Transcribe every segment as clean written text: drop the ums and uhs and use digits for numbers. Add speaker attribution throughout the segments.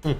Speaker 1: Hmm.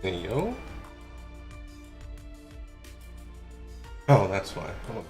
Speaker 1: Yo. Oh, that's why. Hold on.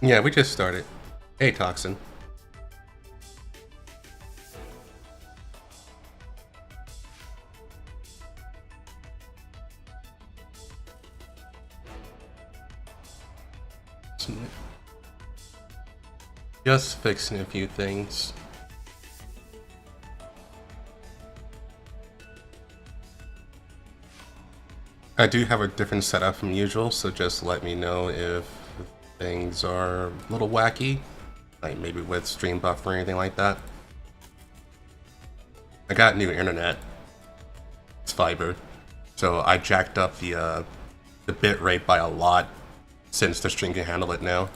Speaker 1: Yeah, we just started. Hey, Toxin. Just fixing a few things. I do have a different setup from usual, so just let me know if things are a little wacky, like maybe with stream buffer or anything like that. I got new internet. It's fiber, so I jacked up the bit rate by a lot since the stream can handle it now.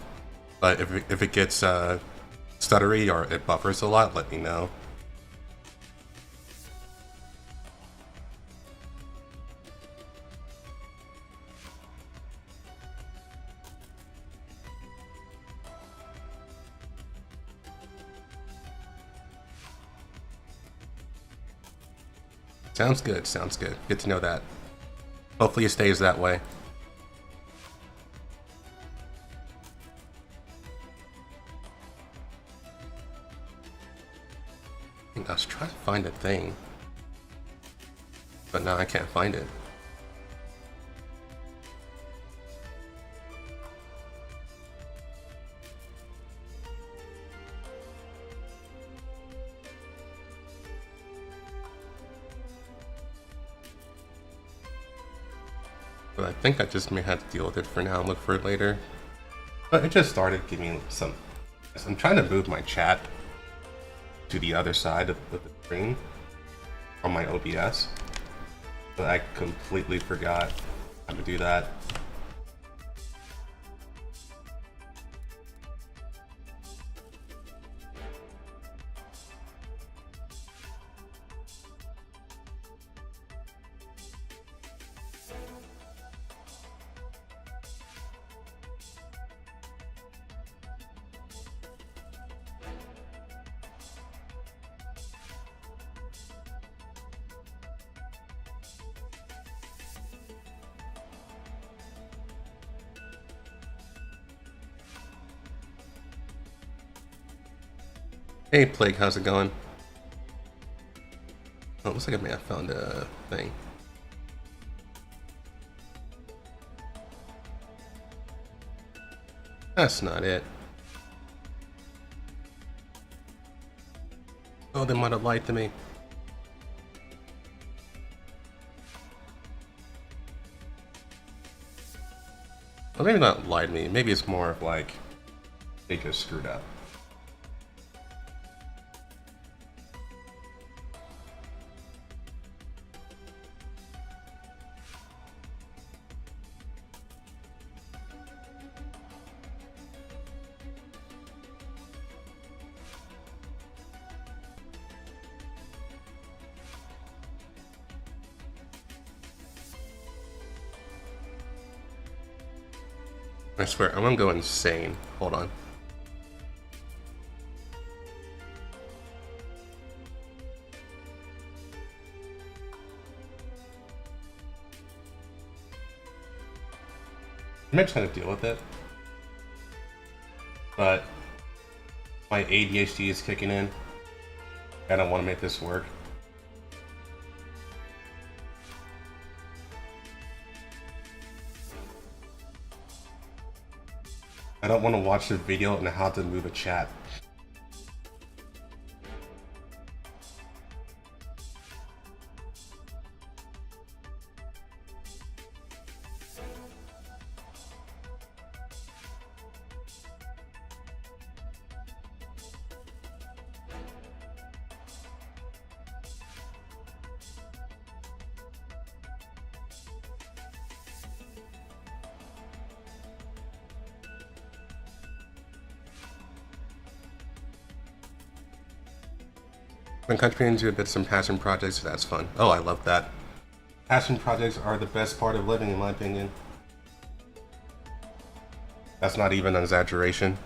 Speaker 1: But if it gets stuttery or it buffers a lot, let me know. Sounds good, sounds good. Good to know that. Hopefully it stays that way. I was trying to find a thing, but now I can't find it. But I think I just may have to deal with it for now and look for it later. But it just started giving me some... I'm trying to move my chat to the other side of the screen on my OBS, but I completely forgot how to do that. Hey Plague, how's it going? Oh, it looks like I may have found a thing. That's not it. Oh, they might have lied to me. Well, maybe not lied to me. Maybe it's more of like they just screwed up. I swear, I'm gonna go insane. Hold on. I'm not trying to deal with it, but my ADHD is kicking in. I don't want to make this work. I don't want to watch the video on how to move a chat. I'm contributing to a bit some passion projects, so that's fun. Oh, I love that. Passion projects are the best part of living, in my opinion. That's not even an exaggeration.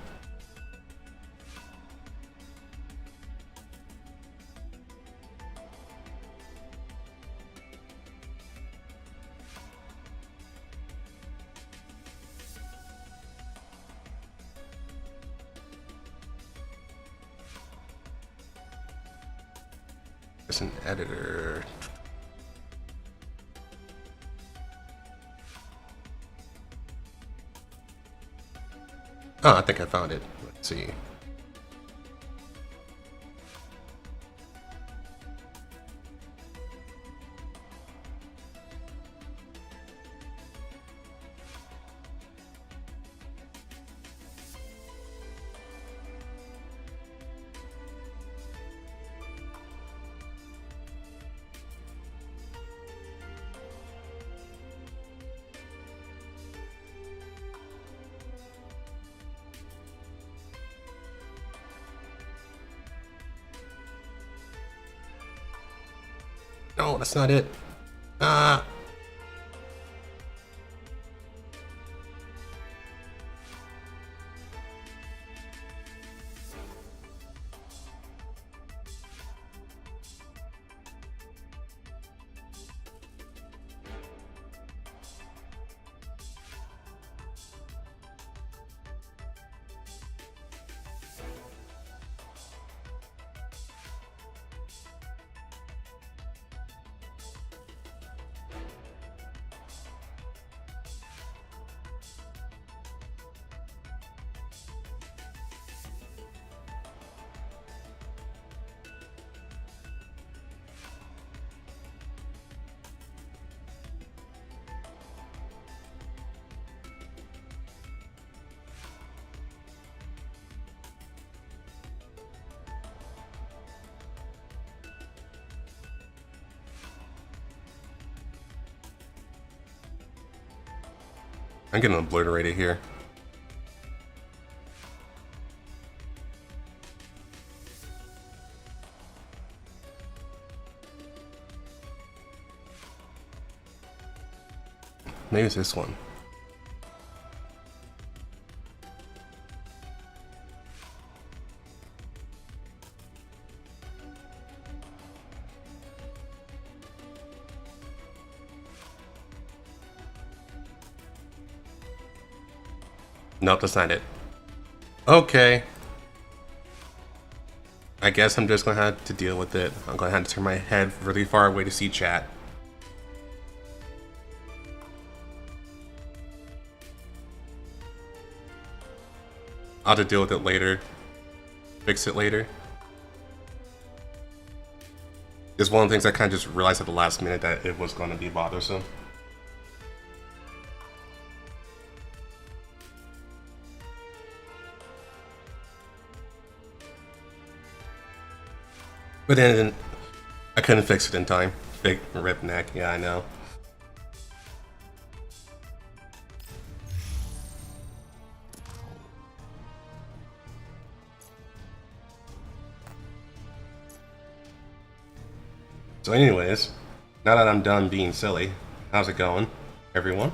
Speaker 1: It's an editor. Oh, I think I found it. Let's see. No, that's not it. Ah. I'm getting obliterated here. Maybe it's this one. Nope, that's not it. Okay. I guess I'm just gonna have to deal with it. I'm gonna have to turn my head really far away to see chat. I'll have to deal with it later. Fix it later. It's one of the things I kind of just realized at the last minute that it was going to be bothersome. But then I couldn't fix it in time. Big rip neck, yeah, I know. So anyways, now that I'm done being silly, how's it going, everyone?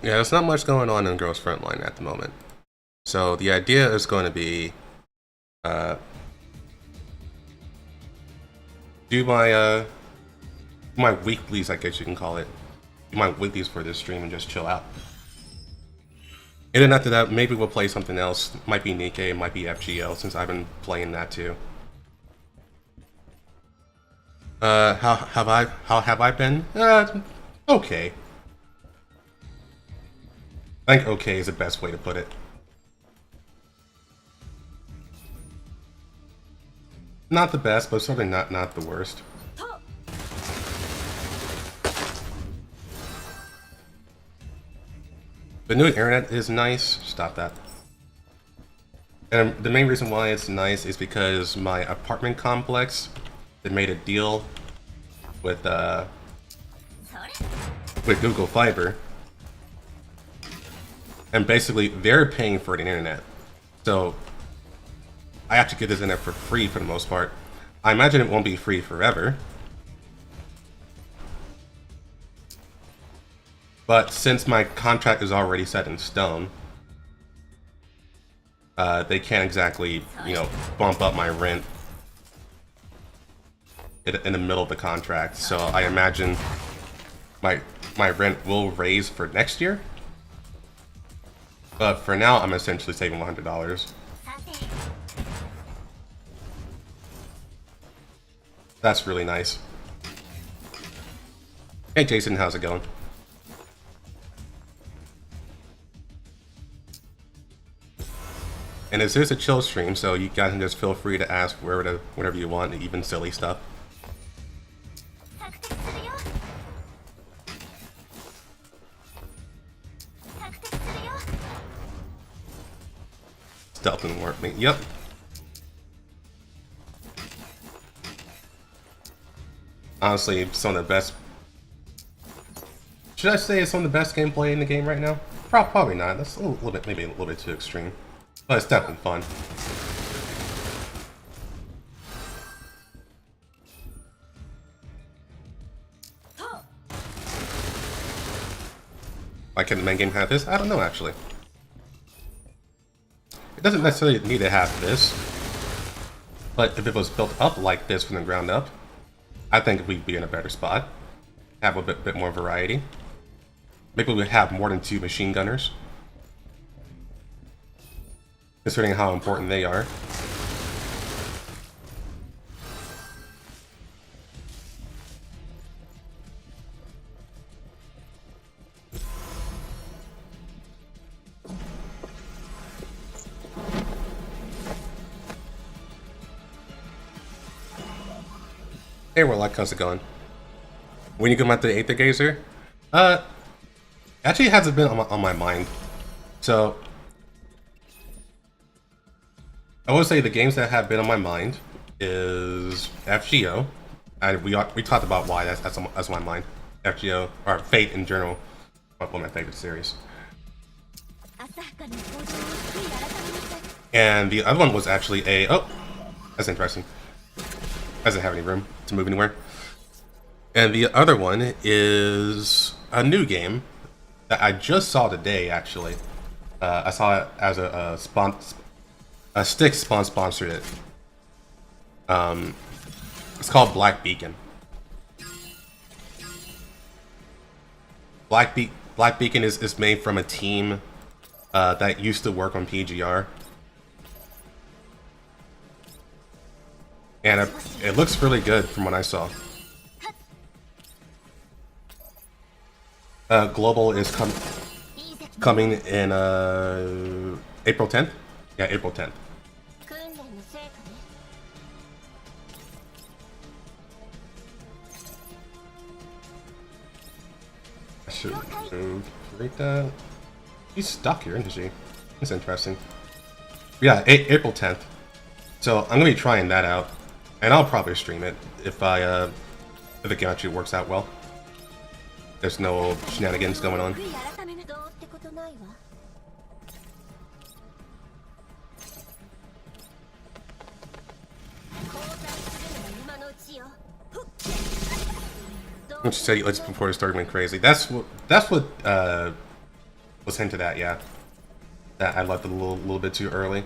Speaker 1: Yeah, there's not much going on in Girls Frontline at the moment. So the idea is going to be do my weeklies, I guess you can call it. Do my weeklies for this stream and just chill out. And then after that, maybe we'll play something else. Might be Nikkei, might be FGL, since I've been playing that too. How have I been? Okay. I think okay is the best way to put it. Not the best, but certainly not the worst. The new internet is nice. Stop that. And the main reason why it's nice is because my apartment complex, they made a deal with Google Fiber, and basically they're paying for the internet, so I have to get this internet for free for the most part. I imagine it won't be free forever, but since my contract is already set in stone, they can't exactly, you know, bump up my rent in the middle of the contract. So I imagine my rent will raise for next year. But for now, I'm essentially saving $100. That's really nice. Hey Jason, how's it going? And this is a chill stream, so you guys can just feel free to ask whatever you want, even silly stuff. Stealth and warp me. Yep. Honestly, some of the best. Should I say it's some of the best gameplay in the game right now? Probably not. That's a little bit, maybe a little bit too extreme. But it's definitely fun. Why can the main game have this? I don't know, actually. It doesn't necessarily need to have this, but if it was built up like this from the ground up, I think we'd be in a better spot. Have a bit more variety. Maybe we'd have more than 2 machine gunners, considering how important they are. Hey Warlock, how's it going? When you come out to the Aether Gazer? Actually hasn't been on my mind. So I would say the games that have been on my mind is FGO, and we talked about why that's on my mind. FGO, or Fate in general, one of my favorite series. And the other one was actually oh, that's interesting. Doesn't have any room to move anywhere. And the other one is a new game that I just saw today, actually. I saw it as a Styx sponsored it. It's called Black Beacon. Black Beacon is made from a team that used to work on PGR. And it looks really good from what I saw. Global is coming in April 10th? Yeah, April 10th. I should rate that. She's stuck here, isn't she? That's interesting. Yeah, April 10th. So I'm gonna be trying that out. And I'll probably stream it if the game actually works out well. There's no shenanigans going on. She said let's before it started going crazy. That's what Was hinted at, yeah. That I left it a little bit too early.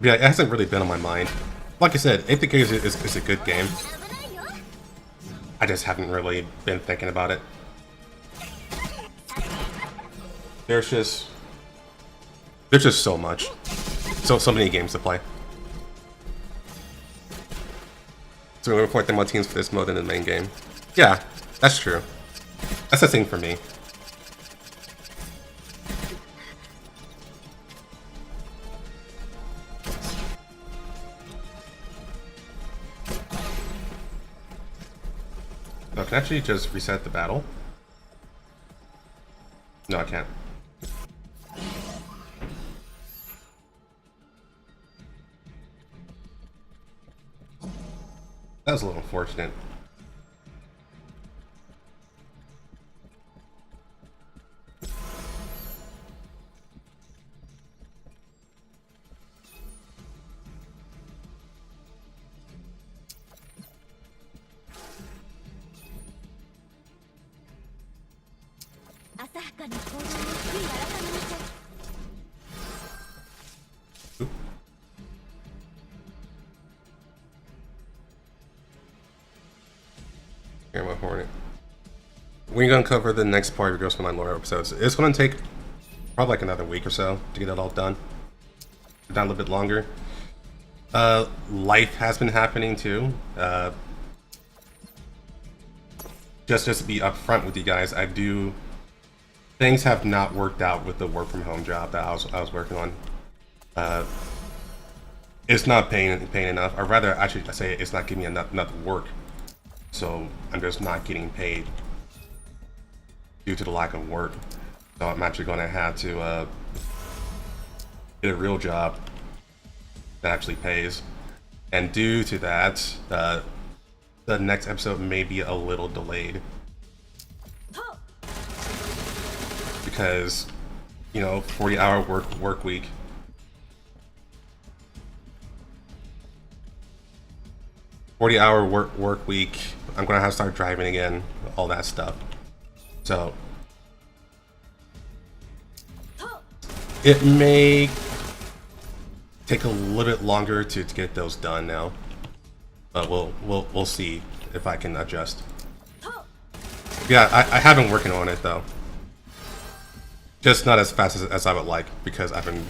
Speaker 1: Yeah, it hasn't really been on my mind. Like I said, APK is a good game. I just haven't really been thinking about it. There's just so much. So many games to play. So we're collecting more teams for this mode in the main game. Yeah, that's true. That's the thing for me. I can actually just reset the battle. No, I can't. That was a little unfortunate. Here, my Hornet. We're gonna cover the next part of Ghost Online lore episodes. It's gonna take probably like another week or so to get it all done. Done a little bit longer. Life has been happening too. Just to be upfront with you guys, things have not worked out with the work from home job that I was working on. It's not paying enough, or rather, actually, I say it's not giving me enough work. So I'm just not getting paid due to the lack of work. So I'm actually going to have to get a real job that actually pays. And due to that, the next episode may be a little delayed. Because, you know, 40-hour work week. Work week. I'm gonna have to start driving again, all that stuff. So it may take a little bit longer to get those done now, but we'll see if I can adjust. Yeah, I have been working on it though, just not as fast as I would like because I've been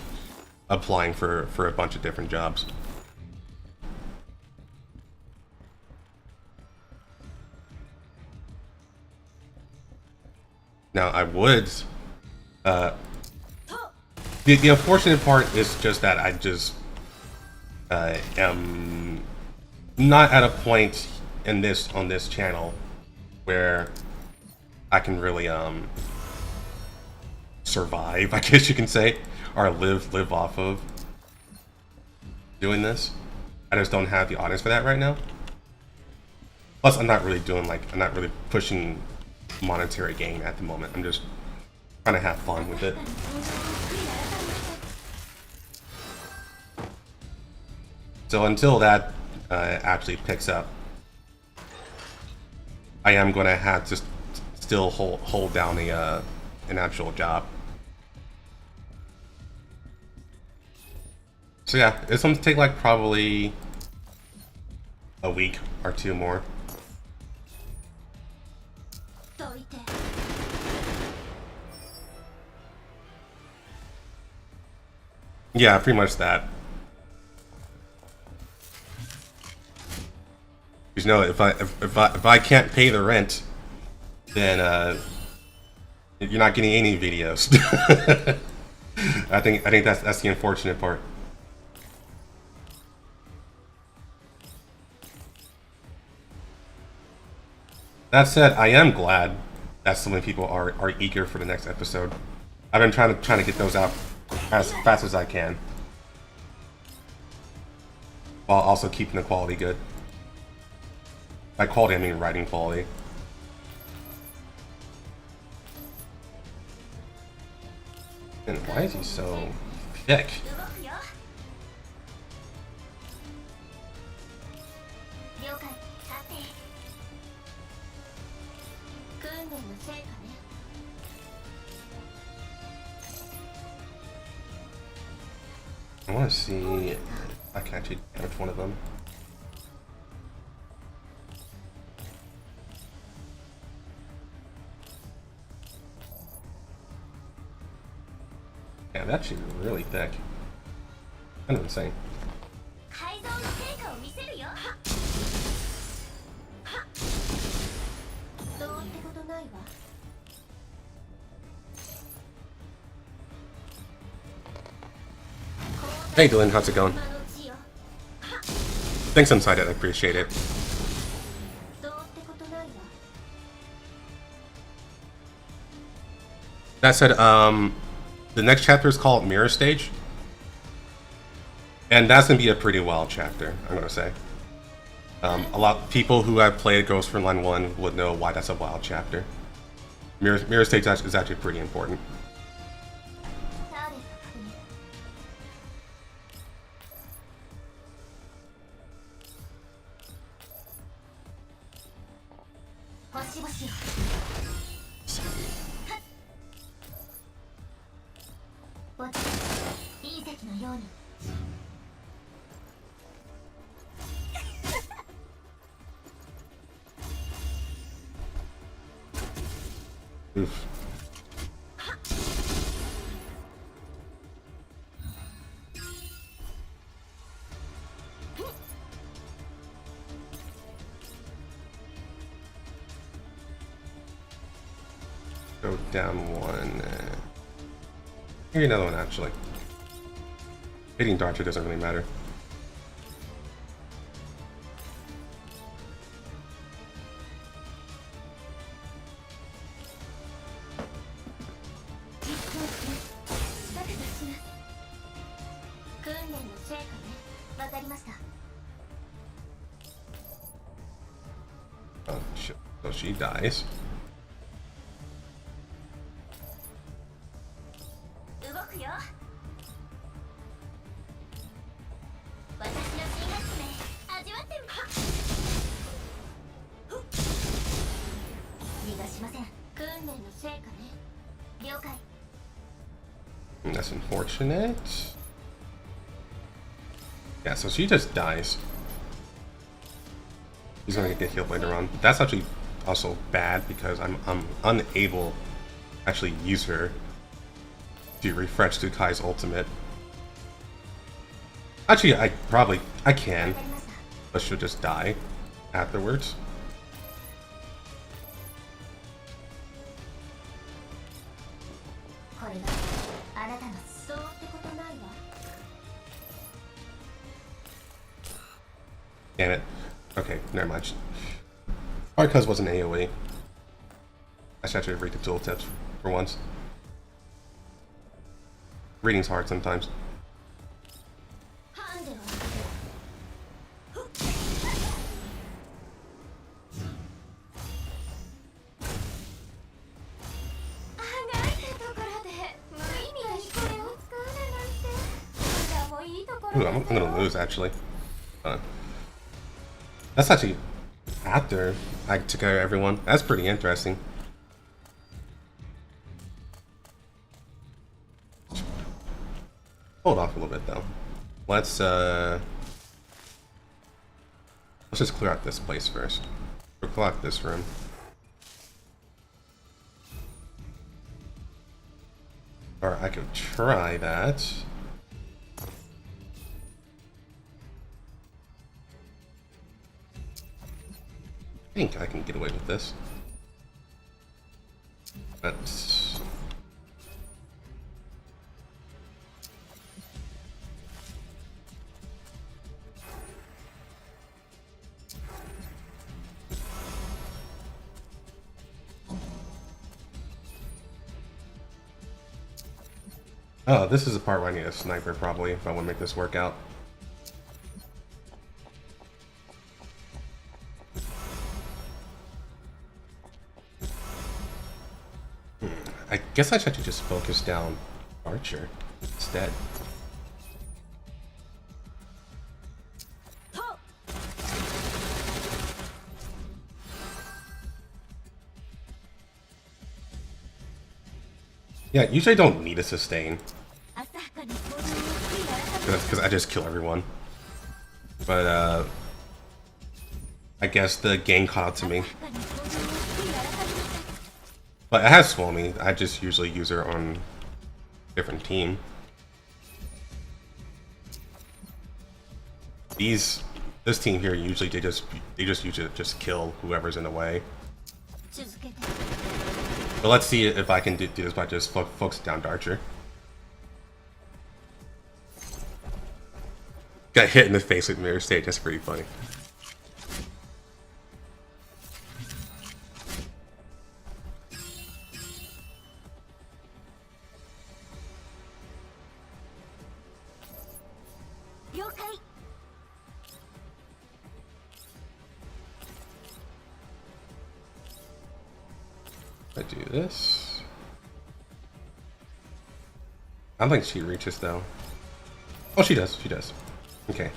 Speaker 1: applying for a bunch of different jobs. Now I would. The unfortunate part is just that I just am not at a point on this channel where I can really survive, I guess you can say, or live off of doing this. I just don't have the audience for that right now. Plus, I'm not really pushing monetary gain at the moment. I'm just trying to have fun with it. So until that actually picks up, I am going to have to still hold down an actual job. So yeah, it's going to take like probably a week or two more. Yeah, pretty much that. Because you know, if I can't pay the rent, then you're not getting any videos. I think that's the unfortunate part. That said, I am glad that so many people are eager for the next episode. I've been trying to get those out as fast as I can, while also keeping the quality good. By quality, I mean writing quality. And why is he so thick? I want to see if I can actually damage one of them. Yeah, that's actually really thick. Kind of insane. Hey Dylan, how's it going? Thanks inside it, I appreciate it. That said, the next chapter is called Mirror Stage. And that's gonna be a pretty wild chapter, I'm gonna say. A lot of people who have played Ghost from Line 1 would know why that's a wild chapter. Mirror Stage is actually pretty important. Oof. Go down one. Maybe another one, actually. Hitting Darcher doesn't really matter. Oh, shit. So she dies. That's unfortunate. Yeah, so she just dies. She's gonna get healed later on. That's actually also bad because I'm unable to actually use her to refresh to Kai's ultimate. Actually, I can, but she'll just die afterwards. Damn it. Okay, never mind. Probably because it wasn't AoE. I should actually read the tooltips for once. Reading's hard sometimes. Ooh, I'm gonna lose actually. That's actually after I took out everyone. That's pretty interesting. Hold off a little bit though. Let's just clear out this place first. Or clear out this room. Or I could try that. I think I can get away with this. But oh, this is the part where I need a sniper probably if I want to make this work out. I guess I should just focus down Archer instead. Yeah, usually I don't need a sustain. Because I just kill everyone. But, I guess the game caught up to me. But it has Swami. I just usually use her on a different team. This team here usually they just usually just kill whoever's in the way. But let's see if I can do this by just focusing down Archer. Got hit in the face with Mirror Stage. That's pretty funny. I do this. I don't think she reaches though. Oh, she does. She does. Okay.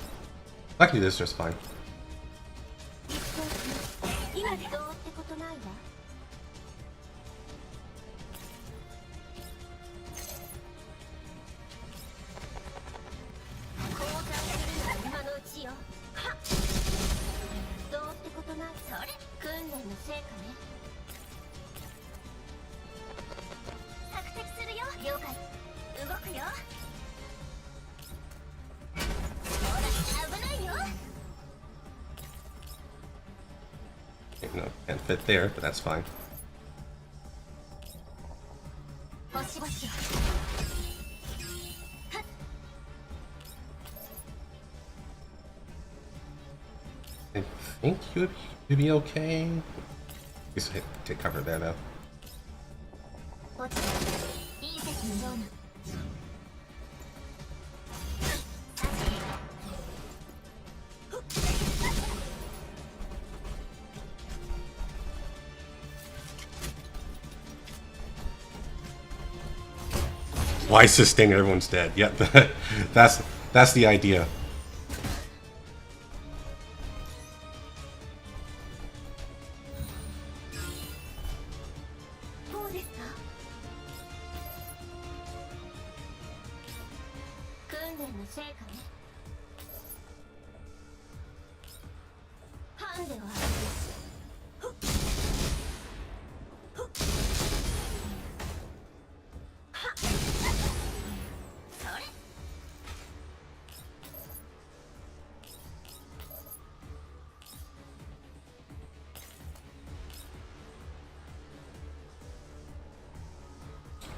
Speaker 1: I can do this just fine. No, can't fit there, but that's fine. I think you'd be okay. Just take cover there though. Why sustain everyone's dead? Yep, that's the idea.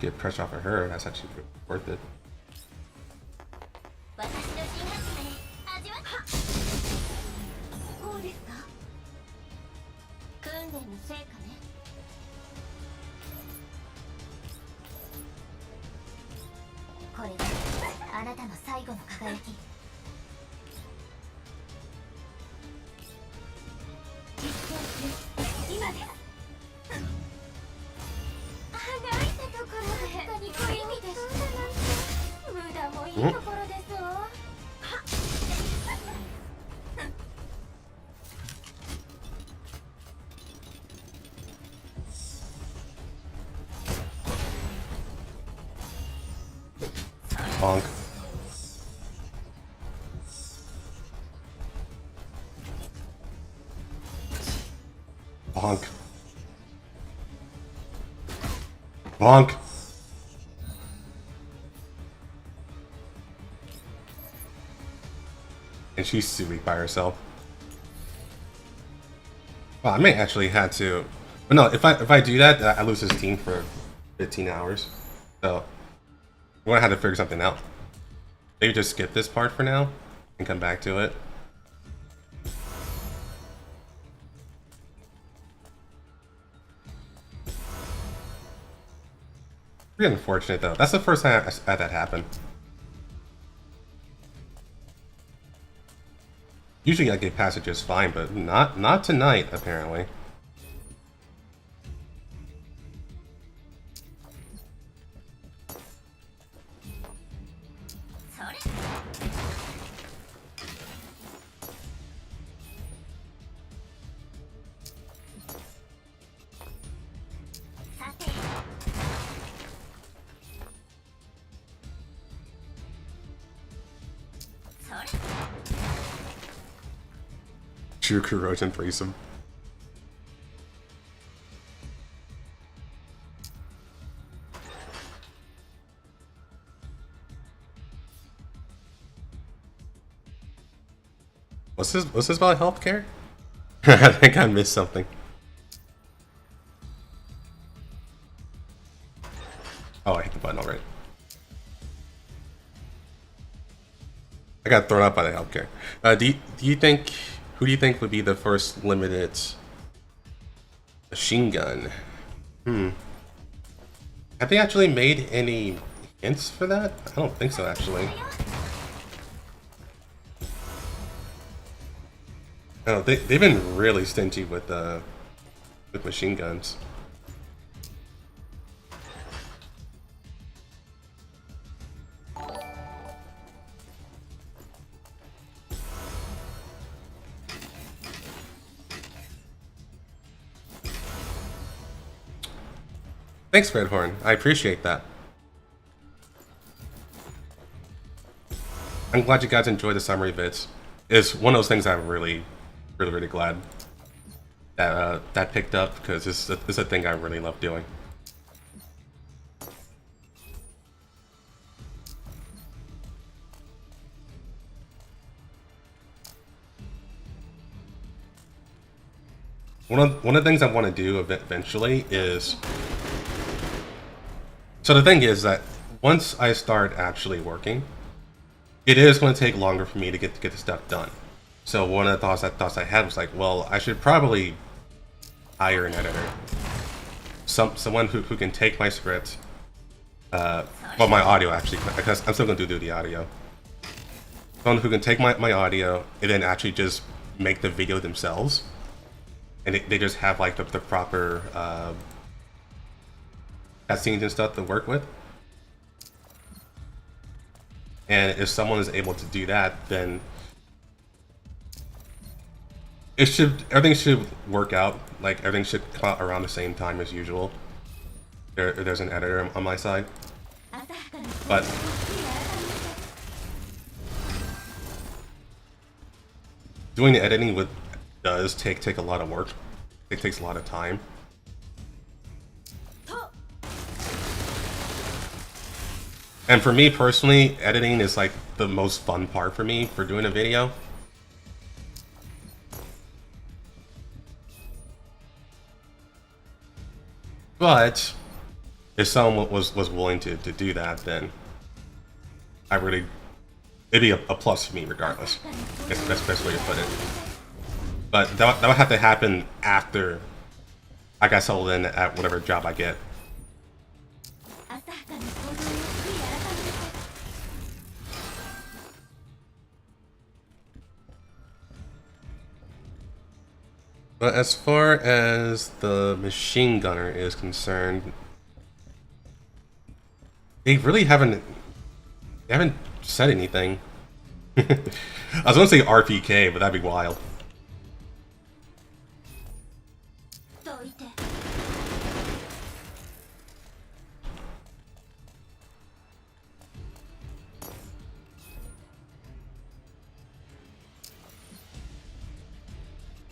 Speaker 1: Get pressure off of her, that's actually worth it. Bonk. Bonk. Bonk. And she's too weak by herself. Well, I may actually have to. But no, if I do that, I lose this team for 15 hours. So we're gonna have to figure something out. Maybe just skip this part for now and come back to it. Pretty unfortunate though. That's the first time I had that happen. Usually I get past it just fine, but not tonight apparently. True corrosion threesome. What's this about healthcare? I think I missed something. Oh, I hit the button already. I got thrown out by the healthcare. Do you think, who do you think would be the first limited machine gun? Have they actually made any hints for that? I don't think so, actually. No, they've been really stingy with machine guns. Thanks, Redhorn. I appreciate that. I'm glad you guys enjoyed the summary bits. It's one of those things I'm really glad that that picked up, because it's a thing I really love doing. One of the things I want to do eventually is, so the thing is that once I start actually working, it is going to take longer for me to get the stuff done. So one of the thoughts I had was like, well, I should probably hire an editor, someone who can take my script, well, my audio actually, because I'm still going to do the audio. Someone who can take my audio and then actually just make the video themselves, and they just have like the proper cutscenes and stuff to work with. And if someone is able to do that, then everything should work out. Like, everything should come out around the same time as usual. There's an editor on my side, but doing the editing does take a lot of work. It takes a lot of time. And for me personally, editing is like the most fun part for me for doing a video. But if someone was willing to do that, then it'd be a plus for me regardless. That's the best way to put it. But that would have to happen after I got settled in at whatever job I get. But as far as the machine gunner is concerned, they really haven't said anything. I was gonna say RPK, but that'd be wild.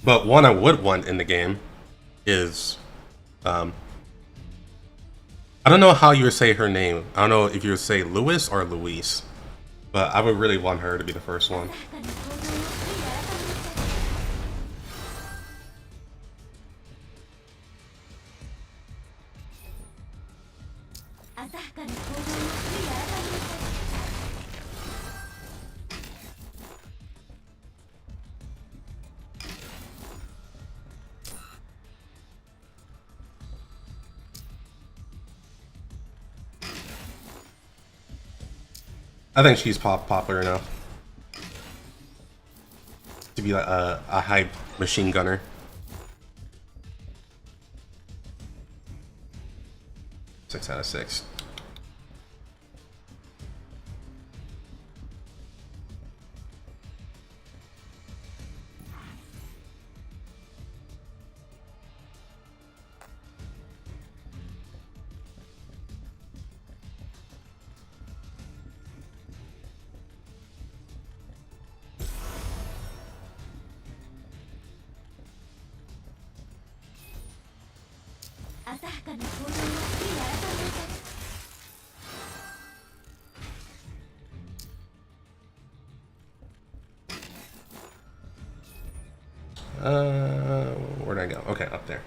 Speaker 1: But one I would want in the game is, I don't know how you would say her name. I don't know if you would say Louis or Louise, but I would really want her to be the first one. I think she's popular enough to be like a hype machine gunner. Six out of 6. Where'd I go? Okay, up there.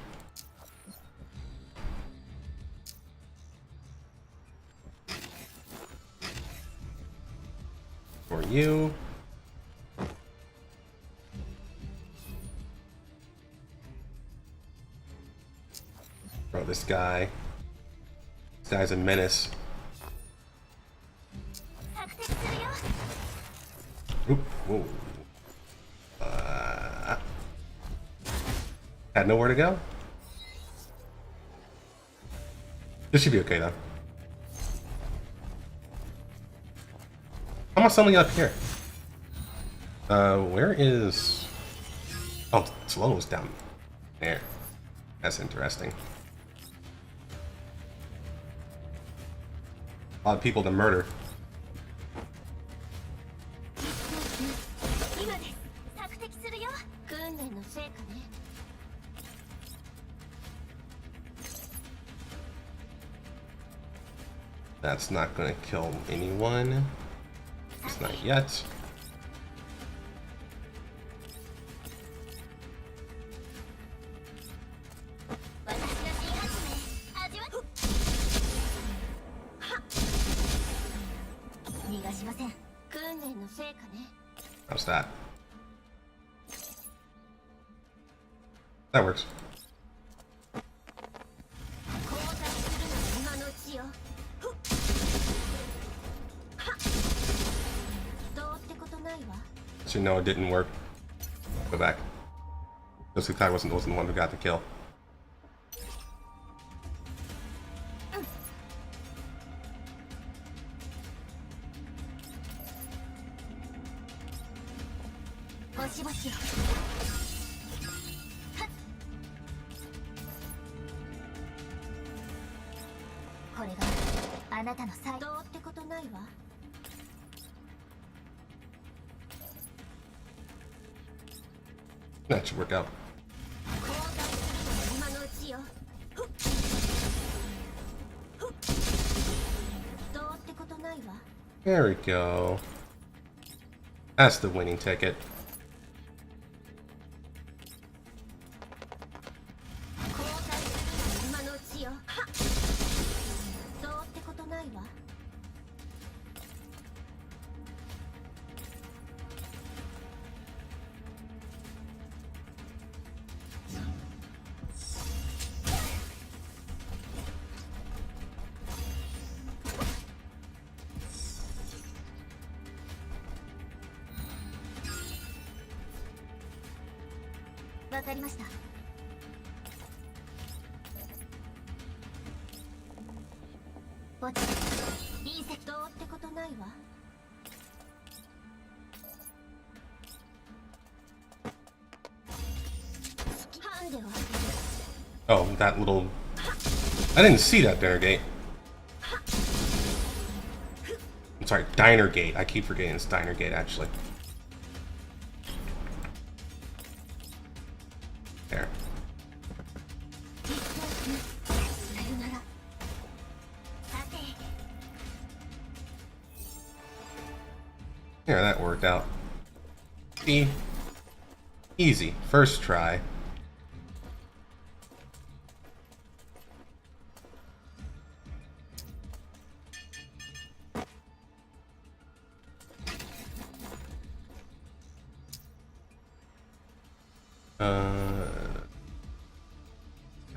Speaker 1: For you. Bro, this guy. This guy's a menace. Oop, whoa. Had nowhere to go? This should be okay though. How am I suddenly up here? Where is... Oh, Slow is down there. That's interesting. A lot of people to murder. That's not gonna kill anyone. It's not yet. How's that? That works. So no, it didn't work. Go back. This guy wasn't the one who got the kill. That should work out. There we go. That's the winning ticket. Oh, that little... I didn't see that dinner gate. I'm sorry, diner gate. I keep forgetting it's diner gate, actually. There. Yeah, that worked out. See? Easy. First try.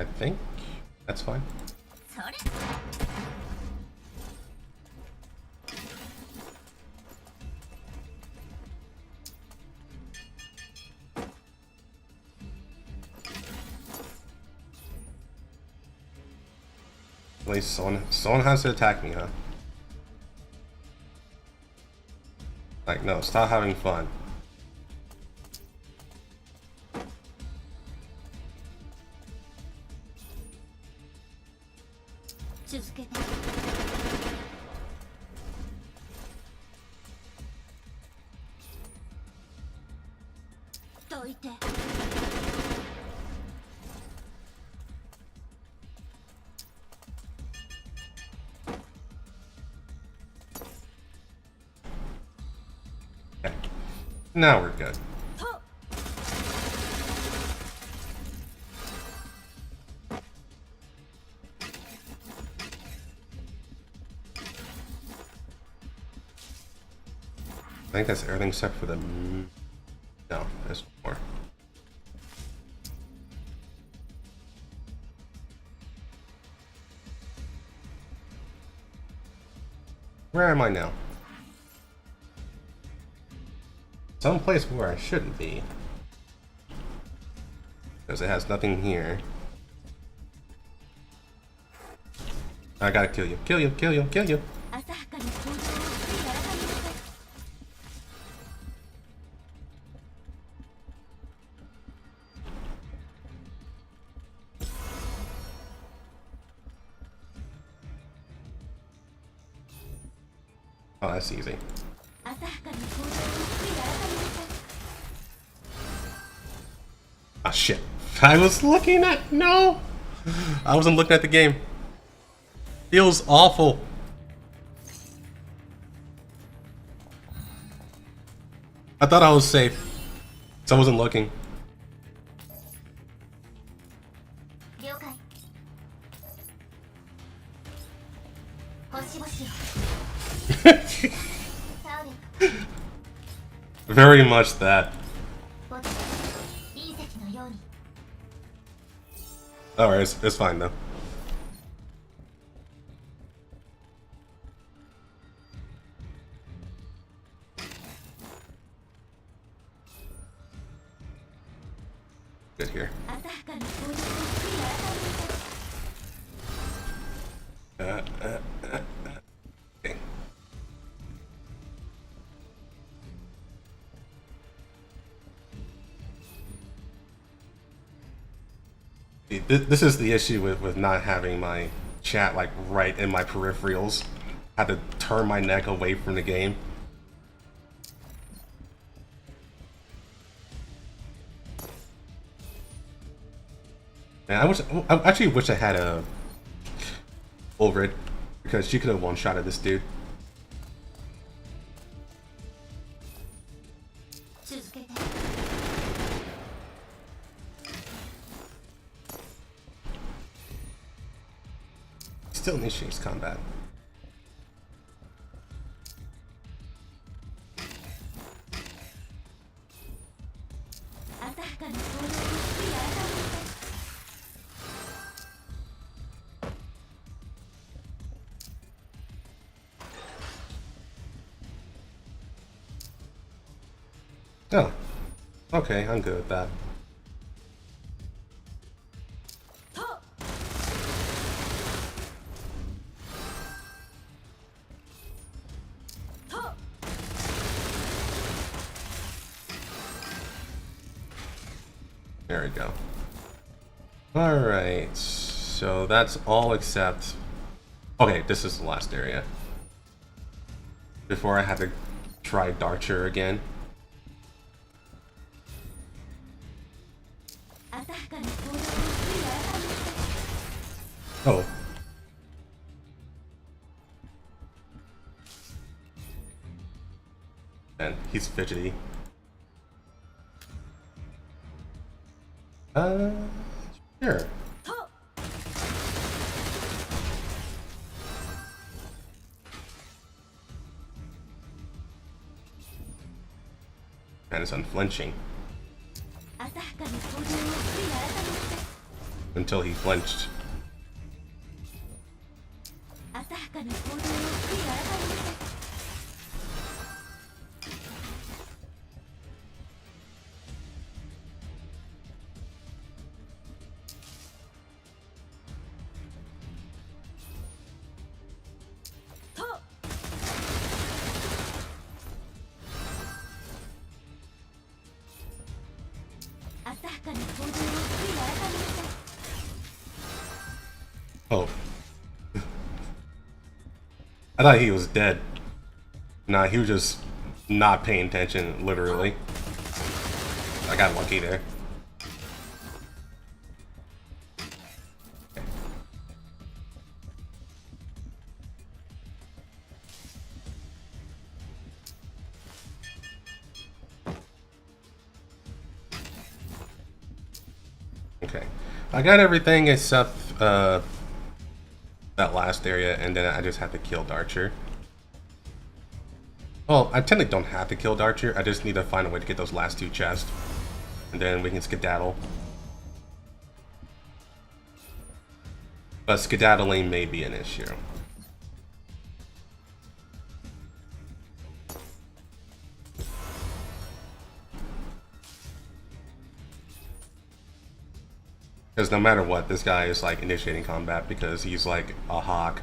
Speaker 1: I think that's fine. At least someone has to attack me, huh? Like, no, stop having fun. Now we're good. I think that's everything except for the... No, there's more. Where am I now? Someplace where I shouldn't be. Because it has nothing here. I gotta kill you. Kill you, kill you, kill you. Oh, that's easy. Oh shit. I was looking at... No! I wasn't looking at the game. Feels awful. I thought I was safe. So I wasn't looking. Very much that. Alright, it's fine though. Good here. Okay. This is the issue with not having my chat like right in my peripherals. I had to turn my neck away from the game. Man, I actually wish I had a Ulrid, because she could have one-shotted this dude. Still initiates combat. Oh, okay, I'm good with that. There we go. Alright, so that's all except... Okay, this is the last area. Before I had to try Darcher again. Oh. And he's fidgety. Sure. And it's unflinching. Until he flinched. Oh. I thought he was dead. Nah, he was just not paying attention, literally. I got lucky there. Okay. I got everything except that last area, and then I just have to kill Darcher. Well, I technically don't have to kill Darcher, I just need to find a way to get those last 2 chests. And then we can skedaddle. But skedaddling may be an issue. Because no matter what, this guy is like initiating combat because he's like a hawk.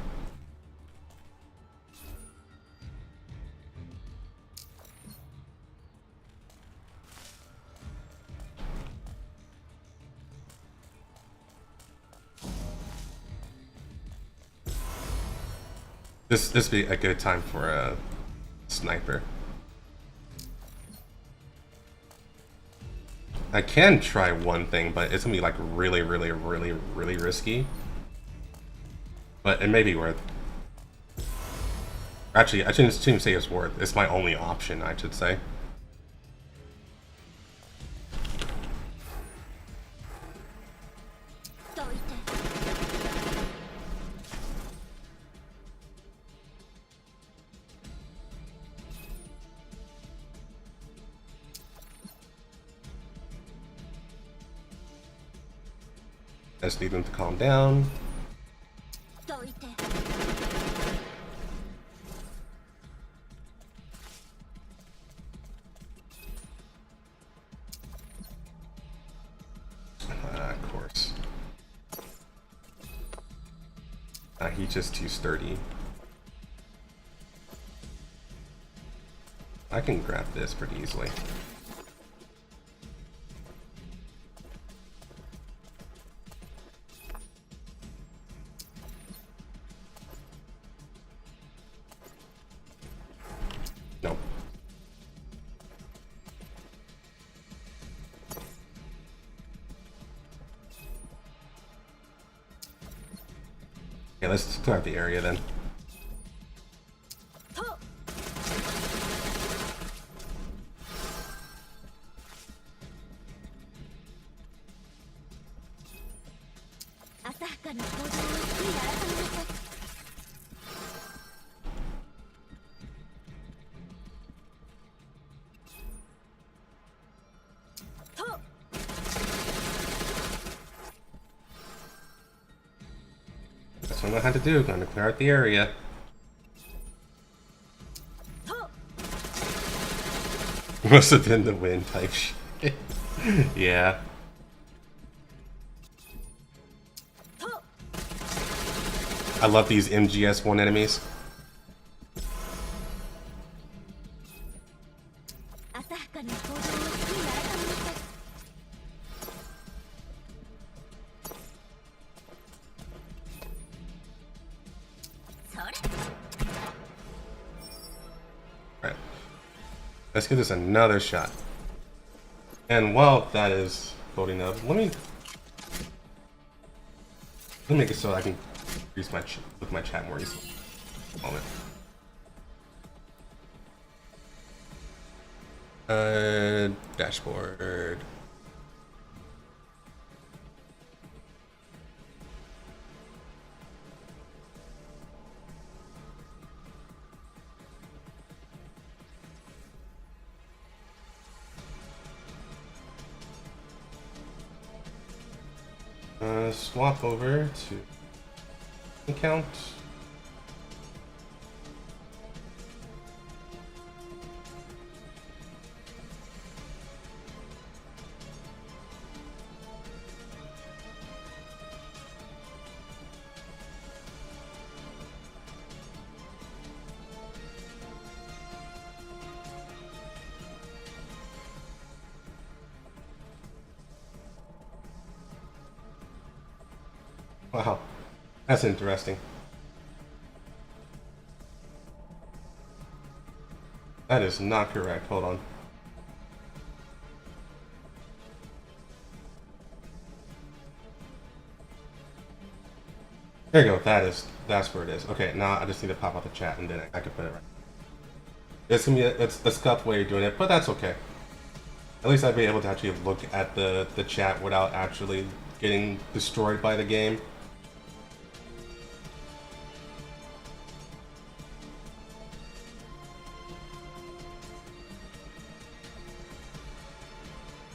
Speaker 1: This be a good time for a sniper. I can try one thing, but it's gonna be like really risky. But it may be worth. Actually, I shouldn't say it's worth. It's my only option, I should say. Just need them to calm down. Of course. He's just too sturdy. I can grab this pretty easily. Nope. Okay, let's clear out the area then. That's what I'm gonna have to do. I'm gonna clear out the area. Must have been the wind type shit. Yeah. I love these MGS1 enemies. Alright. Let's give this another shot. And while that is loading up, let me make it so I can use my look my chat more easily. Moment. Dashboard. Swap over to account. Wow, that's interesting. That is not correct. Hold on. There you go. That's where it is. Okay, now I just need to pop out the chat and then I can put it right. It's gonna be it's a scuffed way of doing it, but that's okay. At least I'd be able to actually look at the chat without actually getting destroyed by the game.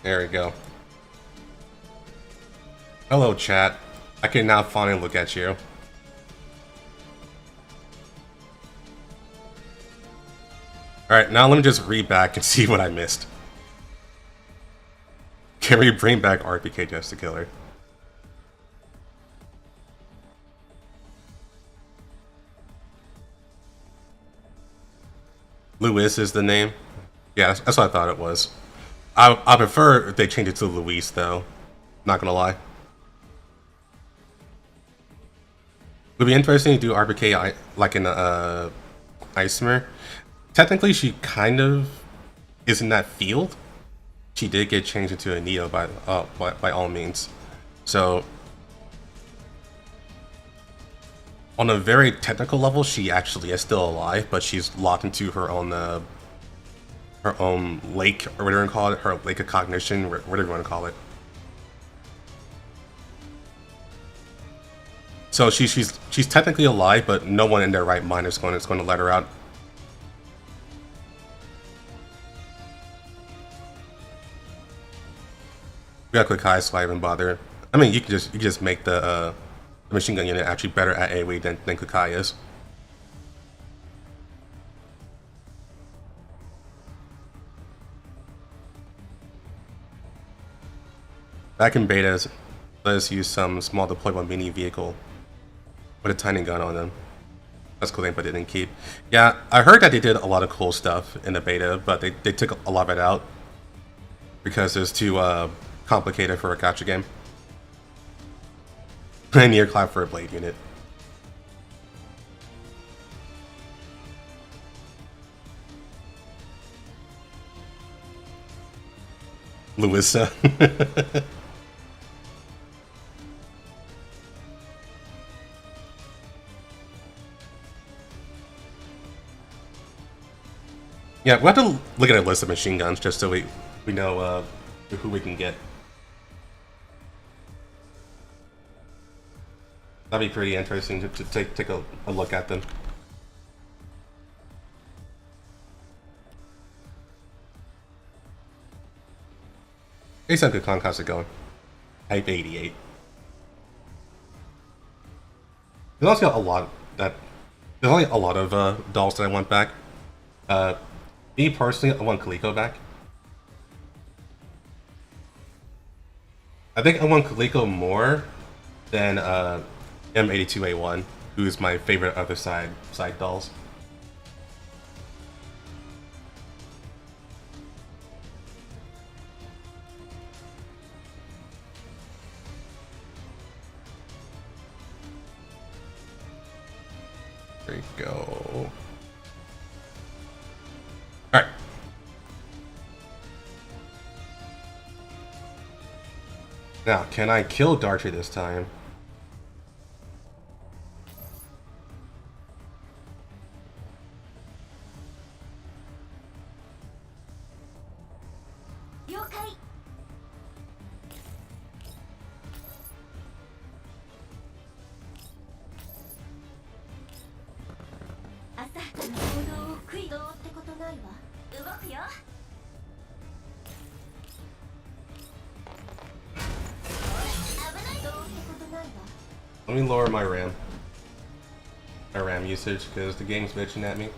Speaker 1: There we go. Hello, chat. I can now finally look at you. Alright, now let me just read back and see what I missed. Can we bring back RPK just to kill her? Luis is the name? Yeah, that's what I thought it was. I prefer if they change it to Luis, though. Not gonna lie. It would be interesting to do RPK like in Icemer. Technically, she kind of is in that field. She did get changed into a Neo by all means. So, on a very technical level, she actually is still alive, but she's locked into her own lake, or whatever you call it, her lake of cognition, whatever you want to call it. So she's technically alive, but no one in their right mind is going to let her out. We got quick high, so I even bother. I mean, you can just make the machine gun unit actually better at AoE than Kukai is. Back in betas, let us use some small deployable mini vehicle with a tiny gun on them. That's cool thing, but they didn't keep. Yeah, I heard that they did a lot of cool stuff in the beta, but they took a lot of it out because it's too complicated for a gacha game. Near clap for a blade unit. Louisa. Yeah, we'll have to look at a list of machine guns just so we know who we can get. That'd be pretty interesting to take a look at them. Hey, some good con, how's it going? Type 88. There's also a lot that there's only a lot of dolls that I want back. Me personally, I want Kaliko back. I think I want Kaliko more than M82A1, who's my favorite other side dolls. There you go. Alright. Now, can I kill Dartrey this time? Let me lower my RAM usage because the game's bitching at me.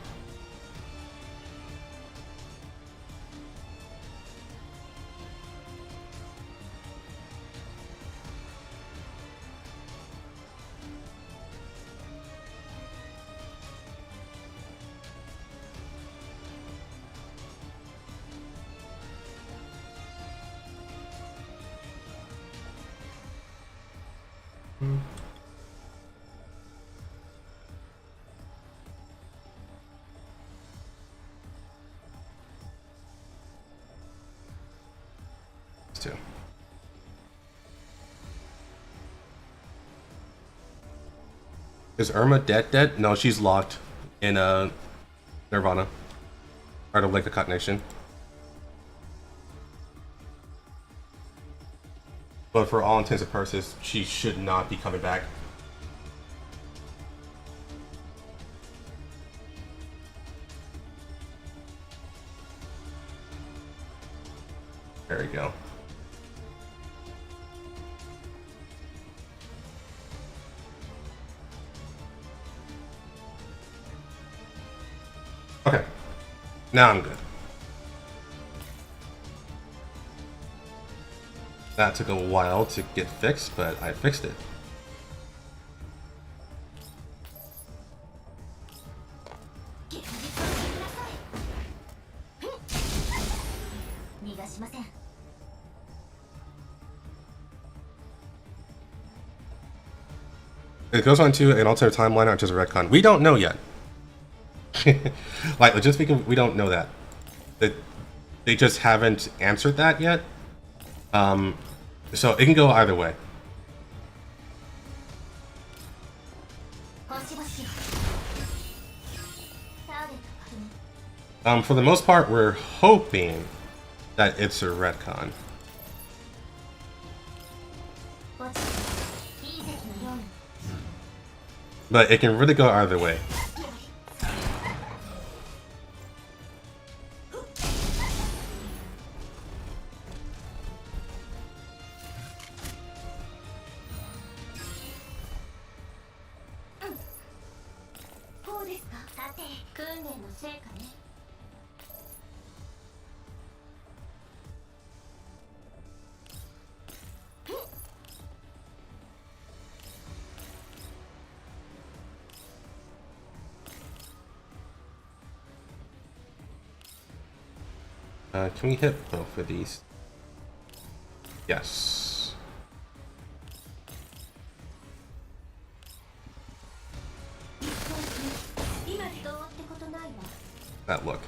Speaker 1: Is Irma dead? No, she's locked in Nirvana. Part of Lake of Cognition. But for all intents and purposes, she should not be coming back. There we go. Okay. Now I'm good. That took a while to get fixed, but I fixed it. It goes on to an alternate timeline or just a retcon. We don't know yet. Like, just because we don't know that. They just haven't answered that yet. So it can go either way. For the most part, we're hoping that it's a retcon. But it can really go either way. Can we hit both of these? Yes. That look.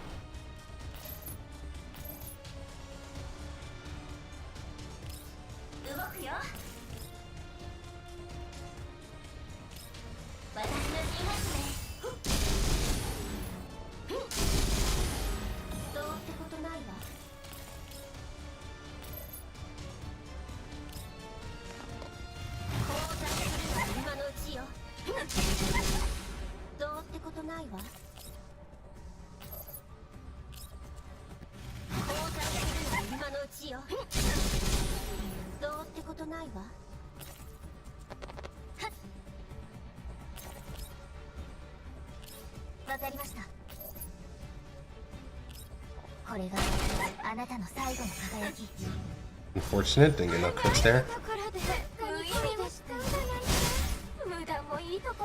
Speaker 1: Unfortunate, didn't get enough clicks there.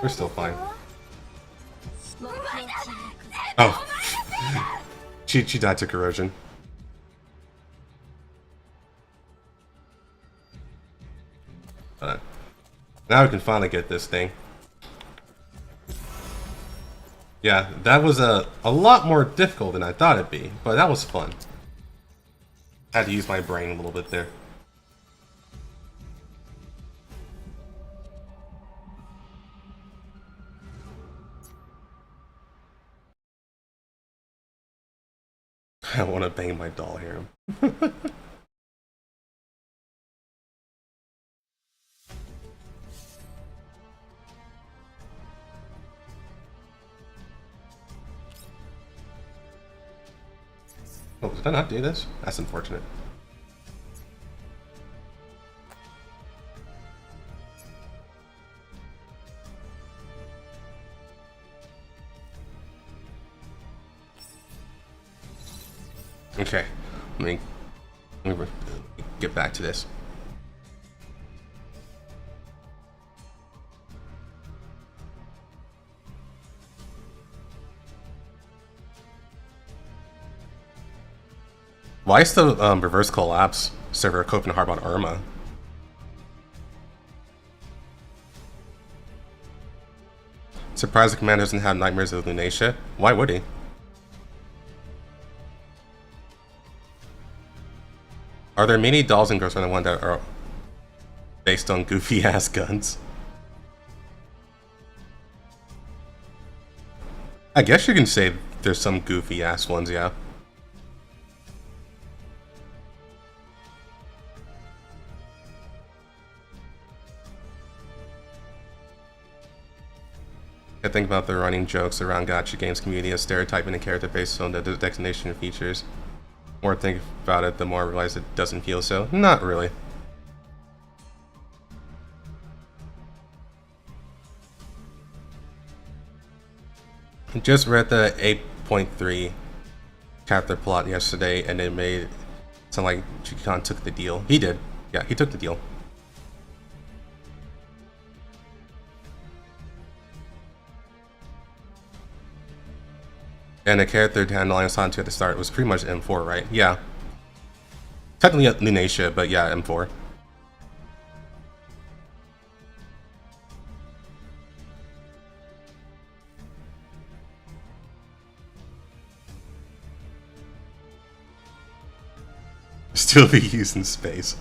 Speaker 1: We're still fine. Oh. She died to corrosion. Now we can finally get this thing. Yeah, that was a lot more difficult than I thought it'd be, but that was fun. I had to use my brain a little bit there. I want to bang my doll here. Oh, did I not do this? That's unfortunate. Okay, let me get back to this. Why is the reverse collapse server coping hard on Irma? Surprised the commander doesn't have nightmares of Lunacia. Why would he? Are there many dolls in Ghost Runner 1 that are based on goofy ass guns? I guess you can say there's some goofy ass ones, yeah. I think about the running jokes around gacha games community as stereotyping a character based on the designation and features. The more I think about it, the more I realize it doesn't feel so. Not really. I just read the 8.3 chapter plot yesterday, and it made it sound like Chikon took the deal. He did. Yeah, he took the deal. And the character handling Sonic at the start was pretty much M4, right? Yeah. Technically Lunacia, but yeah, M4. Still be used in space.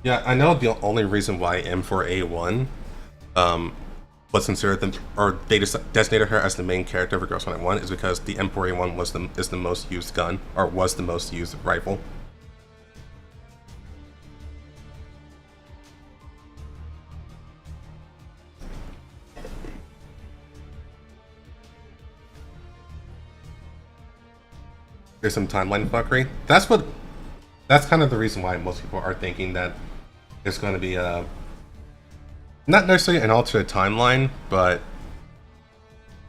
Speaker 1: Yeah, I know the only reason why M4A1 was considered or they designated her as the main character of Girls 1 is because the M4A1 is the most used gun, or was the most used rifle. There's some timeline fuckery. That's kind of the reason why most people are thinking that it's going to be not necessarily an alternate timeline, but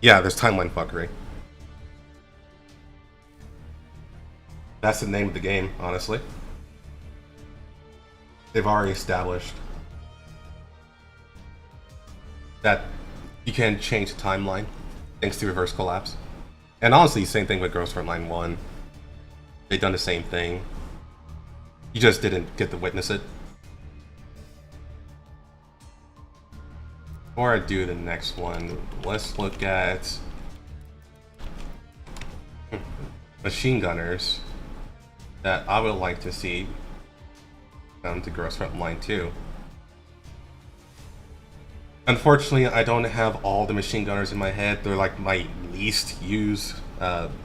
Speaker 1: yeah, there's timeline fuckery. That's the name of the game, honestly. They've already established that you can change the timeline thanks to reverse collapse. And honestly, same thing with Girls Frontline 1. They've done the same thing. You just didn't get to witness it. Before I do the next one, let's look at machine gunners that I would like to see come to Girls Frontline 2. Unfortunately, I don't have all the machine gunners in my head. They're like my least used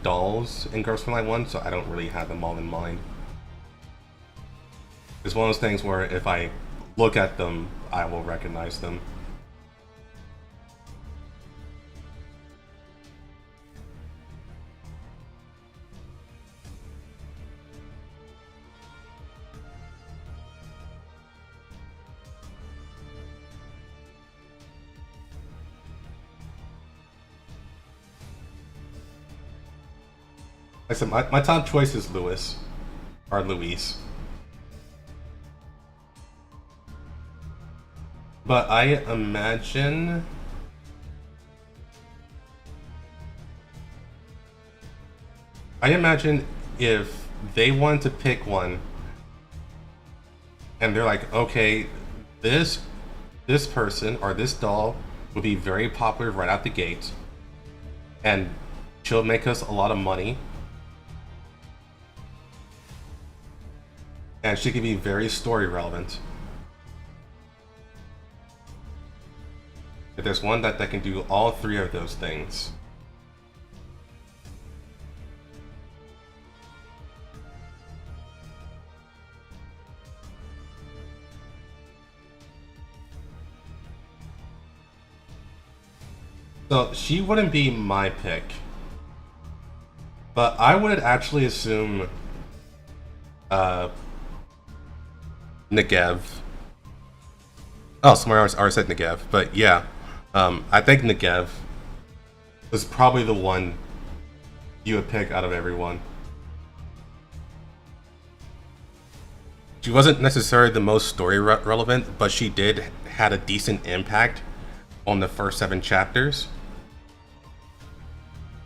Speaker 1: dolls in Girls Frontline 1, so I don't really have them all in mind. It's one of those things where if I look at them, I will recognize them. Like I said, my top choice is Louis, or Luis. But I imagine if they want to pick one and they're like, okay, this person or this doll would be very popular right out the gate and she'll make us a lot of money and she can be very story relevant. If there's one that can do all three of those things. So she wouldn't be my pick. But I would actually assume Negev. Oh, somewhere already said Negev, but yeah. I think Negev was probably the one you would pick out of everyone. She wasn't necessarily the most story relevant, but she did had a decent impact on the first 7 chapters.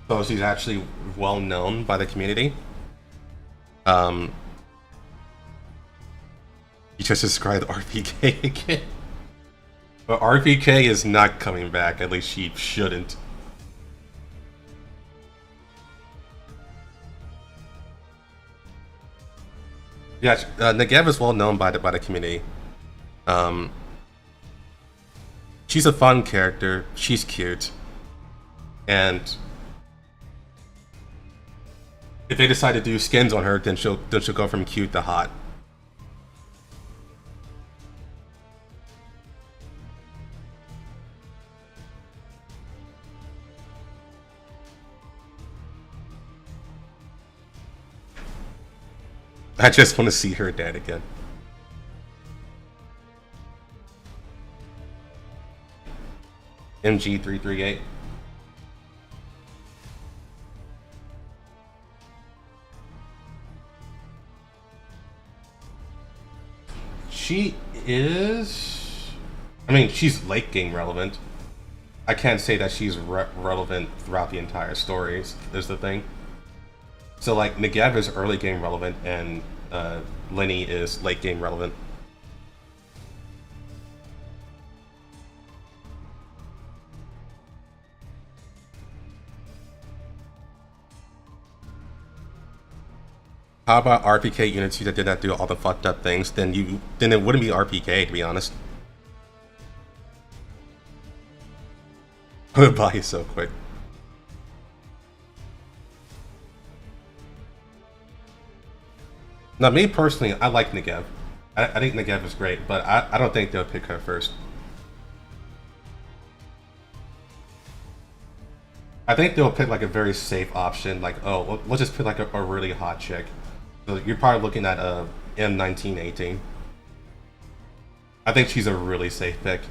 Speaker 1: So she's actually well known by the community. You just described RPK again. But RPK is not coming back, at least she shouldn't. Yeah, Negev is well known by the community. She's a fun character, she's cute, and If they decide to do skins on her, then she'll go from cute to hot. I just want to see her dead again. MG338. She is... I mean, she's late game relevant. I can't say that she's relevant throughout the entire stories, is the thing. So, like, Negev is early game relevant, and Lenny is late game relevant. How about RPK units that did not do all the fucked up things? Then it wouldn't be RPK, to be honest. I would buy you so quick. Now, me personally, I like Negev. I think Negev is great, but I don't think they'll pick her first. I think they'll pick like a very safe option, like, oh, let's just pick like a really hot chick. So you're probably looking at M1918. I think she's a really safe pick.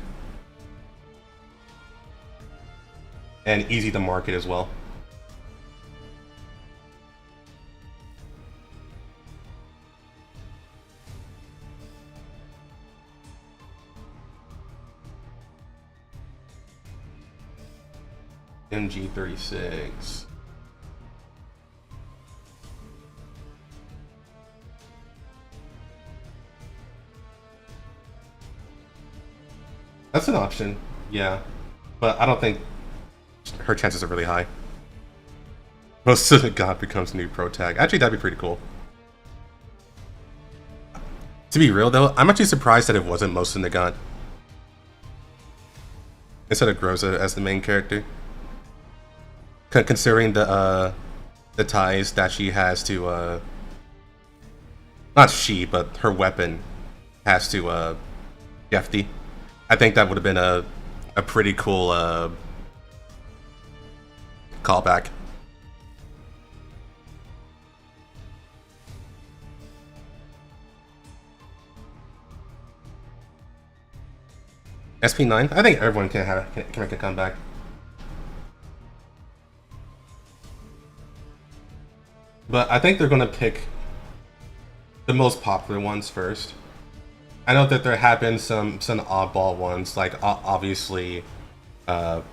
Speaker 1: And easy to market as well. MG36. That's an option, yeah. But I don't think her chances are really high. Most of the God becomes new pro tag. Actually, that'd be pretty cool. To be real though, I'm actually surprised that it wasn't most of the God. Instead of Groza as the main character. Considering the ties that she has to not she, but her weapon has to Jefty. I think that would have been a pretty cool callback. SP9? I think everyone can make a comeback. But I think they're gonna pick the most popular ones first. I know that there have been some oddball ones, like obviously Papa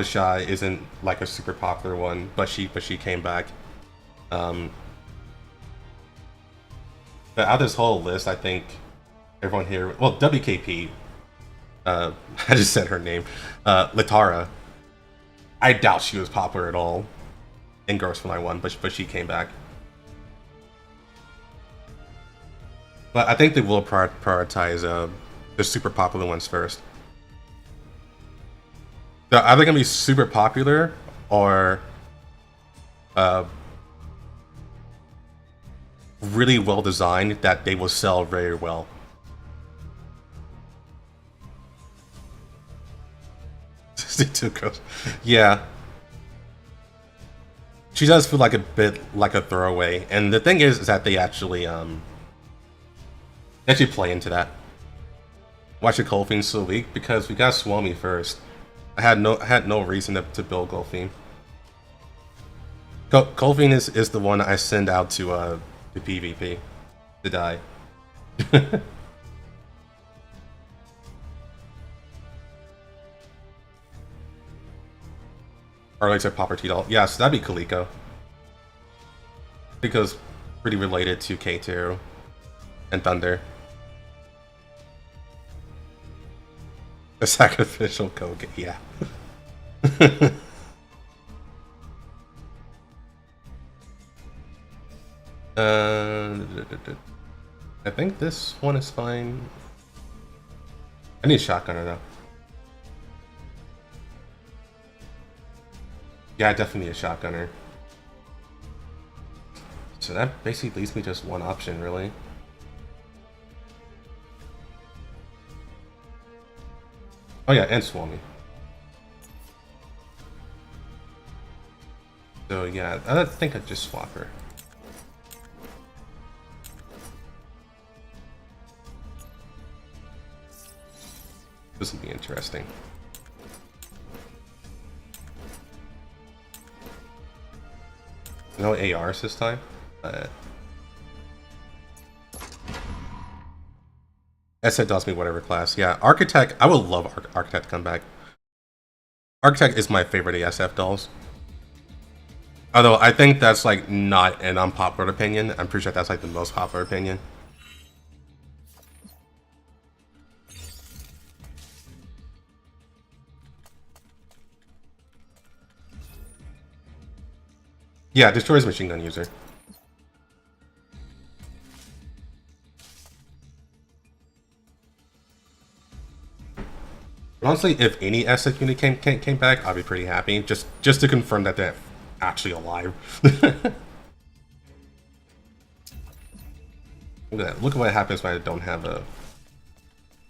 Speaker 1: Shy isn't like a super popular one, but she came back. But out of this whole list, I think everyone here, well, WKP, I just said her name, Latara. I doubt she was popular at all in Girls from I 1, but she came back. But I think they will prioritize the super popular ones first. They're either gonna be super popular or really well designed that they will sell very well. Yeah. She does feel like a bit like a throwaway, and the thing is that they actually play into that. Why should Goldfiend so weak? Because we got Swami first. I had no reason to build Goldfiend. Goldfiend is the one I send out to PvP to die. Or like a Popper T-Doll. Yeah, so that'd be Kaliko. Because pretty related to K2 and Thunder. The sacrificial Koga, yeah. I think this one is fine. I need a shotgunner though. Yeah, I definitely need a shotgunner. So that basically leaves me just one option, really. Oh yeah, and Swami. So yeah, I think I'd just swap her. This will be interesting. No ARs this time. Said does me whatever class. Yeah, Architect. I would love Architect to come back. Architect is my favorite ASF dolls. Although I think that's like not an unpopular opinion. I'm pretty sure that's like the most popular opinion. Yeah, destroys machine gun user. Honestly, if any SF unit came back, I'd be pretty happy. Just to confirm that they're actually alive. Look at that. Look at what happens when I don't have a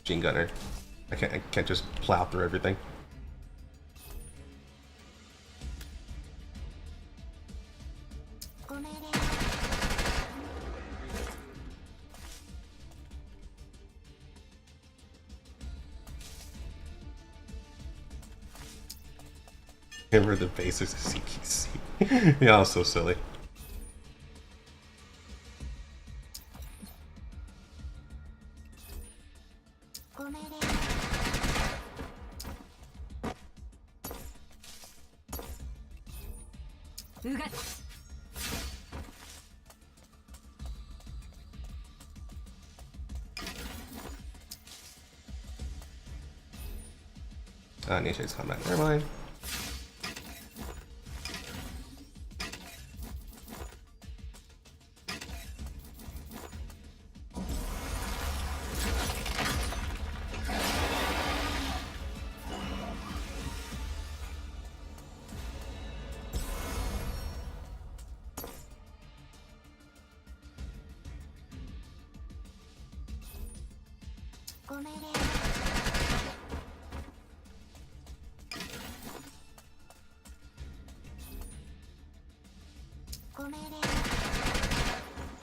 Speaker 1: machine gunner. I can't just plow through everything. Remember the basics of CPC. Yeah, I was so silly. Nature's combat. Never mind.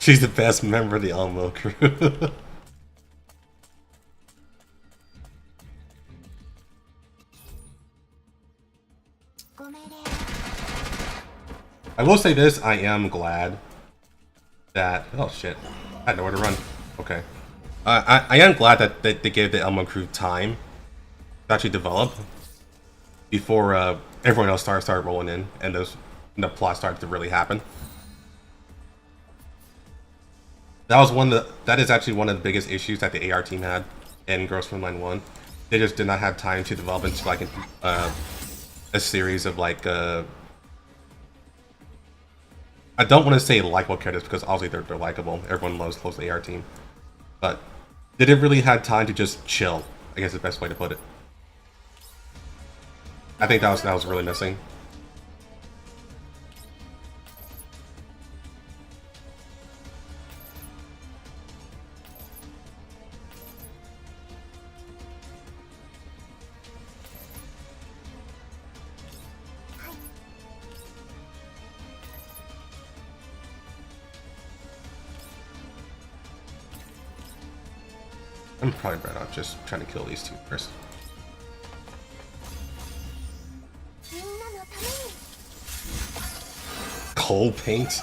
Speaker 1: She's the best member of the Elmo crew. I will say this, I am glad that... Oh shit, I had nowhere to run. Okay. I am glad that they gave the Elmo crew time to actually develop before everyone else started rolling in and the plot started to really happen. That is actually one of the biggest issues that the AR team had in Girls from Line 1. They just did not have time to develop into like a series of like I don't want to say likable characters because obviously they're likable. Everyone loves the AR team, but they didn't really have time to just chill. I guess is the best way to put it. I think that was really missing. I'm probably better off just trying to kill these two first. Coal paint?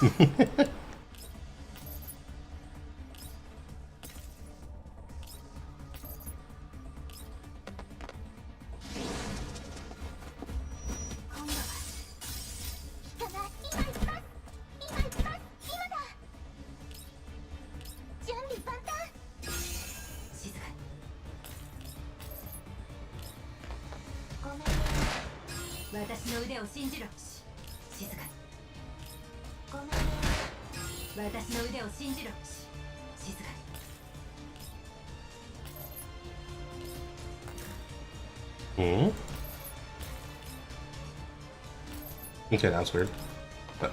Speaker 1: Okay, that was weird. But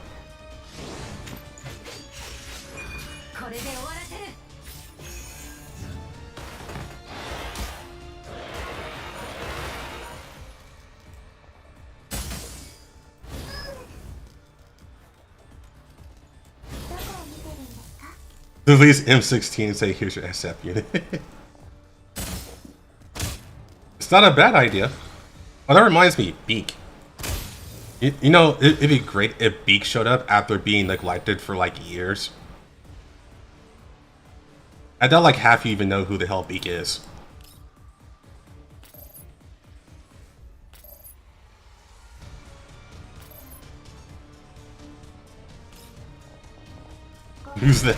Speaker 1: at least M16 say here's your SF unit. It's not a bad idea. Oh, that reminds me, Beak. You know, it'd be great if Beak showed up after being neglected for like years. I doubt like half you even know who the hell Beak is. Who's that?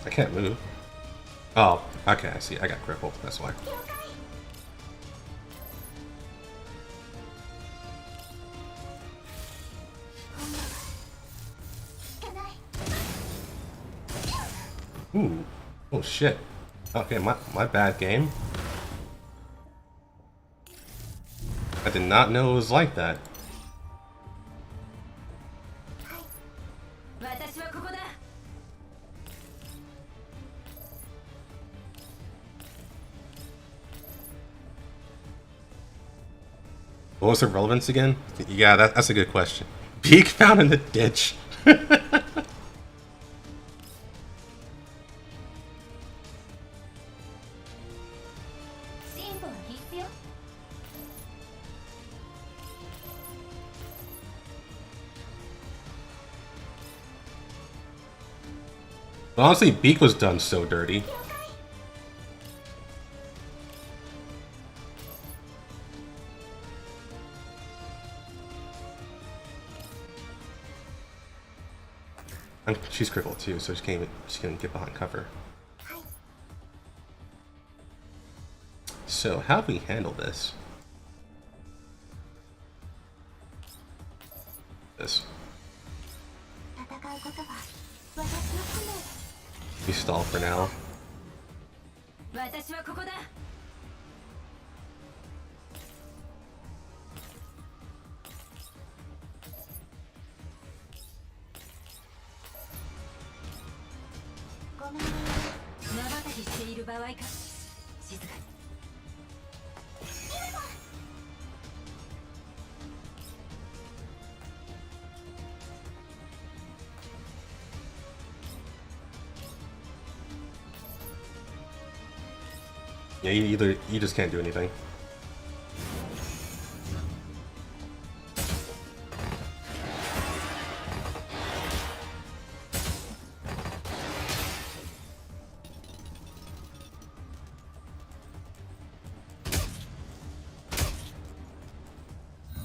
Speaker 1: I can't move. Oh, okay, I see. I got crippled, that's why. Ooh. Oh shit. Okay, my bad game. I did not know it was like that. What was the relevance again? Yeah, that's a good question. Beak found in the ditch. But honestly, Beak was done so dirty. And she's crippled too, so she can't get behind cover. So how do we handle this? We stall for now. Yeah, you just can't do anything.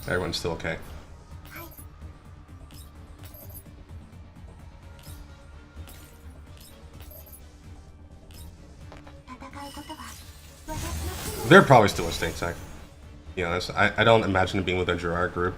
Speaker 1: Everyone's still okay. They're probably still a stateside. To be honest, I don't imagine it being with a Gerard group.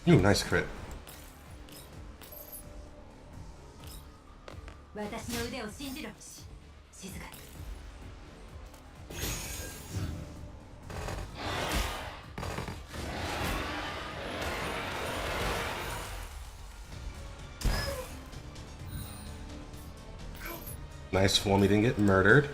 Speaker 1: Ooh, nice crit. Nice for me, didn't get murdered.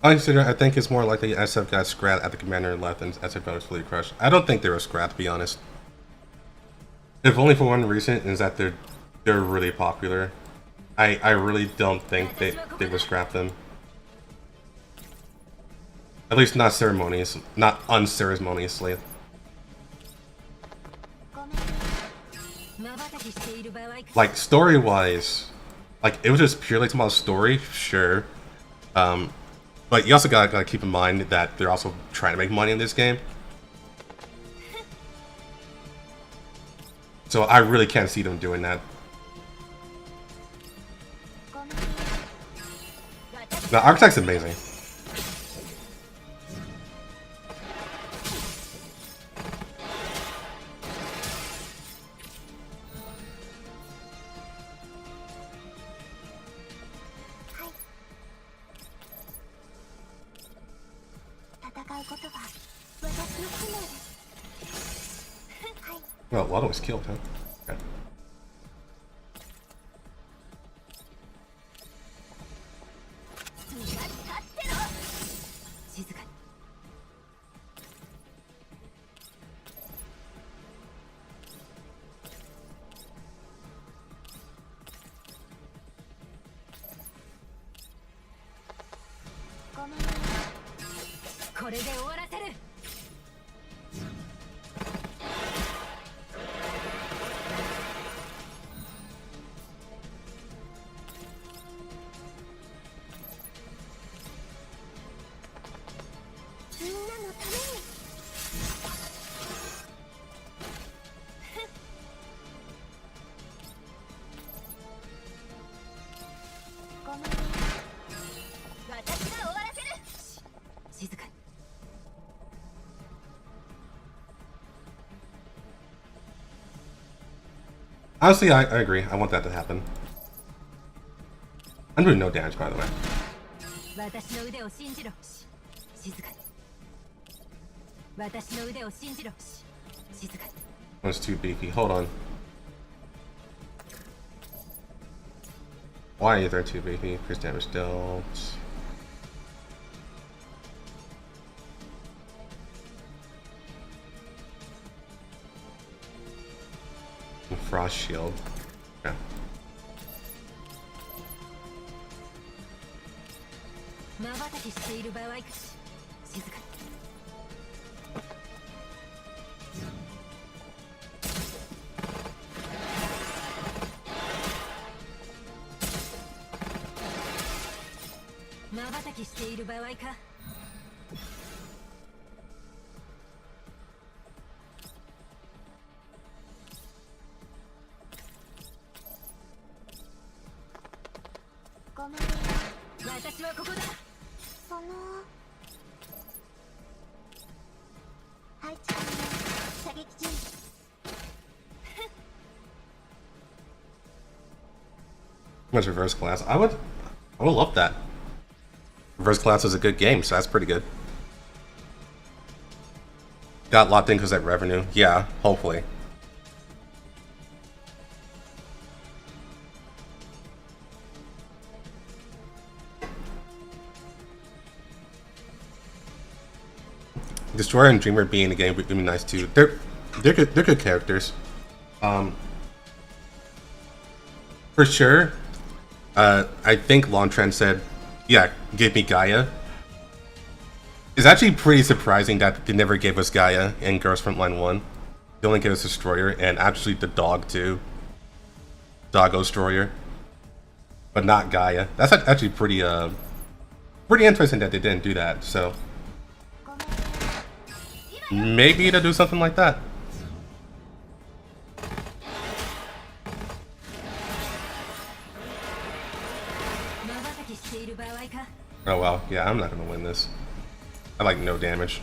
Speaker 1: I think it's more likely SF got scrapped at the commander left and SF was fully crushed. I don't think they were scrapped, to be honest. If only for one reason, is that they're really popular. I really don't think they would scrap them. At least not unceremoniously. Like story-wise, like it was just purely talking about story, sure. But you also gotta keep in mind that they're also trying to make money in this game. So I really can't see them doing that. The Architect's amazing. Well, Lotto was killed, huh? Okay. Honestly, I agree. I want that to happen. I'm doing no damage, by the way. One's too beefy. Hold on. Why is there too beefy? Increase damage dealt. Frost shield. Yeah. Much reverse class. I would love that. Reverse class is a good game, so that's pretty good. Got locked in because that revenue. Yeah, hopefully. Destroyer and Dreamer being in the game would be nice too. They're good characters. For sure. I think Longtran said, "Yeah, give me Gaia." It's actually pretty surprising that they never gave us Gaia in Girls Frontline 1. They only gave us Destroyer and actually the dog too. Doggo Destroyer. But not Gaia. That's actually pretty interesting that they didn't do that, so maybe they'll do something like that. Oh well, yeah, I'm not gonna win this. I like no damage.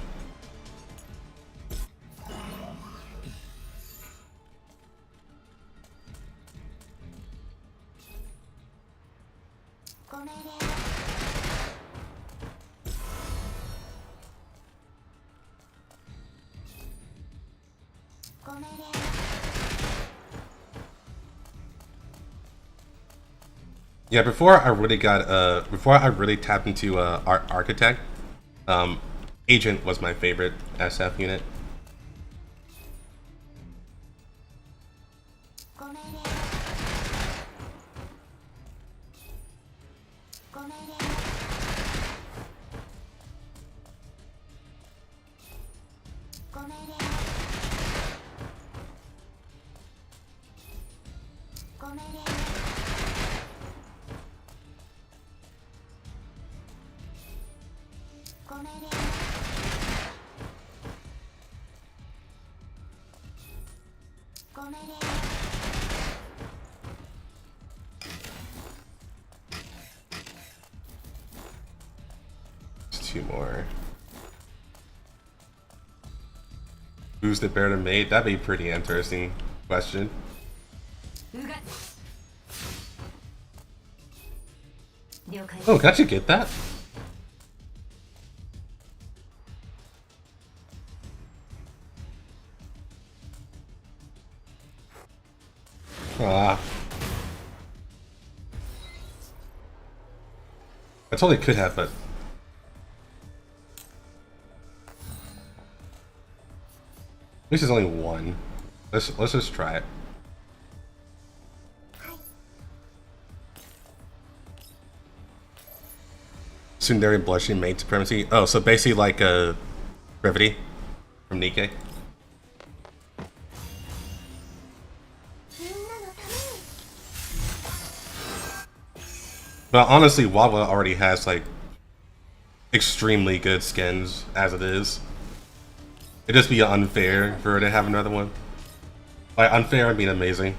Speaker 1: Yeah, before I really got before I really tapped into architect, um, agent was my favorite SF unit. Just two more. Who's the better mate? That'd be a pretty interesting question. Oh, can't you get that? Ah. I totally could have, but... At least there's only one. Let's just try it. Tsundere blushing mate supremacy. Oh, so basically like a brevity from Nikkei. But honestly, Wawa already has like extremely good skins as it is. It'd just be unfair for her to have another one. Like unfair, I mean amazing.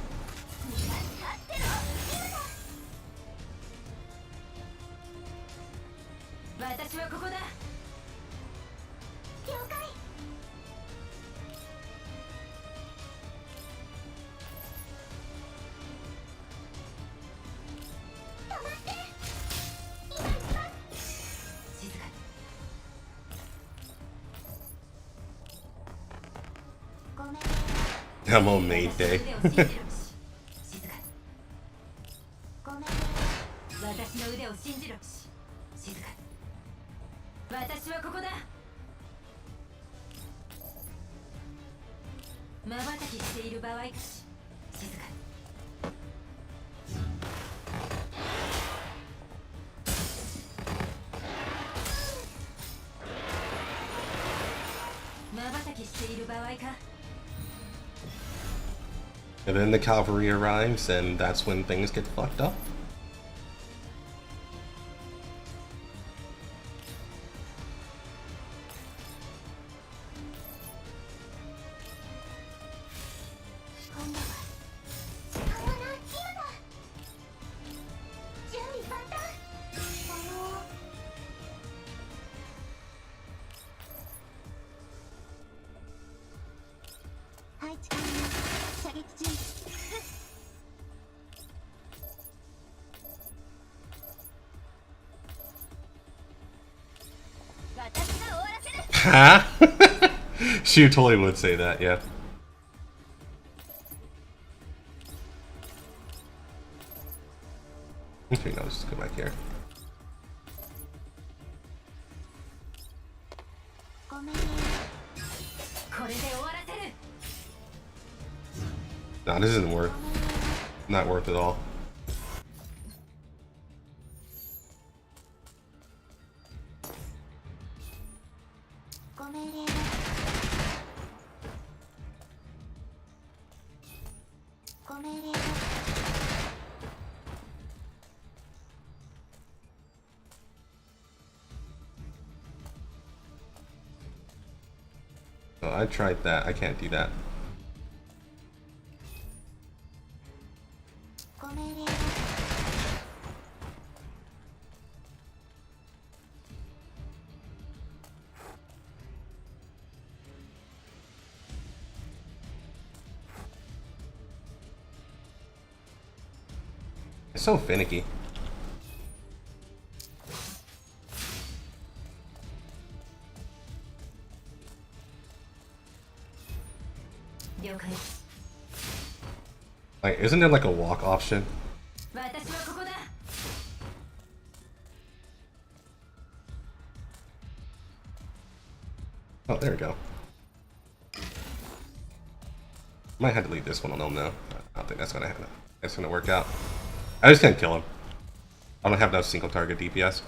Speaker 1: I'm on maid day. And then the cavalry arrives, and that's when things get fucked up. Huh? She totally would say that, yeah. Okay, no, let's just go back here. Nah, this isn't worth. Not worth it all. Oh, I tried that. I can't do that. It's so finicky. Like, isn't there like a walk option? there we go. Might have to leave this one alone though. I don't think that's gonna work out. I just can't kill him. I don't have no single target DPS.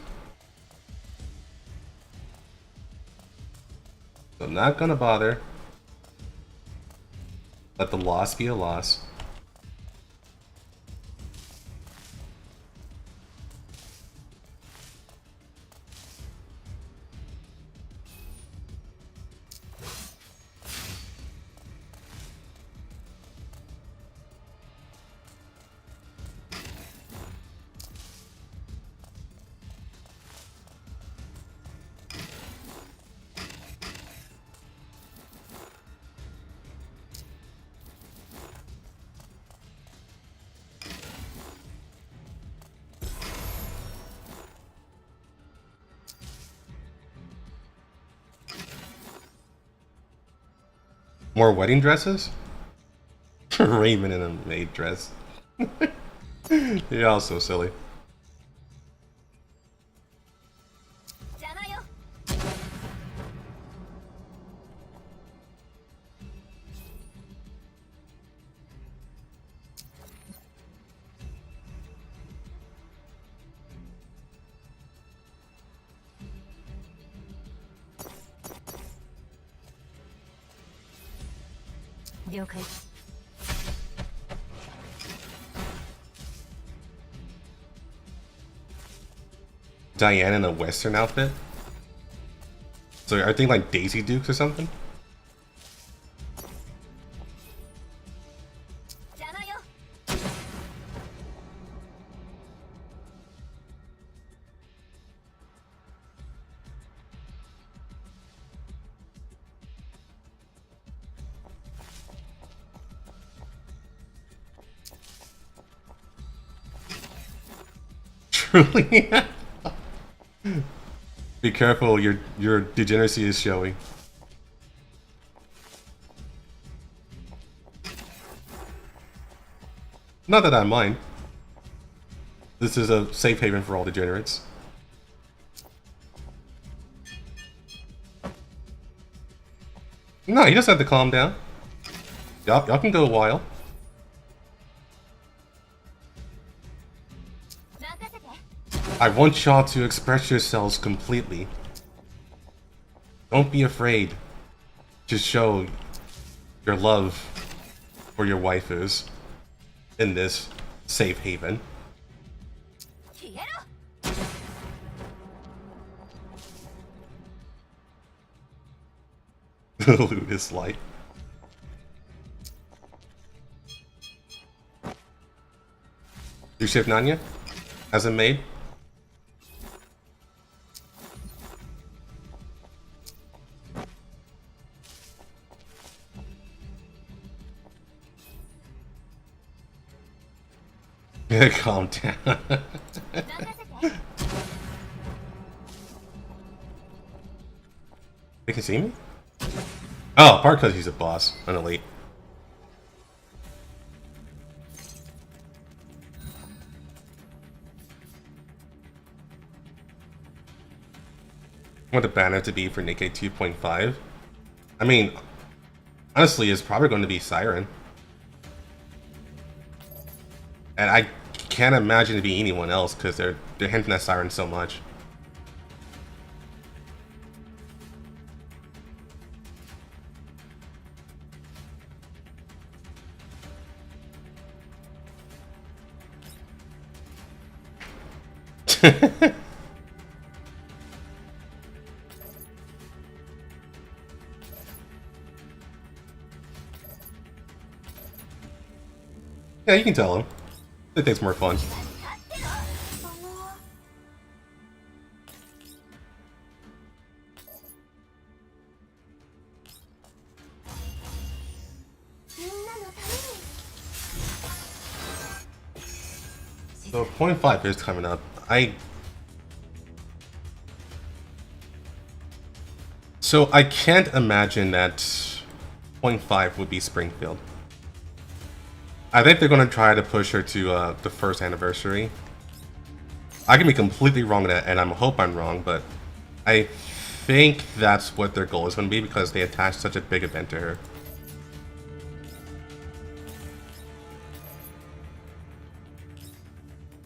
Speaker 1: So I'm not gonna bother. Let the loss be a loss. More wedding dresses? Raymond in a maid dress. You're all so silly.
Speaker 2: Okay.
Speaker 1: Diane in a Western outfit? So are they like Daisy Dukes or something? Truly? Be careful, your degeneracy is showing. Not that I mind. This is a safe haven for all degenerates. No, you just have to calm down. Y'all can go a while. I want y'all to express yourselves completely. Don't be afraid to show your love for your waifus in this safe haven. Loot is light. You shift Nanya as a maid? Calm down. They can see me? Oh, part because he's a boss, an elite. I want the banner to be for Nikkei 2.5. I mean, honestly, it's probably going to be Siren. And I can't imagine it to be anyone else because they're hinting at Siren so much. Yeah, you can tell him. It takes more fun. So 0.5 is coming up. So I can't imagine that 0.5 would be Springfield. I think they're going to try to push her to the first anniversary. I can be completely wrong with that, and I hope I'm wrong, but I think that's what their goal is going to be because they attached such a big event to her.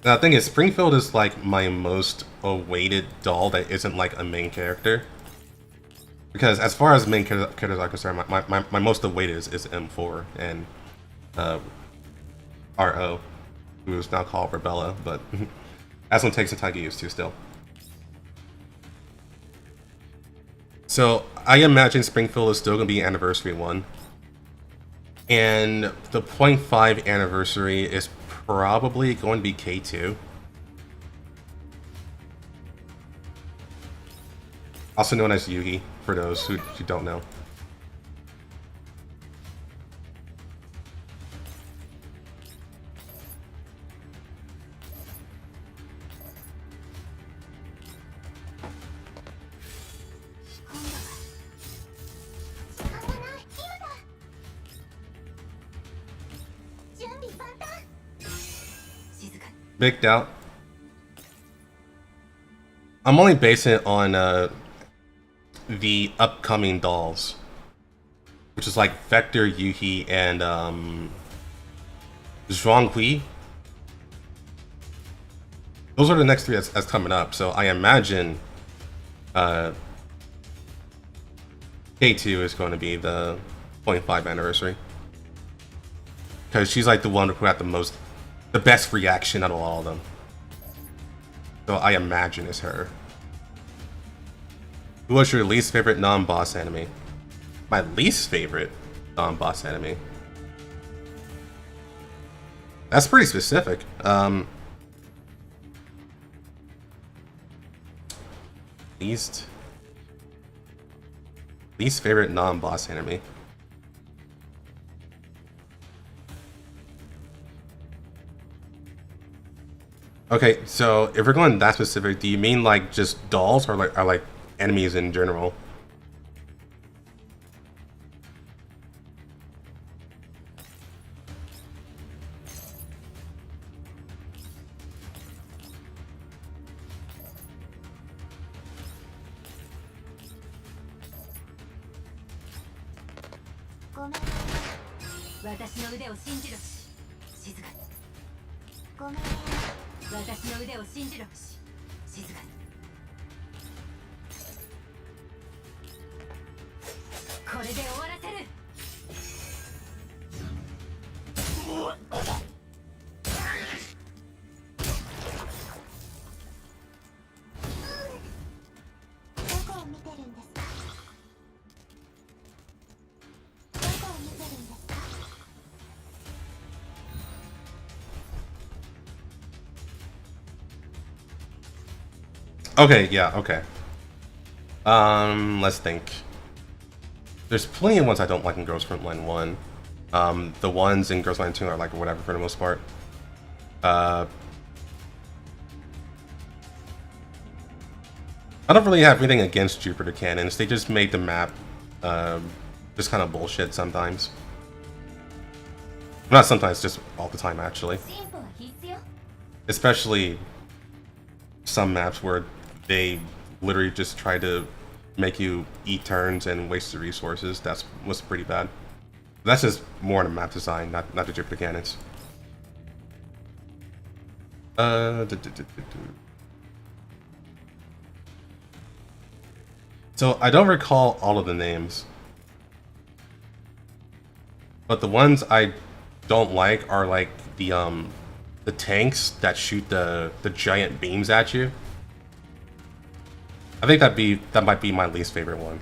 Speaker 1: Now, the thing is, Springfield is like my most awaited doll that isn't like a main character. Because as far as main characters are concerned, my most awaited is M4 and RO, who is now called Rebella, but that's going to take some time to get used to still. So I imagine Springfield is still going to be Anniversary 1. And the 0.5 anniversary is probably going to be K2. Also known as Yugi, for those who don't know. Big doubt. I'm only basing it on the upcoming dolls, which is like Vector, Yuhi, and Zhuanghui. Those are the next 3 that's coming up, so I imagine K2 is going to be the 0.5 anniversary. Because she's like the one who had the best reaction out of all of them. So I imagine it's her. Who was your least favorite non-boss enemy? My least favorite non-boss enemy? That's pretty specific. Least favorite non-boss enemy. Okay, so if we're going that specific, do you mean like just dolls or like enemies in general? Okay, yeah, okay. Let's think. There's plenty of ones I don't like in Girls Frontline 1. The ones in Girls Frontline 2 are like whatever for the most part. I don't really have anything against Jupiter cannons. They just made the map just kind of bullshit sometimes. Not sometimes, just all the time actually. Especially some maps where they literally just try to make you eat turns and waste the resources. That was pretty bad. That's just more in the map design, not the Jupiter cannons. So I don't recall all of the names, but the ones I don't like are like the tanks that shoot the giant beams at you. I think that might be my least favorite one,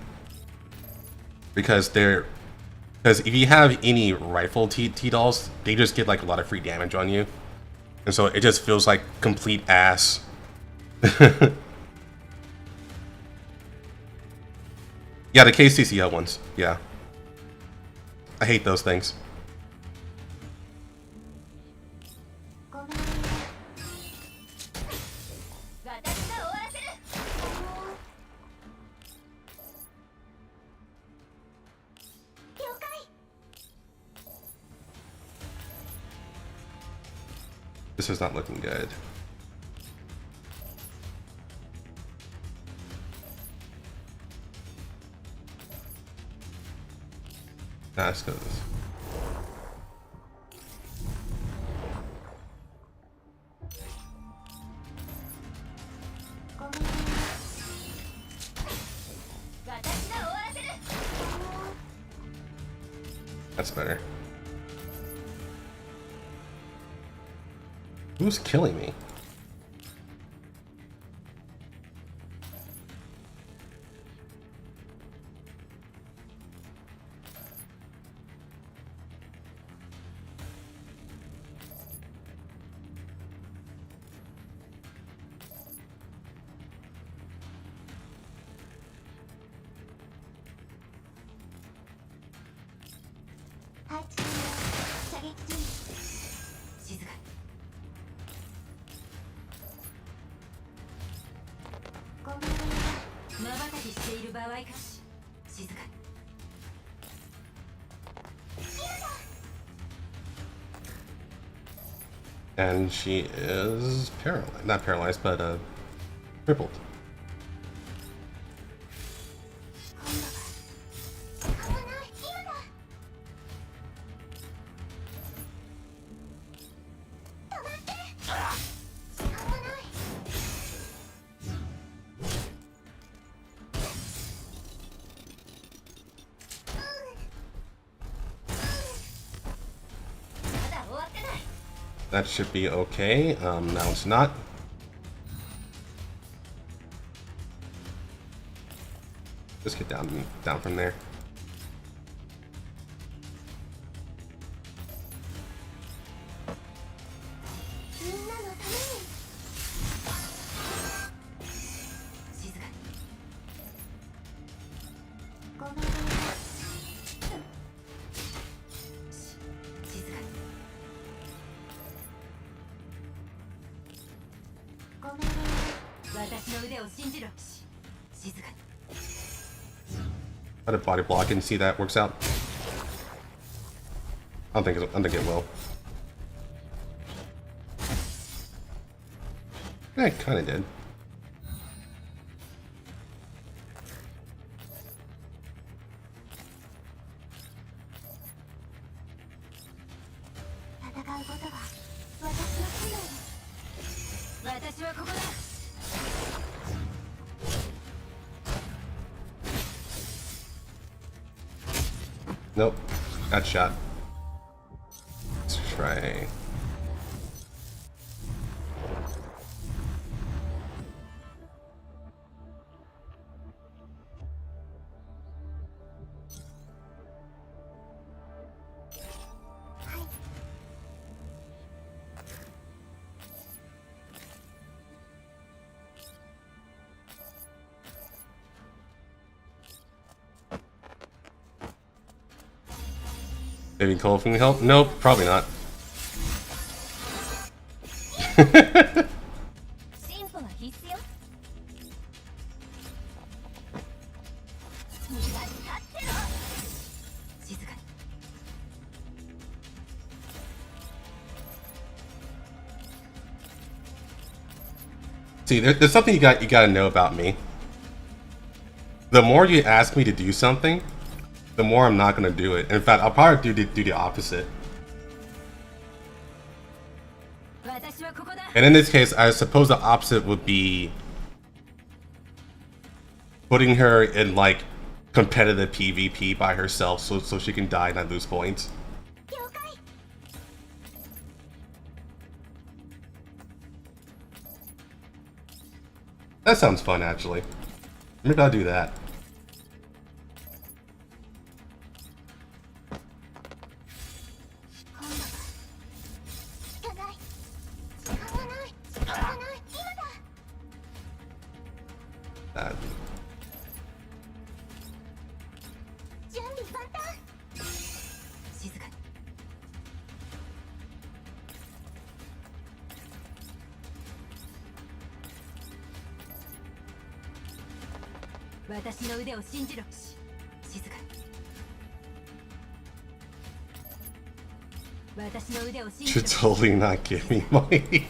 Speaker 1: because if you have any rifle T-dolls, they just get like a lot of free damage on you, and so it just feels like complete ass. Yeah, the KCCL ones. Yeah, I hate those things. This is not looking good. past goes. That's better. Who's killing me? And she is paralyzed. Not paralyzed, but crippled. That should be okay. Now it's not. Just get down from there. Try to body block and see that works out. I don't think it will. Yeah, it kind of did. Nope, got shot. Let's try. Maybe Cole can help? Nope, probably not. See, there's something you gotta know about me. The more you ask me to do something, the more I'm not gonna do it. In fact, I'll probably do the opposite. And in this case, I suppose the opposite would be putting her in like competitive PvP by herself, so she can die and not lose points. That sounds fun, actually. Maybe I'll do that. Should totally not give me money.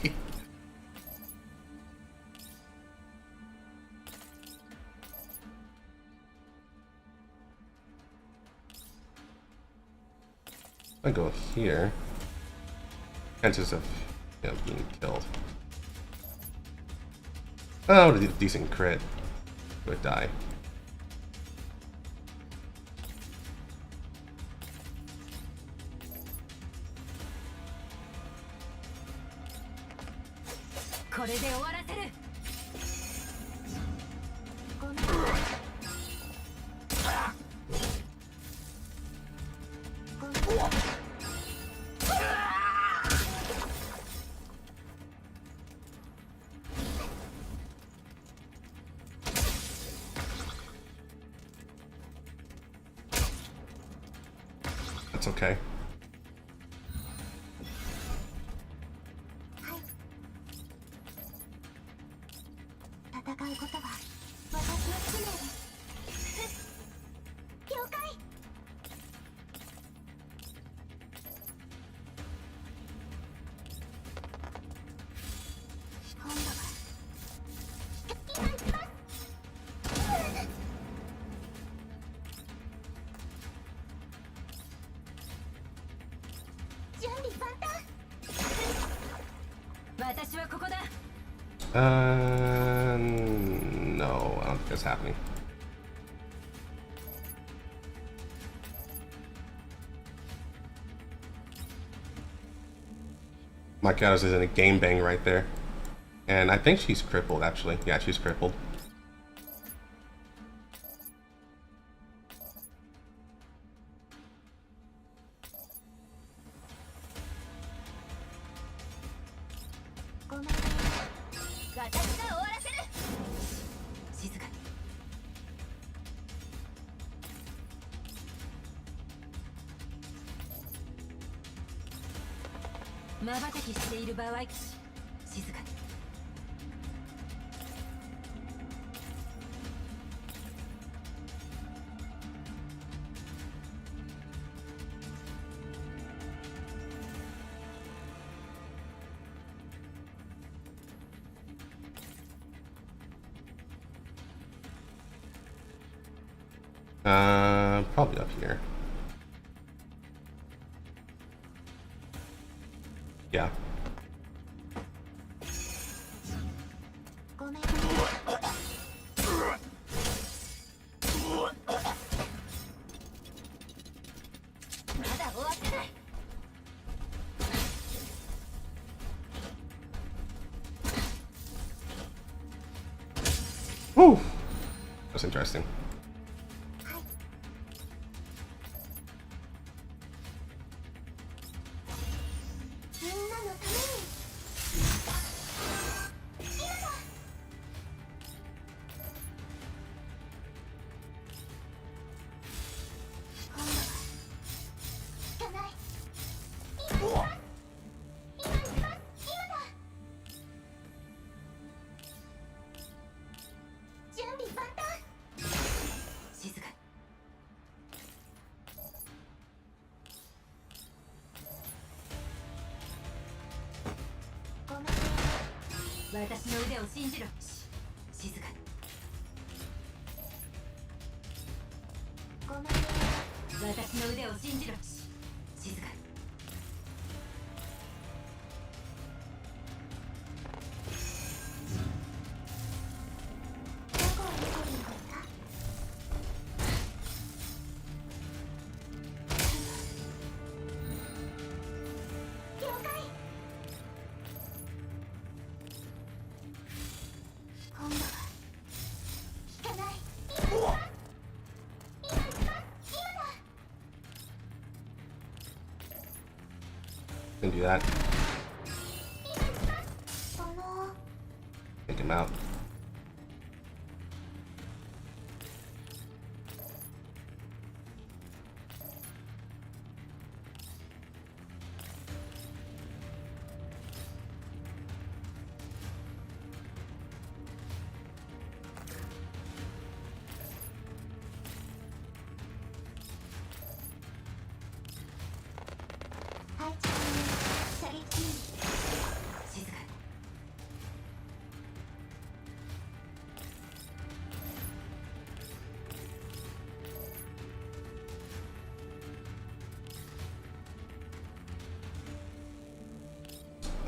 Speaker 1: I go here. Chances of being killed. Oh, a decent crit. Would die. That's okay. No, I don't think that's happening. My god, is in a game bang right there. And I think she's crippled, actually. Yeah, she's crippled. Probably up here. Yeah. Whew. That's interesting. Can do that. Take him out.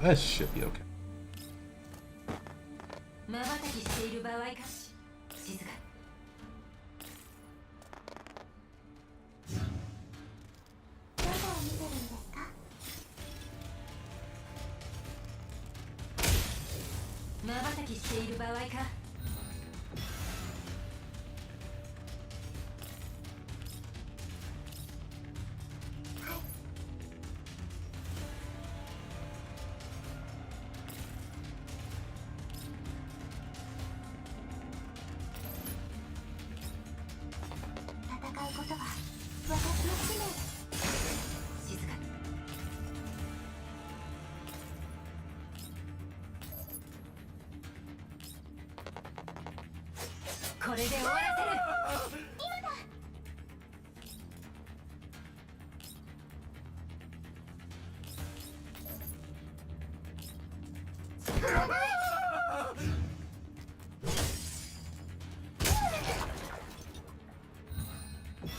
Speaker 1: That should be okay.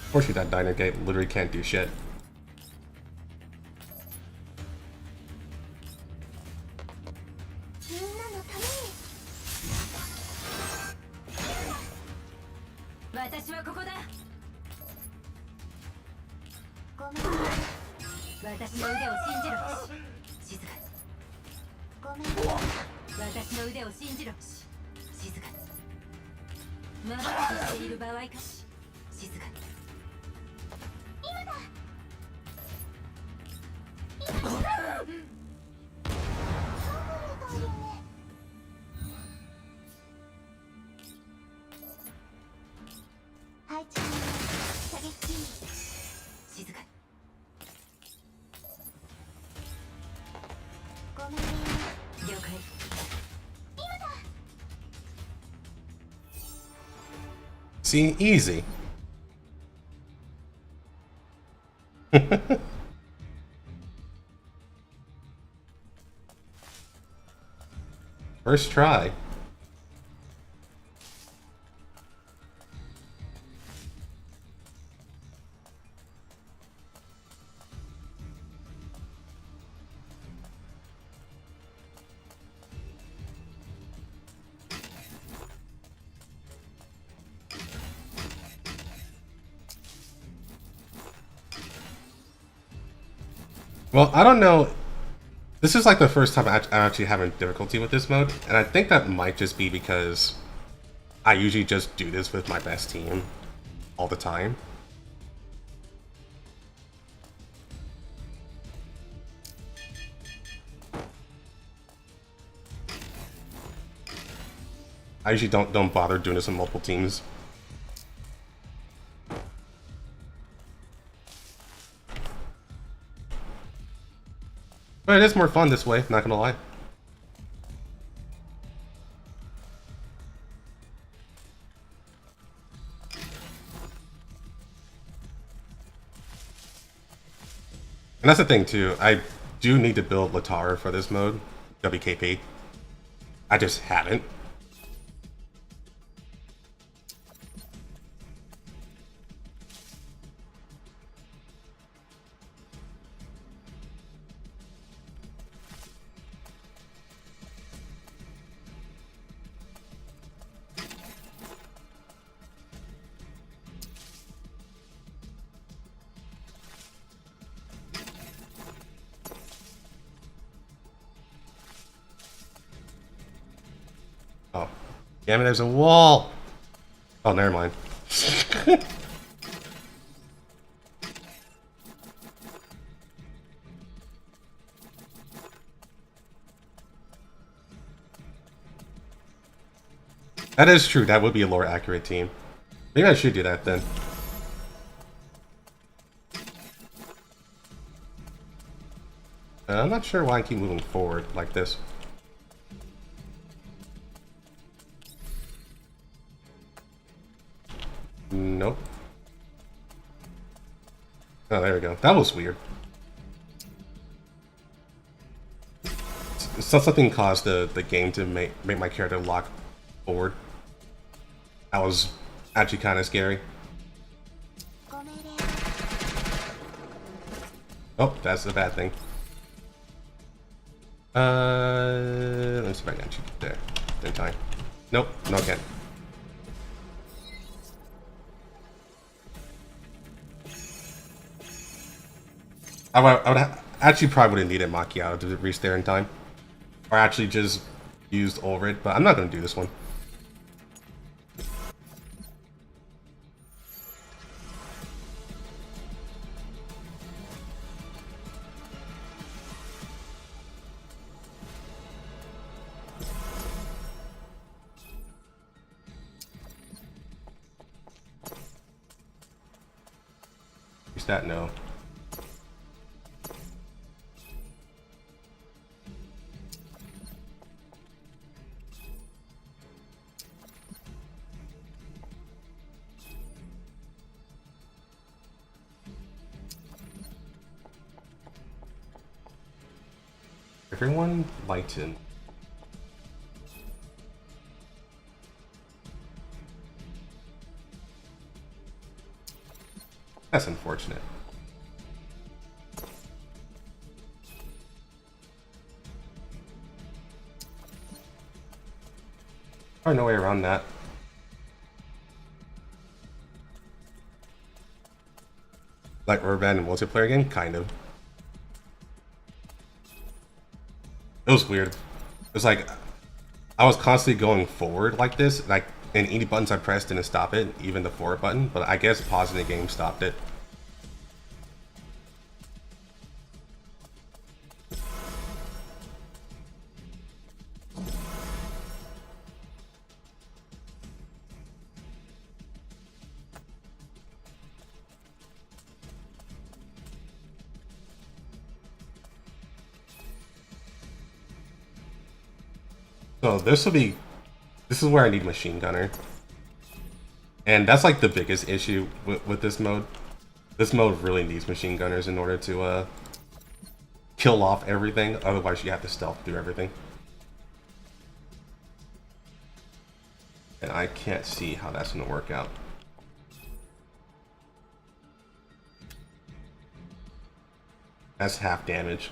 Speaker 1: Unfortunately, that diner gate literally can't do shit. See, easy. First try. Well, I don't know. This is like the first time I'm actually having difficulty with this mode, and I think that might just be because I usually just do this with my best team all the time. I usually don't bother doing this in multiple teams. But it is more fun this way, not gonna lie. And that's the thing too, I do need to build Latara for this mode, WKP. I just haven't. Oh, damn it, there's a wall! Oh, never mind. That is true, that would be a lore accurate team. Maybe I should do that then. I'm not sure why I keep moving forward like this. Nope. Oh, there we go. That was weird. So something caused the game to make my character lock forward. That was actually kind of scary. Oh, that's the bad thing. Let me see if I can actually get there in time. Nope, no, I can't. Actually probably would have needed Macchiato to reach there in time. Or actually just used Ulrid, but I'm not going to do this one. Use that, no. Everyone lighten. That's unfortunate. Or no way around that. Like rubber band in multiplayer game? Kind of. It was weird. It was like I was constantly going forward like this, like, and any buttons I pressed didn't stop it, even the forward button, but I guess pausing the game stopped it. So this is where I need machine gunner. And that's like the biggest issue with this mode. This mode really needs machine gunners in order to kill off everything, otherwise you have to stealth through everything. And I can't see how that's gonna work out. That's half damage.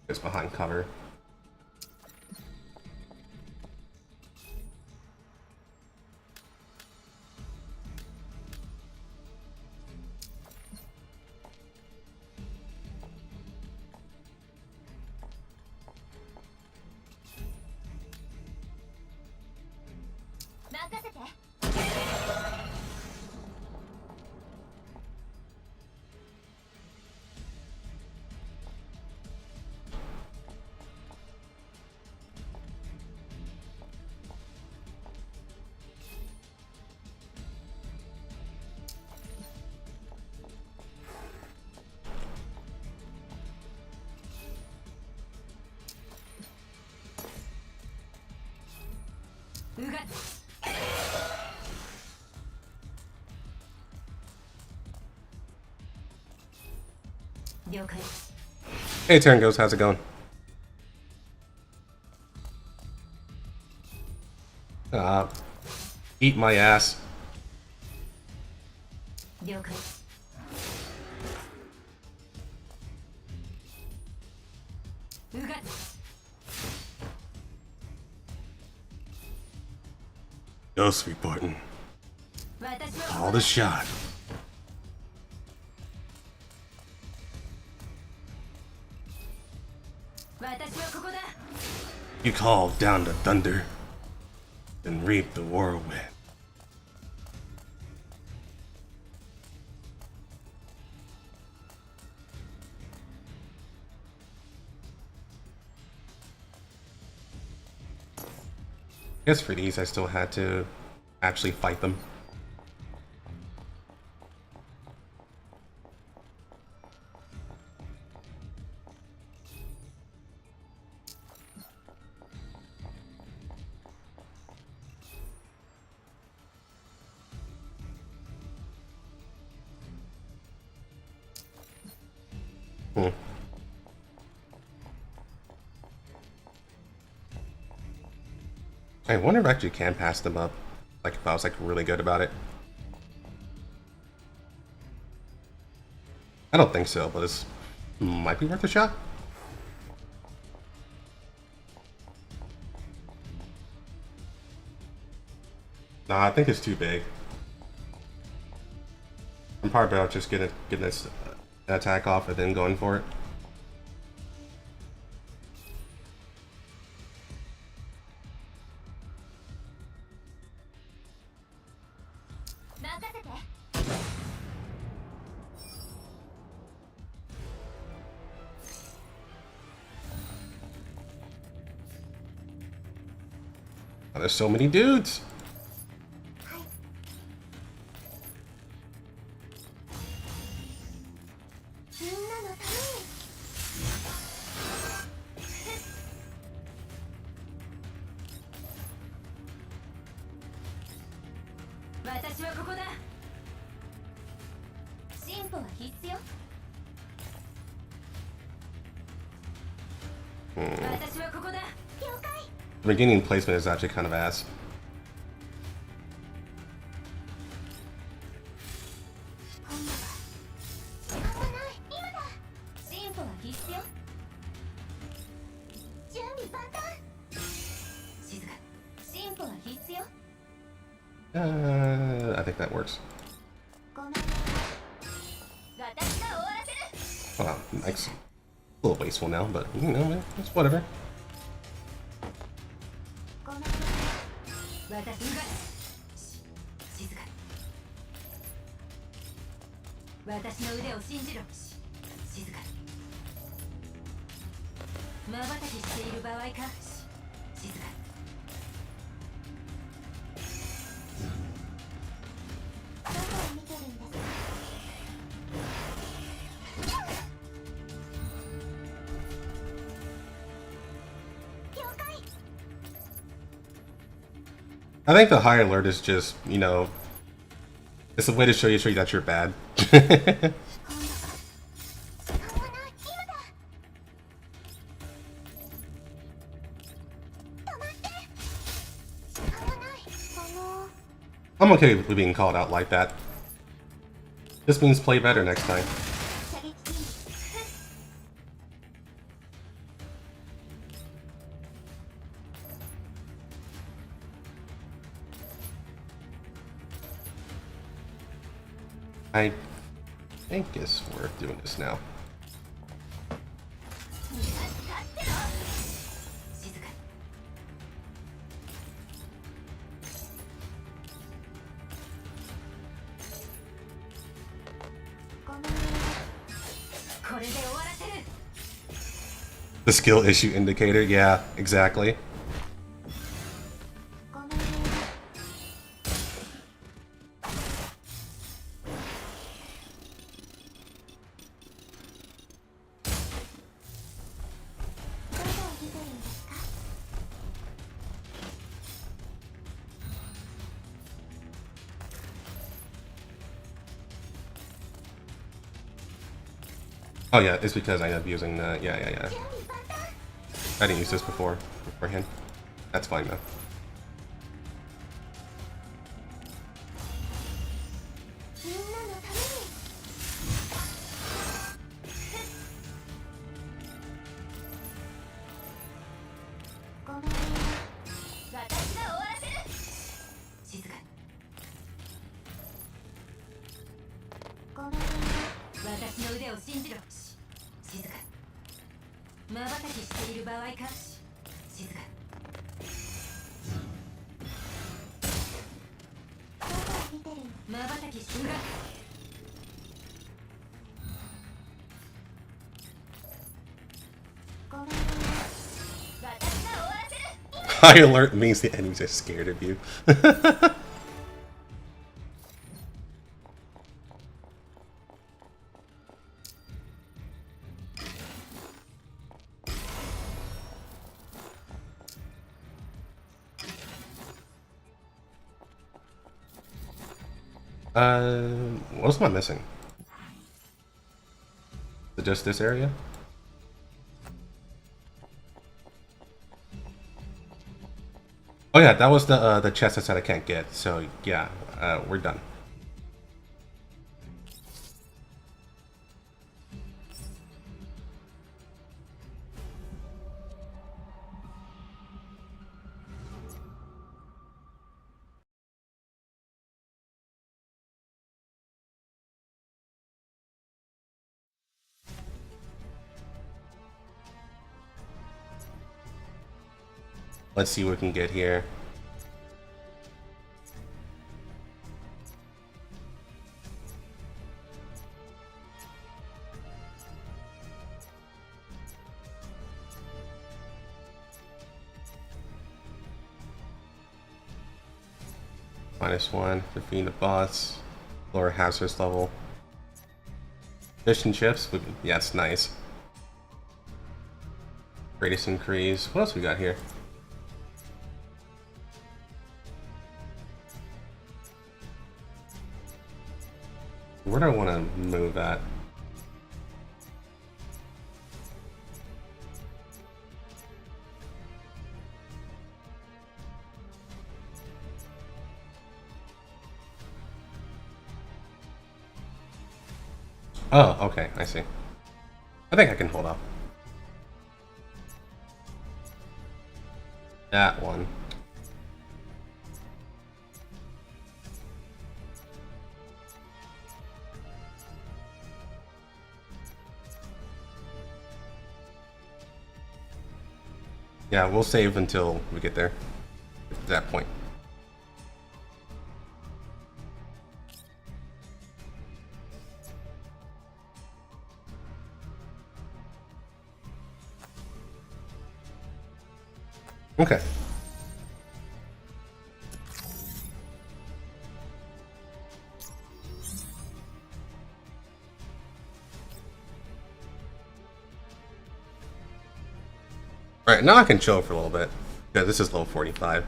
Speaker 1: It's behind cover. Hey Turn Ghost, how's it going? Eat my ass. Ghost reporting. Call the shot. You call down the thunder and reap the whirlwind. I guess for these I still had to actually fight them. I wonder if I actually can pass them up. Like if I was like really good about it. I don't think so, but it's Might be worth a shot. Nah, I think it's too big. I'm probably about just getting this attack off and then going for it. Oh, there's so many dudes. The beginning placement is actually kind of ass. I think that works. Wow, nice. A little wasteful now, but you know, man, it's whatever. I think the high alert is just, you know, it's a way to show you that you're bad. I'm okay with being called out like that. This means play better next time. I think it's worth doing this now. The skill issue indicator, yeah, exactly. Oh yeah, it's because I end up using the, yeah. I didn't use this beforehand. That's fine though. High alert means the enemies are scared of you. What else am I missing? Is it just this area? Oh yeah, that was the chest I said I can't get. So yeah, we're done. Let's see what we can get here. -1, defeating the boss, lower hazardous level. Fish and chips, yeah, it's nice. Greatest increase. What else we got here? Where do I want to move at? Oh, okay, I see. I think I can hold up. That one. Yeah, we'll save until we get there. At that point. Okay. Alright, now I can chill for a little bit. Yeah, this is level 45.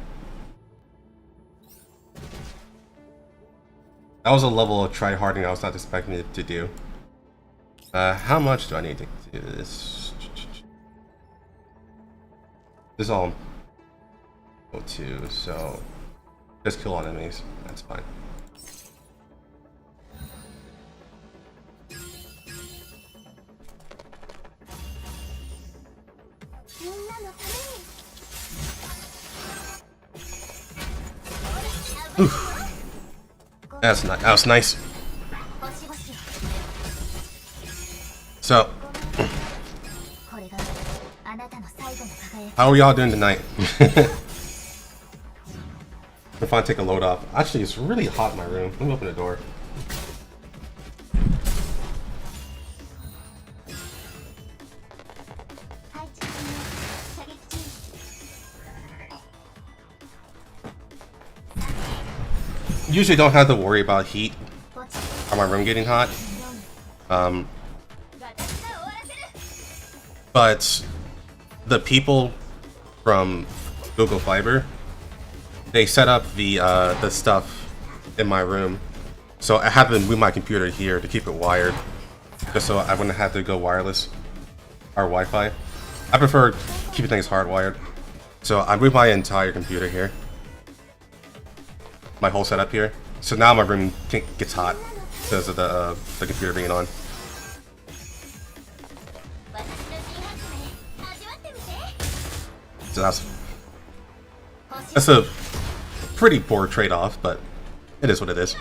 Speaker 1: That was a level of try-harding I was not expecting it to do. How much do I need to do this? This is all O2, so just kill all enemies. That's fine. Oof. That was nice. So, how are y'all doing tonight? If I take a load off. Actually, it's really hot in my room. Let me open the door. Usually don't have to worry about heat or my room getting hot. But the people from Google Fiber, they set up the stuff in my room, so I have to move my computer here to keep it wired, just so I wouldn't have to go wireless or Wi-Fi. I prefer keeping things hardwired, so I moved my entire computer here, my whole setup here. So now my room gets hot because of the computer being on. So that's a pretty poor trade-off, but it is what it is.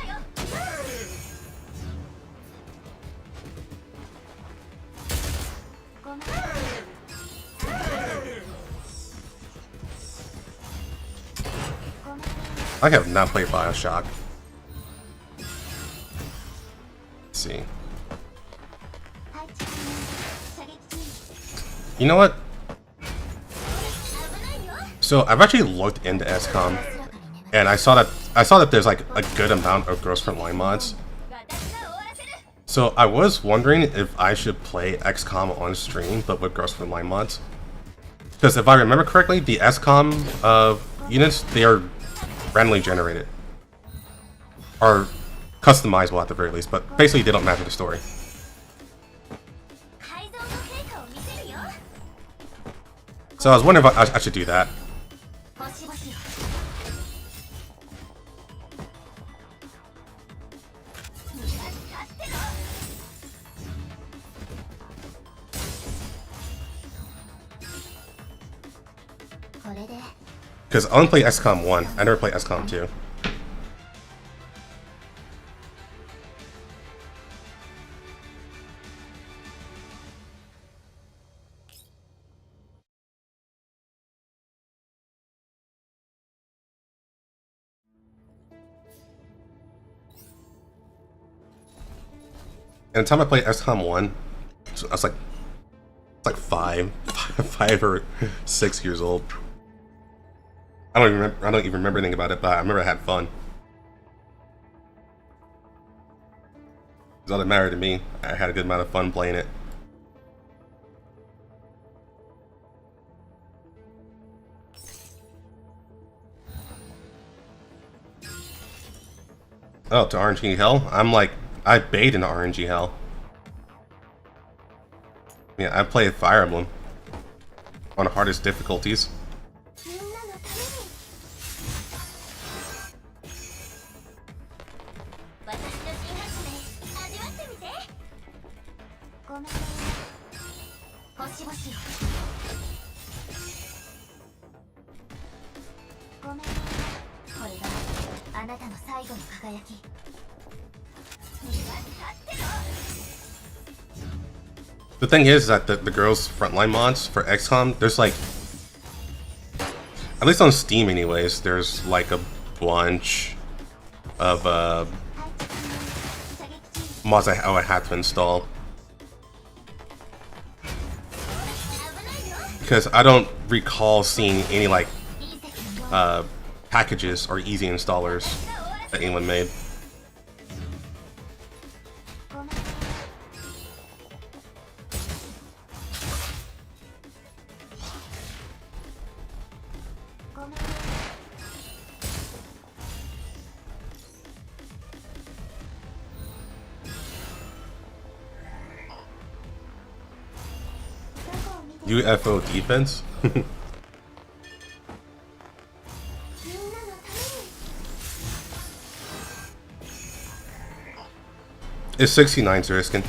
Speaker 1: I have not played BioShock. Let's see. You know what? So I've actually looked into XCOM, and I saw that there's like a good amount of gross front line mods. So I was wondering if I should play XCOM on stream, but with gross front line mods. Because if I remember correctly, the XCOM units, they are randomly generated, or customizable at the very least, but basically they don't match the story. So I was wondering if I should do that. Because I only play XCOM 1, I never play XCOM 2. And the time I played XCOM 1, I was like 5 or 6 years old. I don't even remember anything about it, but I remember I had fun. It's all that mattered to me. I had a good amount of fun playing it. Oh, to RNG hell? I bait into RNG hell. Yeah, I play Fire Emblem on the hardest difficulties. The thing is that the girls' frontline mods for XCOM, there's like, at least on Steam anyways, there's like a bunch of mods I had to install. Because I don't recall seeing any like packages or easy installers that anyone made. UFO defense? It's 69 Zerskin.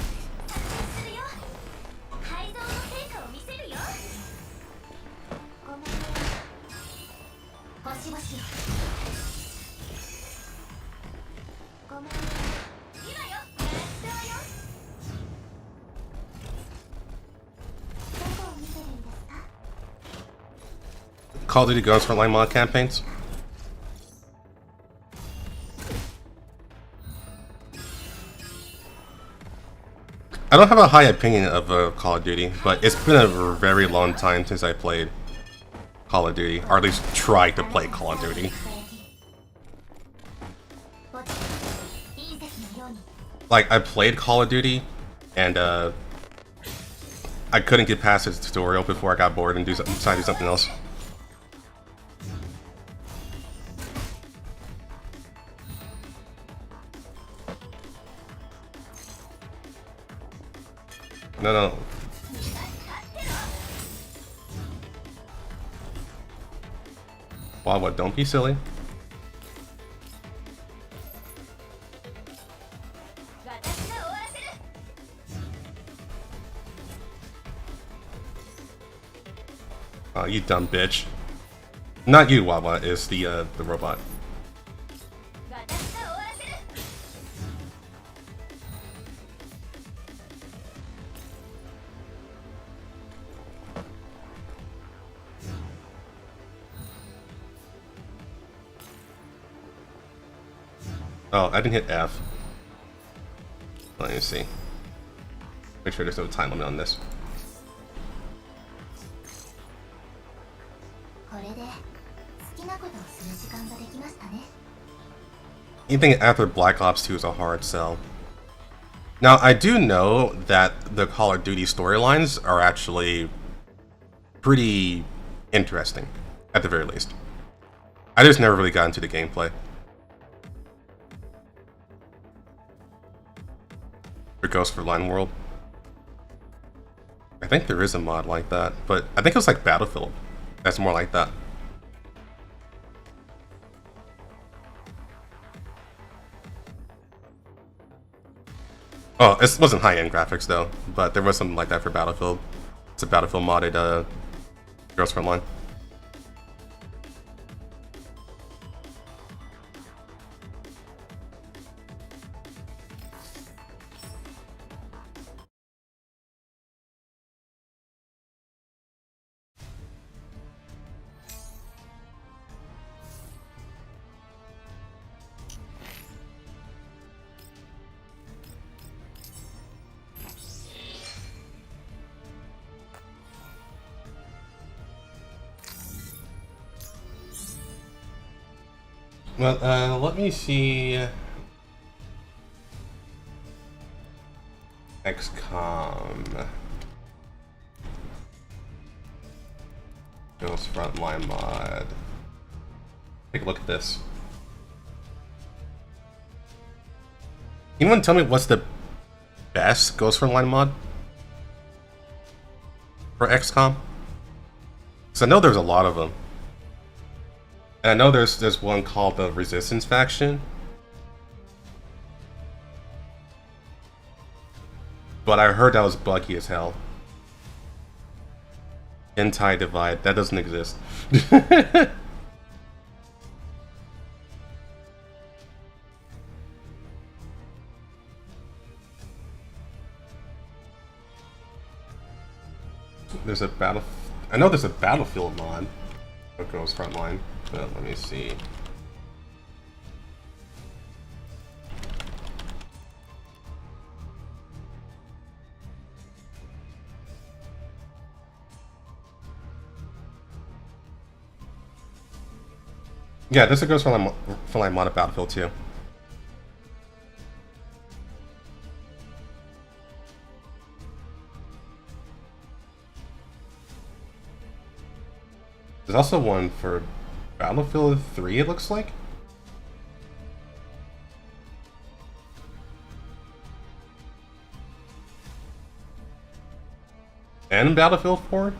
Speaker 1: Call of Duty Ghost Frontline mod campaigns? I don't have a high opinion of Call of Duty, but it's been a very long time since I played Call of Duty, or at least tried to play Call of Duty. Like, I played Call of Duty, and I couldn't get past the tutorial before I got bored and decided to do something else. No. Wow, what? Don't be silly. Oh, you dumb bitch. Not you, Wawa, is the robot. Oh, I didn't hit F. Let me see. Make sure there's no time limit on this. Anything after Black Ops 2 is a hard sell. Now, I do know that the Call of Duty storylines are actually pretty interesting, at the very least. I just never really got into the gameplay. For Ghost for Line World. I think there is a mod like that, but I think it was like Battlefield. That's more like that. Oh, it wasn't high-end graphics though, but there was something like that for Battlefield. It's a Battlefield modded Ghost Frontline. Well, let me see. XCOM. Ghost Frontline mod. Take a look at this. Anyone tell me what's the best Ghost Frontline mod for XCOM? Because I know there's a lot of them. And I know there's one called the Resistance Faction. But I heard that was buggy as hell. Anti-divide, that doesn't exist. There's a battle. I know there's a Battlefield mod that goes Frontline, but let me see. Yeah, there's a Ghost Frontline mod of Battlefield too. There's also one for Battlefield 3, it looks like. And Battlefield 4?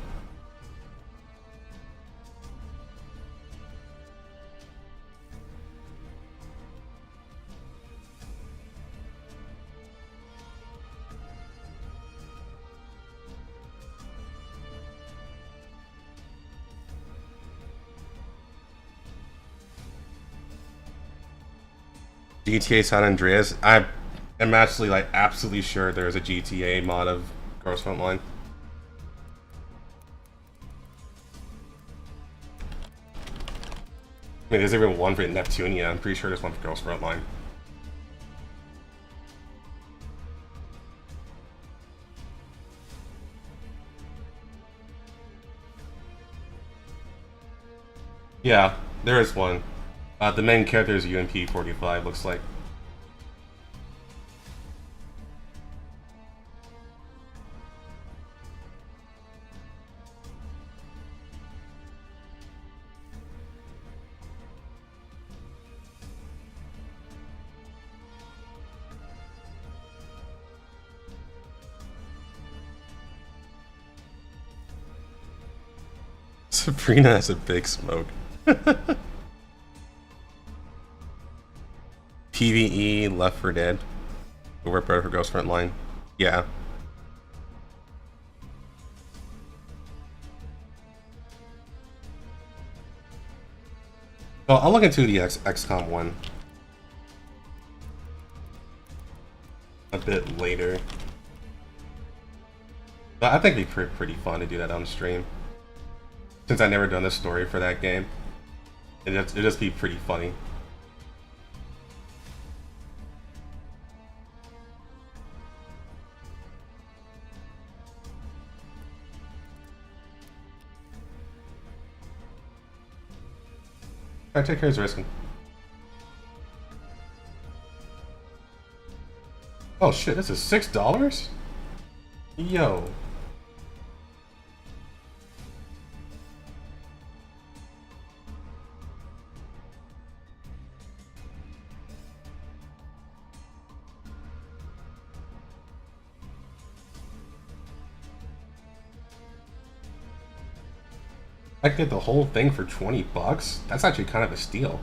Speaker 1: GTA San Andreas. I am actually like absolutely sure there's a GTA mod of Ghost Frontline. I mean, there's even one for Neptunia. I'm pretty sure there's one for Ghost Frontline. Yeah, there is one. The main character is UMP-45, looks like. Sabrina has a big smoke. PvE, Left 4 Dead. We'll work better for Ghost Frontline. Yeah. Well, I'll look into the XCOM one a bit later. But I think it'd be pretty fun to do that on stream. Since I've never done a story for that game, it'd just be pretty funny. Alright, take care of risking. Oh shit, this is $6? Yo. I could get the whole thing for $20? That's actually kind of a steal.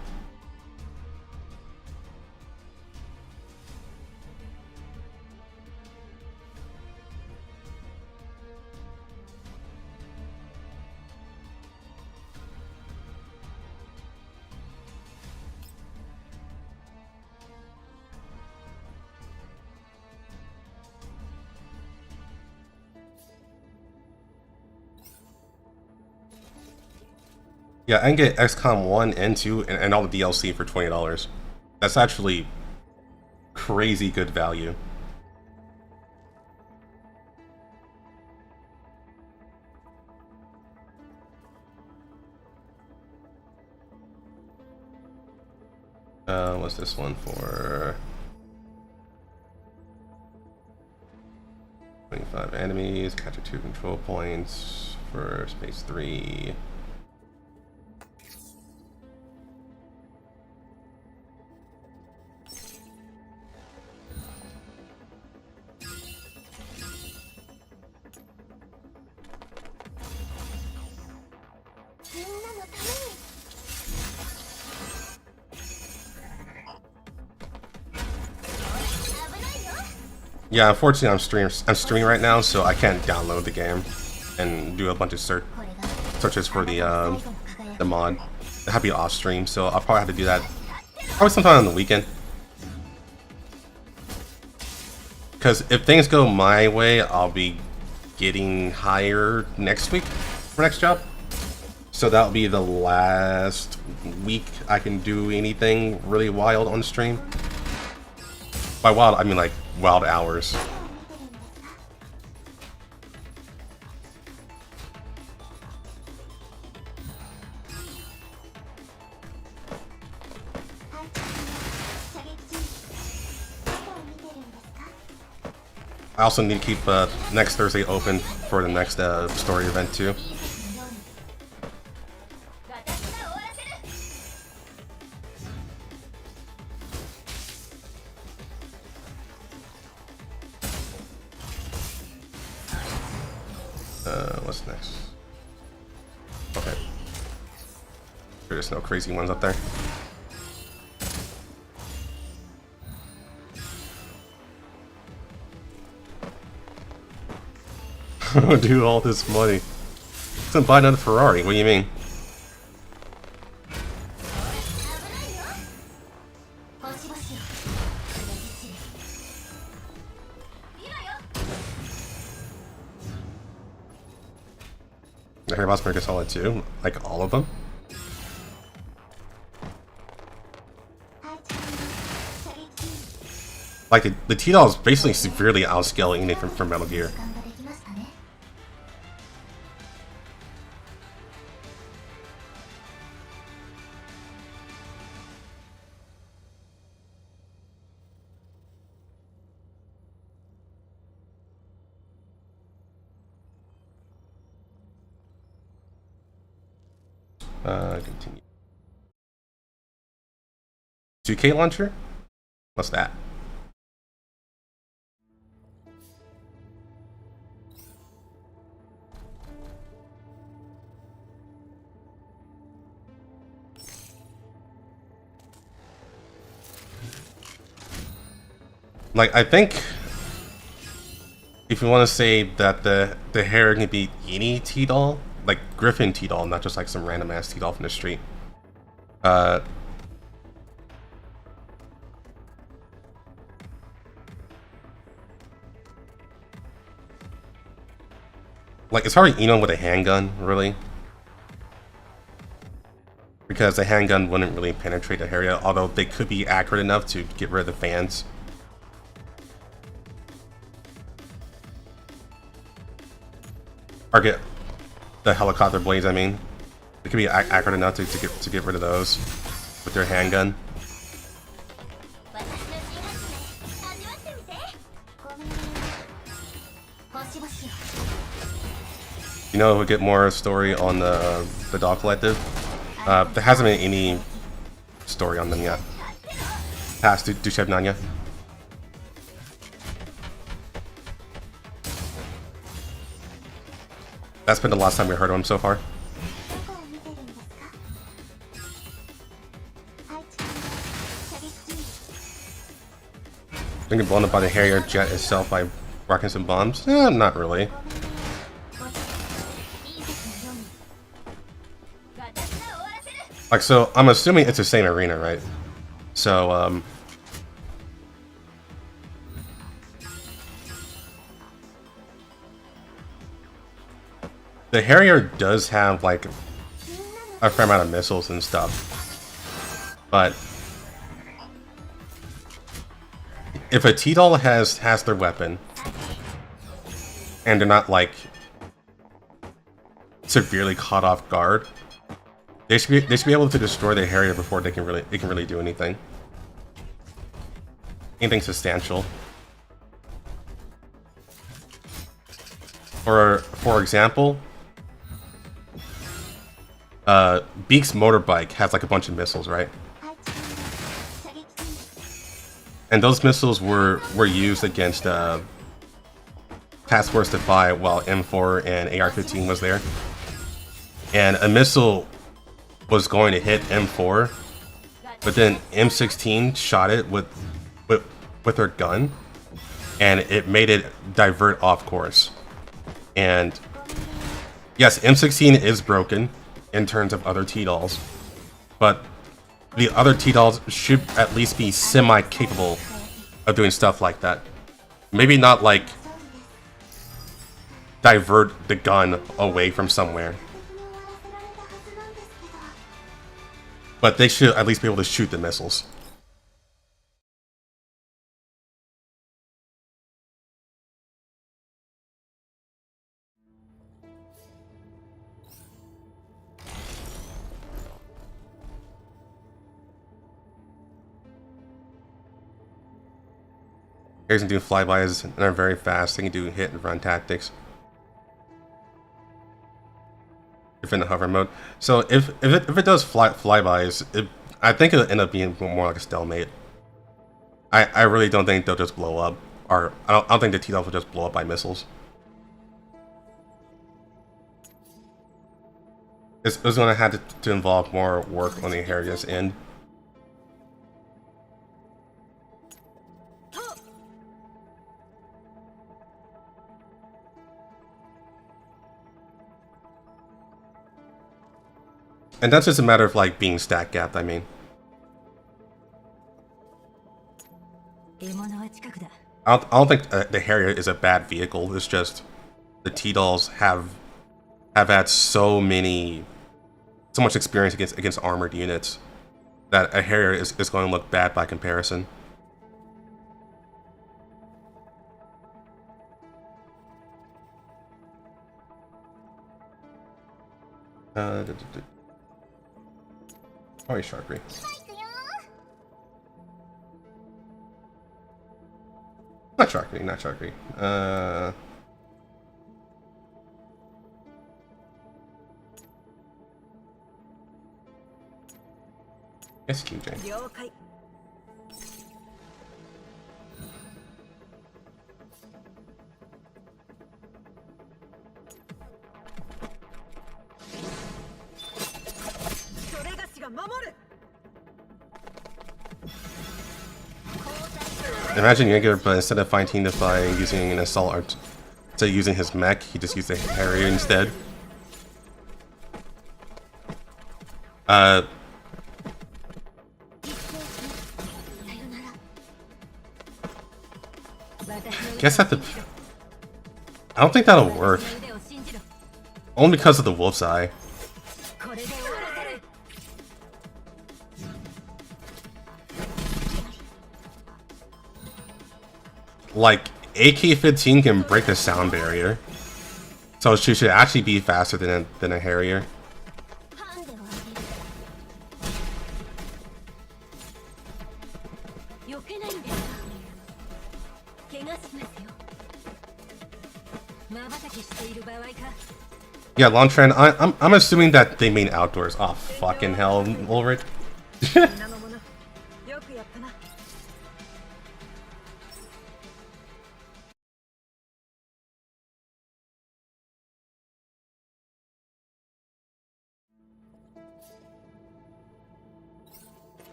Speaker 1: Yeah, I can get XCOM 1 and 2 and all the DLC for $20. That's actually crazy good value. What's this one for? 25 enemies, capture 2 control points for space 3. Yeah, unfortunately I'm streaming right now, so I can't download the game and do a bunch of searches for the mod. It have to be off stream, so I'll probably have to do that probably sometime on the weekend. Because if things go my way, I'll be getting hired next week for next job. So that'll be the last week I can do anything really wild on stream. By wild, I mean like wild hours. I also need to keep next Thursday open for the next story event too. What's next? Okay. There's no crazy ones up there. Do all this money. Then buy another Ferrari. What do you mean? I heard about Metal Gear Solid 2, like all of them. Like the T-Doll is basically severely outscaling anything from Metal Gear. Continue. 2K launcher? What's that? Like, I think if you want to say that the hair can be any T-Doll, like Griffin T-Doll, not just like some random ass T-Doll from the street. Like, it's probably Eno with a handgun, really. Because the handgun wouldn't really penetrate the area, although they could be accurate enough to get rid of the fans. Or get the helicopter blades, I mean. They could be accurate enough to get rid of those with their handgun. You know, we'll get more story on the Doll Collective. There hasn't been any story on them yet. Past Duchev Nanya. That's been the last time we heard of him so far. They get blown up by the Harrier jet itself by rockets and bombs? Not really. Like, so I'm assuming it's the same arena, right? So, the Harrier does have, like, a fair amount of missiles and stuff. But if a T-Doll has their weapon, and they're not, like, severely caught off guard, they should be able to destroy the Harrier before it can really do anything. anything substantial. For example, Beak's motorbike has like a bunch of missiles, right? And those missiles were used against Task Force Defy while M4 and AR-15 was there. And a missile was going to hit M4, but then M16 shot it with her gun, and it made it divert off course. And yes, M16 is broken in terms of other T-Dolls, but the other T-Dolls should at least be semi-capable of doing stuff like that. Maybe not like divert the gun away from somewhere, but they should at least be able to shoot the missiles. They can do flybys and are very fast. They can do hit and run tactics. If in the hover mode. So if it does flybys, I think it'll end up being more like a stalemate. I really don't think they'll just blow up, or I don't think the T-Dolls will just blow up by missiles. It's going to have to involve more work on the Harriet's end. And that's just a matter of like being stack gapped, I mean. I don't think the Harrier is a bad vehicle. It's just the T-Dolls have had so much experience against armored units that a Harrier is going to look bad by comparison. Probably Sharpie. Not Sharpie. It's QJ. Imagine Jaeger, but instead of fighting Defy using an assault, or instead of using his mech, he just used the Harrier instead. Guess I don't think that'll work. Only because of the Wolf's Eye. Like, AK-15 can break the sound barrier, so she should actually be faster than a Harrier. Yeah, Longtran, I'm assuming that they mean outdoors. Oh, fucking hell, Ulrich.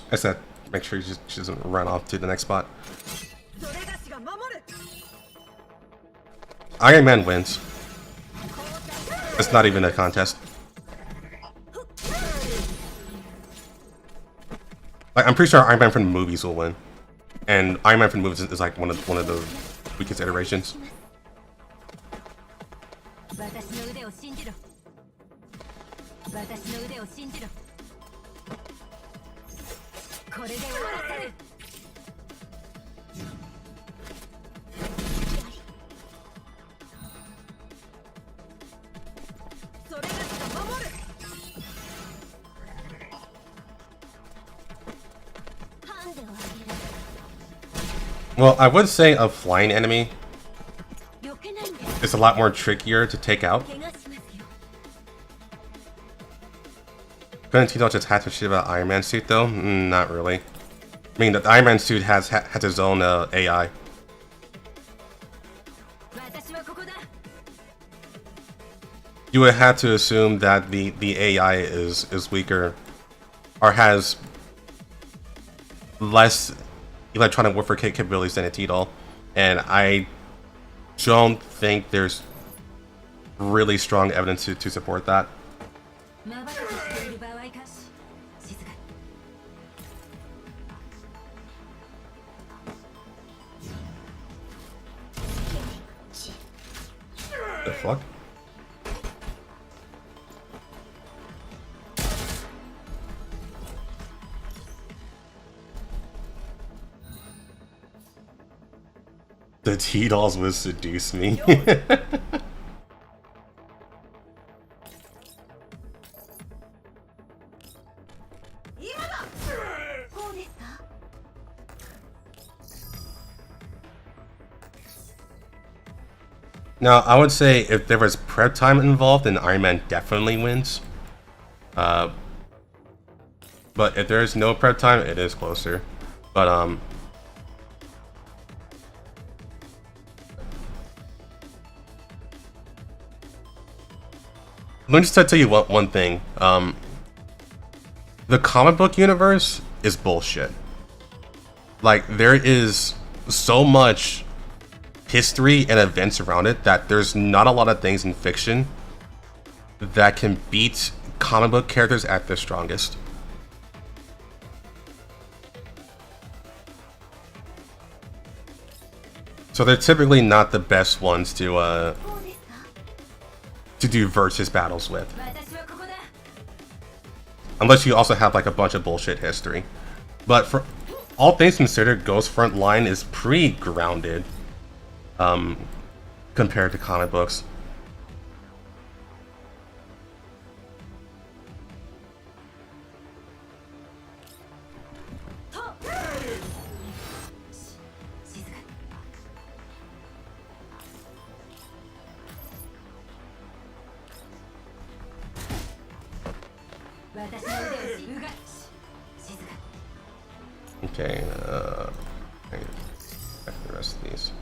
Speaker 1: I said, make sure she doesn't run off to the next spot. Iron Man wins. It's not even a contest. Like, I'm pretty sure Iron Man from the movies will win, and Iron Man from the movies is like one of the weakest iterations. Well, I would say a flying enemy is a lot more trickier to take out. Couldn't Tito just have to shit about Iron Man suit though? Not really. I mean, the Iron Man suit has its own AI. You would have to assume that the AI is weaker or has less electronic warfare capabilities than a Tito, and I don't think there's really strong evidence to support that. The fuck? The T-dolls would seduce me. Now, I would say if there was prep time involved, then Iron Man definitely wins. But if there is no prep time, it is closer. But let me just tell you one thing. The comic book universe is bullshit. Like, there is so much history and events around it that there's not a lot of things in fiction that can beat comic book characters at their strongest. So they're typically not the best ones to do versus battles with. Unless you also have like a bunch of bullshit history. But for all things considered, Ghost Front Line is pretty grounded compared to comic books. Okay, check the rest of these.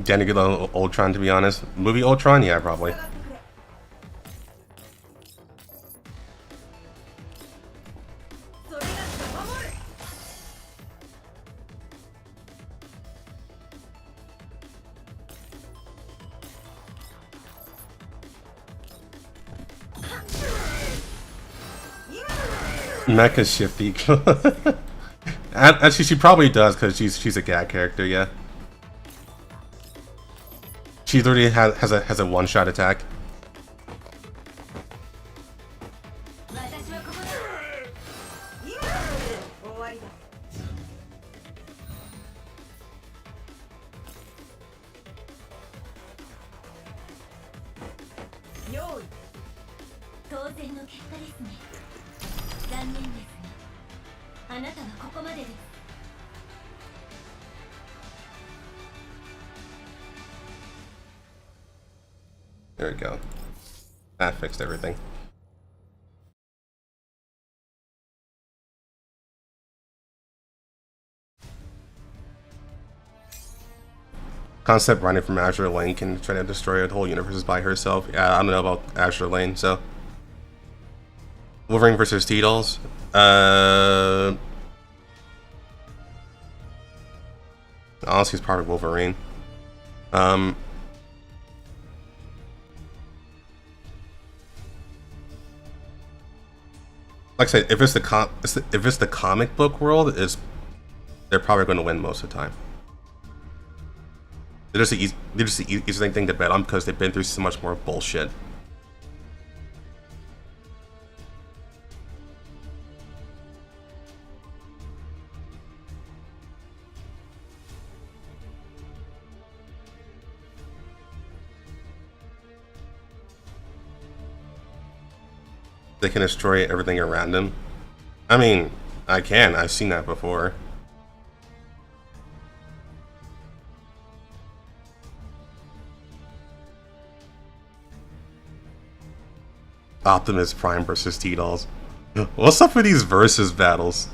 Speaker 1: Danny good Ultron, to be honest. Movie Ultron? Yeah, probably. Mecha shifty. Actually, she probably does because she's a gag character. Yeah, she literally has a one-shot attack. There we go. That fixed everything. Concept running from Azure Lane can try to destroy the whole universe by herself. Yeah, I don't know about Azure Lane, so. Wolverine versus T-Dolls. Honestly, it's probably Wolverine. Like I said, if it's the comic book world, they're probably going to win most of the time. They're just the easiest thing to bet on because they've been through so much more bullshit. they can destroy everything around them. I mean, I can. I've seen that before. Optimus Prime versus T-Dolls. What's up with these versus battles?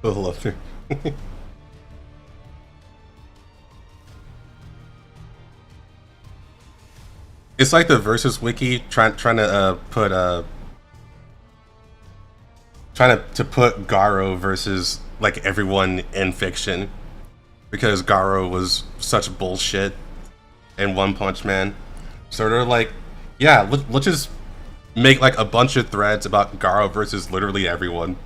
Speaker 1: I love her. It's like the versus wiki trying to put trying to put Garo versus like everyone in fiction, because Garo was such bullshit in One Punch Man. So they're like, yeah, let's just make like a bunch of threads about Garo versus literally everyone.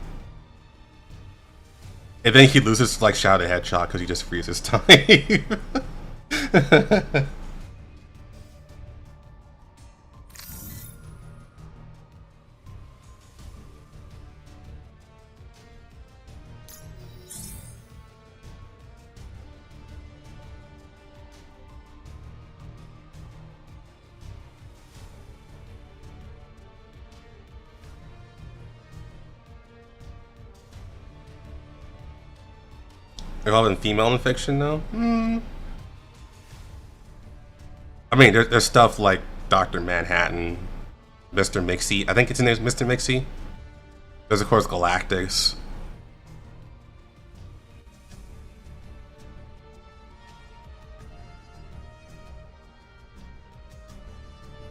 Speaker 1: And then he loses to like Shadow the Hedgehog because he just freezes time. Involving female in fiction, though? I mean, there's stuff like Dr. Manhattan, Mr. Mixie. I think his name is Mr. Mixie. There's, of course, Galactus.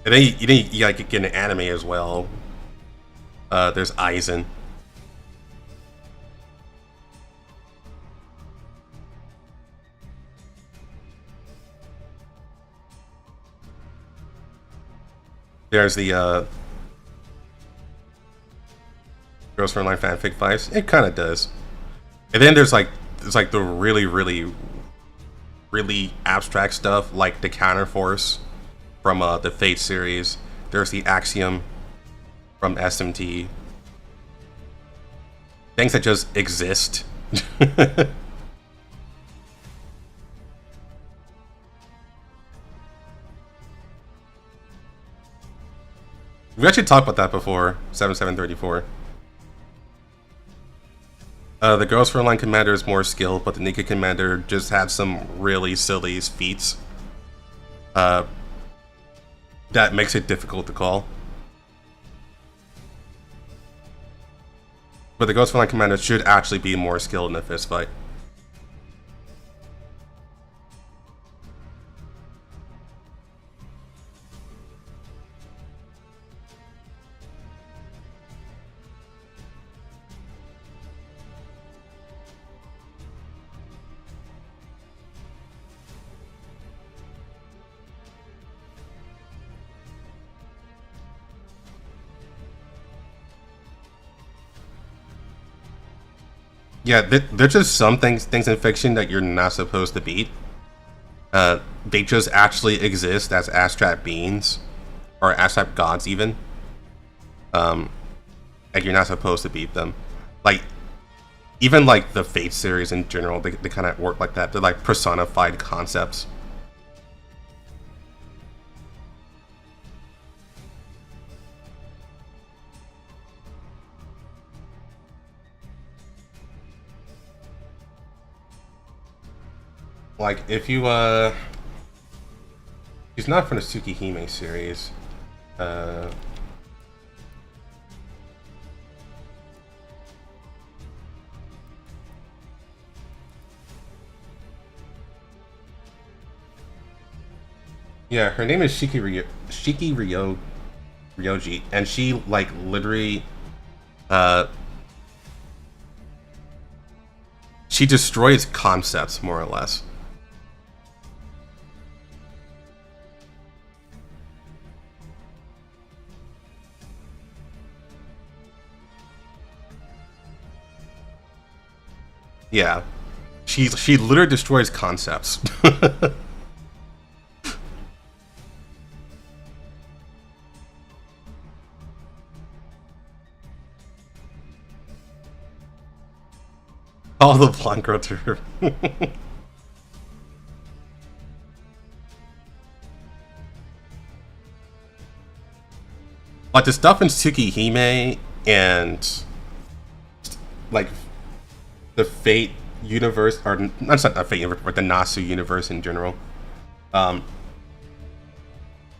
Speaker 1: And then you gotta get an anime as well. There's Aizen. There's the Girls for Online fanfic vibes. It kind of does. And then there's like the really abstract stuff like the Counterforce from the Fate series. There's the Axiom from SMT. Things that just exist. We actually talked about that before, 7734. The Girls for Online Commander is more skilled, but the Nika Commander just had some really silly feats. That makes it difficult to call. But the Girls for Online Commander should actually be more skilled in a fist fight. Yeah, there's just some things in fiction that you're not supposed to beat. They just actually exist as abstract beings, or abstract gods even. And you're not supposed to beat them. Like, even like the Fate series in general, they kind of work like that. They're like personified concepts. Like, if you, he's not from the Tsukihime series. Yeah, her name is Ryoji, and she, like, literally, she destroys concepts, more or less. Yeah. She literally destroys concepts. All the blonde girl to her. Like the stuff in Tsukihime and like the Fate universe, or not the Fate universe, but the Nasu universe in general, um,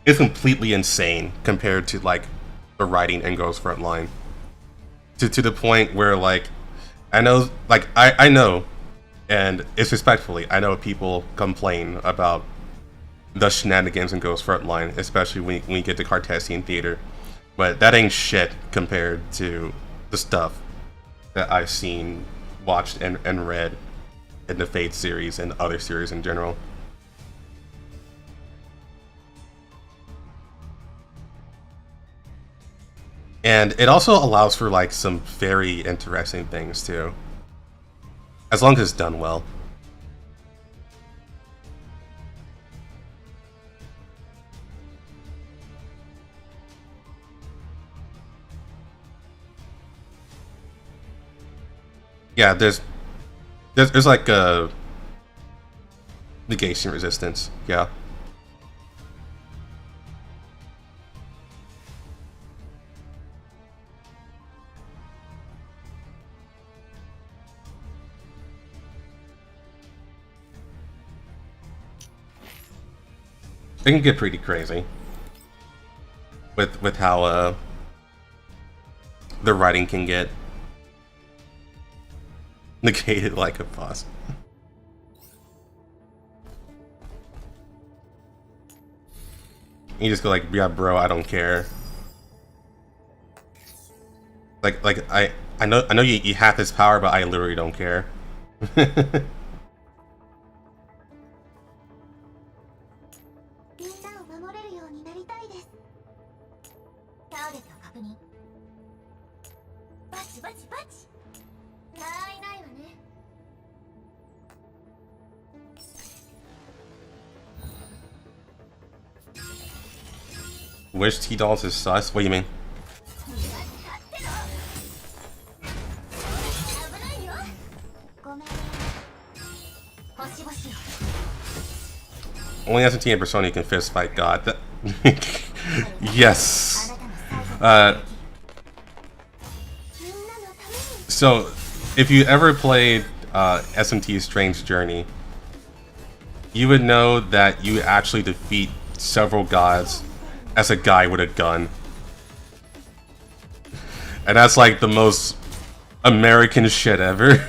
Speaker 1: is completely insane compared to like the writing in Girls Frontline. To the point where like I know, like I know, and it's respectfully, I know people complain about the shenanigans in Ghost Frontline, especially when you get to Cartesian Theater. But that ain't shit compared to the stuff that I've seen, watched, and read in the Fate series and other series in general. And it also allows for like some very interesting things too, as long as it's done well. Yeah, there's like a negation resistance. Yeah. It can get pretty crazy with how the writing can get negated like a boss. You just go like, yeah, bro, I don't care. Like I know you have this power, but I literally don't care.
Speaker 2: みんなを守れるようになりたいです。ターゲット確認。バチバチバチ。ないないわね。
Speaker 1: Wish T-Dolls is sus? What do you mean? Only SMT and Persona can fist fight God. That yes. So, if you ever played SMT's Strange Journey, you would know that you actually defeat several gods as a guy with a gun. And that's like the most American shit ever.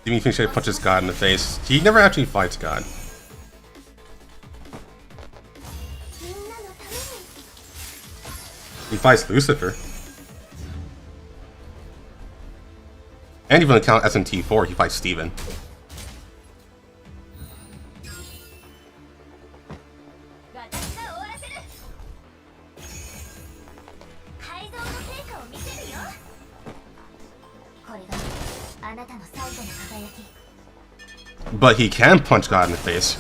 Speaker 1: Didn't even think punches God in the face. He never actually fights God. He fights Lucifer. And even count SMT4, he fights Steven. But he can punch God in the face.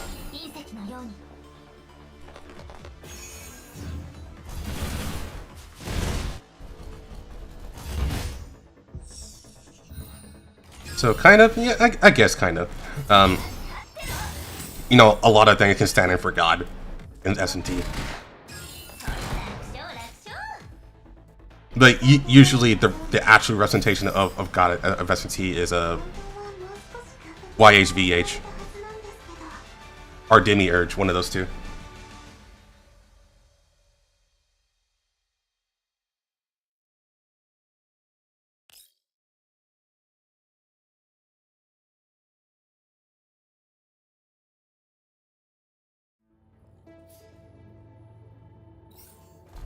Speaker 1: So kind of, yeah, I guess kind of. You know, a lot of things can stand in for God in SMT. But usually the actual representation of God of SMT is a YHVH or Demiurge, one of those two.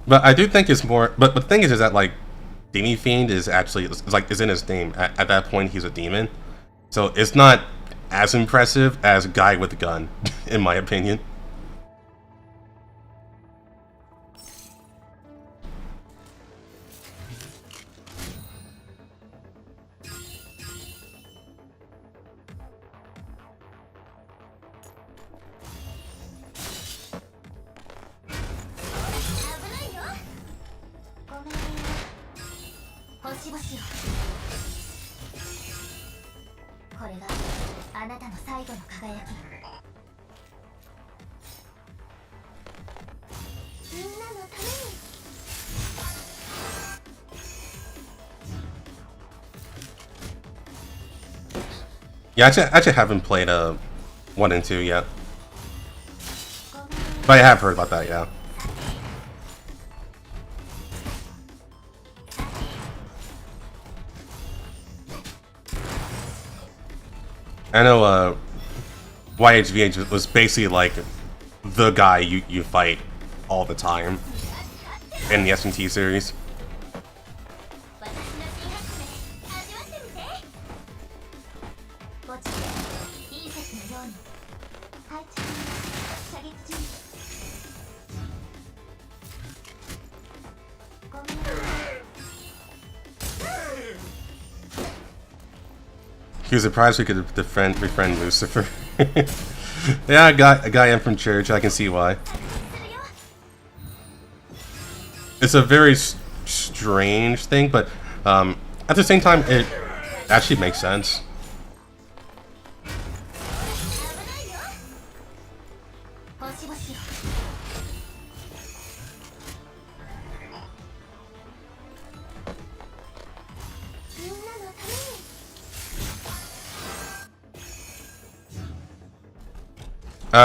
Speaker 1: But I do think it's more. But the thing is that like, Demi Fiend is actually is in his name. At that point, he's a demon, so it's not as impressive as guy with a gun, in my opinion. Yeah, actually haven't played 1 and 2 yet, but I have heard about that. Yeah. I know YHVH was basically like the guy you fight all the time in the S&T series. He was surprised we could befriend Lucifer. Yeah, a guy in from church. I can see why. It's a very strange thing, but at the same time, it actually makes sense.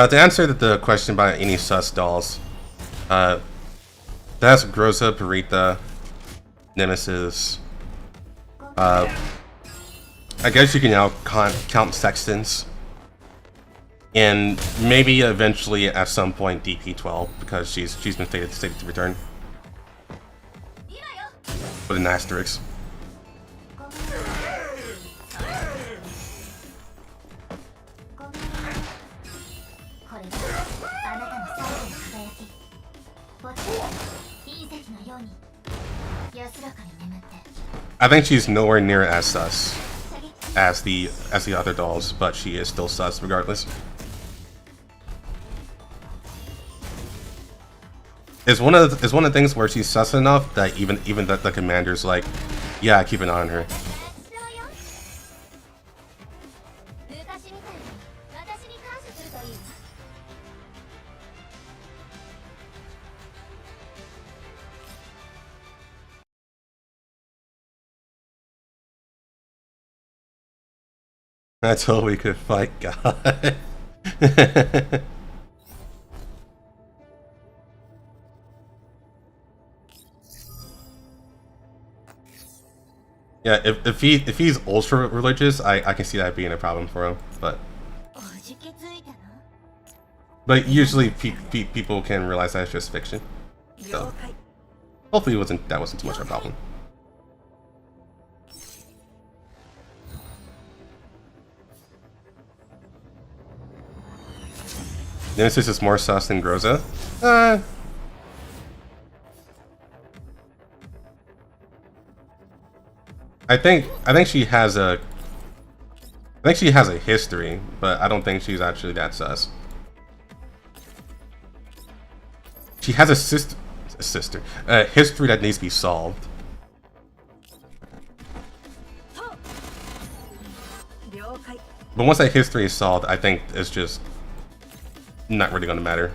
Speaker 1: To answer the question about any sus dolls, that's Groza, Parita, Nemesis. I guess you can now count Sextons, and maybe eventually at some point DP12 because she's been stated to return with an asterisk. I think she's nowhere near as sus as the other dolls, but she is still sus regardless. It's one of the things where she's sus enough that even the commander's like, yeah, keep an eye on her. That's all we could fight, God. Yeah, if he's ultra religious, I can see that being a problem for him, but usually people can realize that it's just fiction. So hopefully that wasn't too much of a problem. Nemesis is more sus than Groza. I think she has a history, but I don't think she's actually that sus. She has a history that needs to be solved. But once that history is solved, I think it's just not really gonna matter.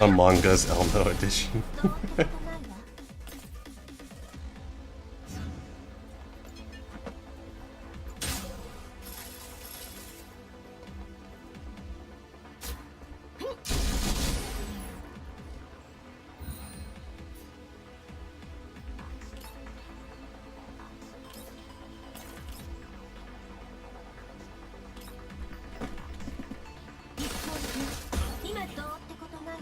Speaker 1: Among Us Elmo edition.
Speaker 2: どうってことないわ。一方的に今どうってことないわ。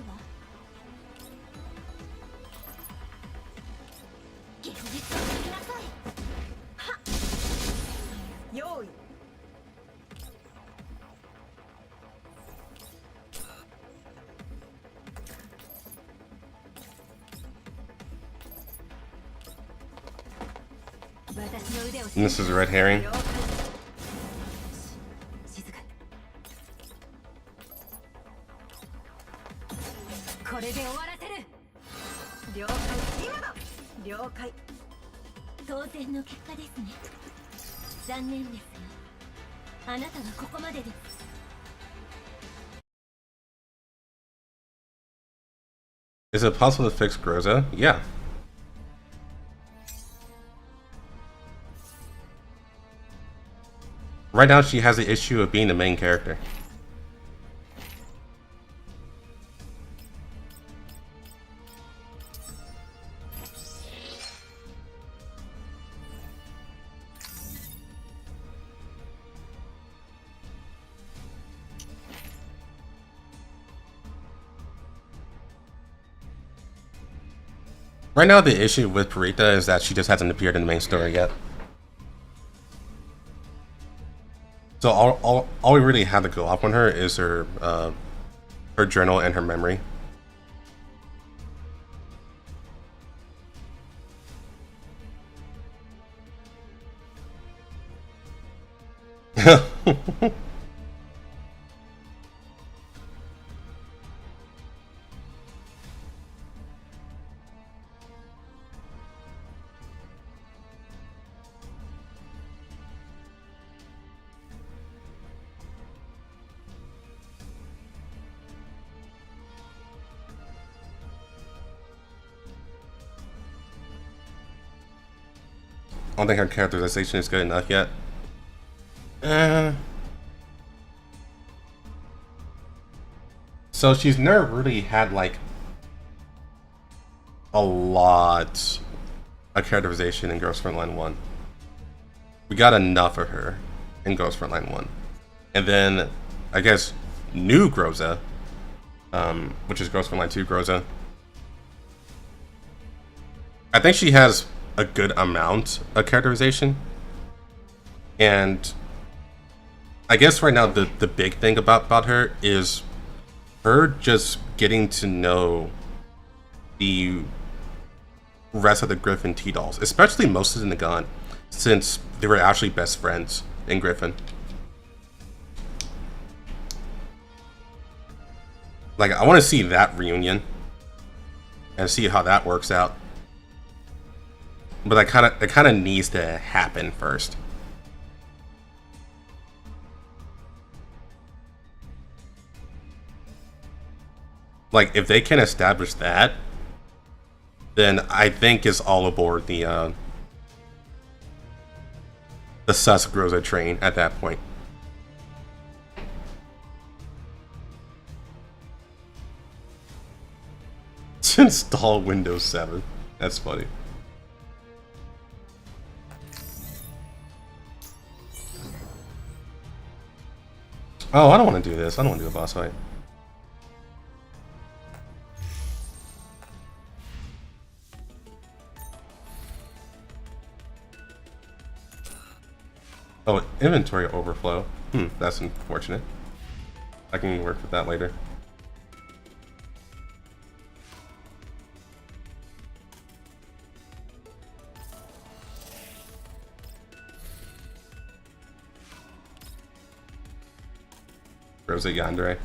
Speaker 2: 現実を見なさい。はっ。用意。私の腕を
Speaker 1: And this is red herring.
Speaker 2: 静かに。これで終わらせる。了解。今だ。了解。当然の結果ですね。残念ですが、あなたはここまでです。
Speaker 1: Is it possible to fix Groza? Yeah. Right now, she has the issue of being the main character. Right now, the issue with Parita is that she just hasn't appeared in the main story yet. So all we really have to go off on her is her journal and her memory. I don't think her characterization is good enough yet. So she's never really had like a lot of characterization in Girls Frontline 1. We got enough of her in Girls Frontline 1. And then I guess new Groza, which is Girls Frontline 2 Groza. I think she has a good amount of characterization, and I guess right now the big thing about her is her just getting to know the rest of the Griffin T-Dolls, especially Moses and Nagan, since they were actually best friends in Griffin. Like, I want to see that reunion and see how that works out. But it kind of needs to happen first. Like, if they can establish that, then I think it's all aboard the sus Groza train at that point. To install Windows 7. That's funny. Oh, I don't want to do this. I don't want to do a boss fight. Oh, inventory overflow. That's unfortunate. I can work with that later. Rosa Yandere.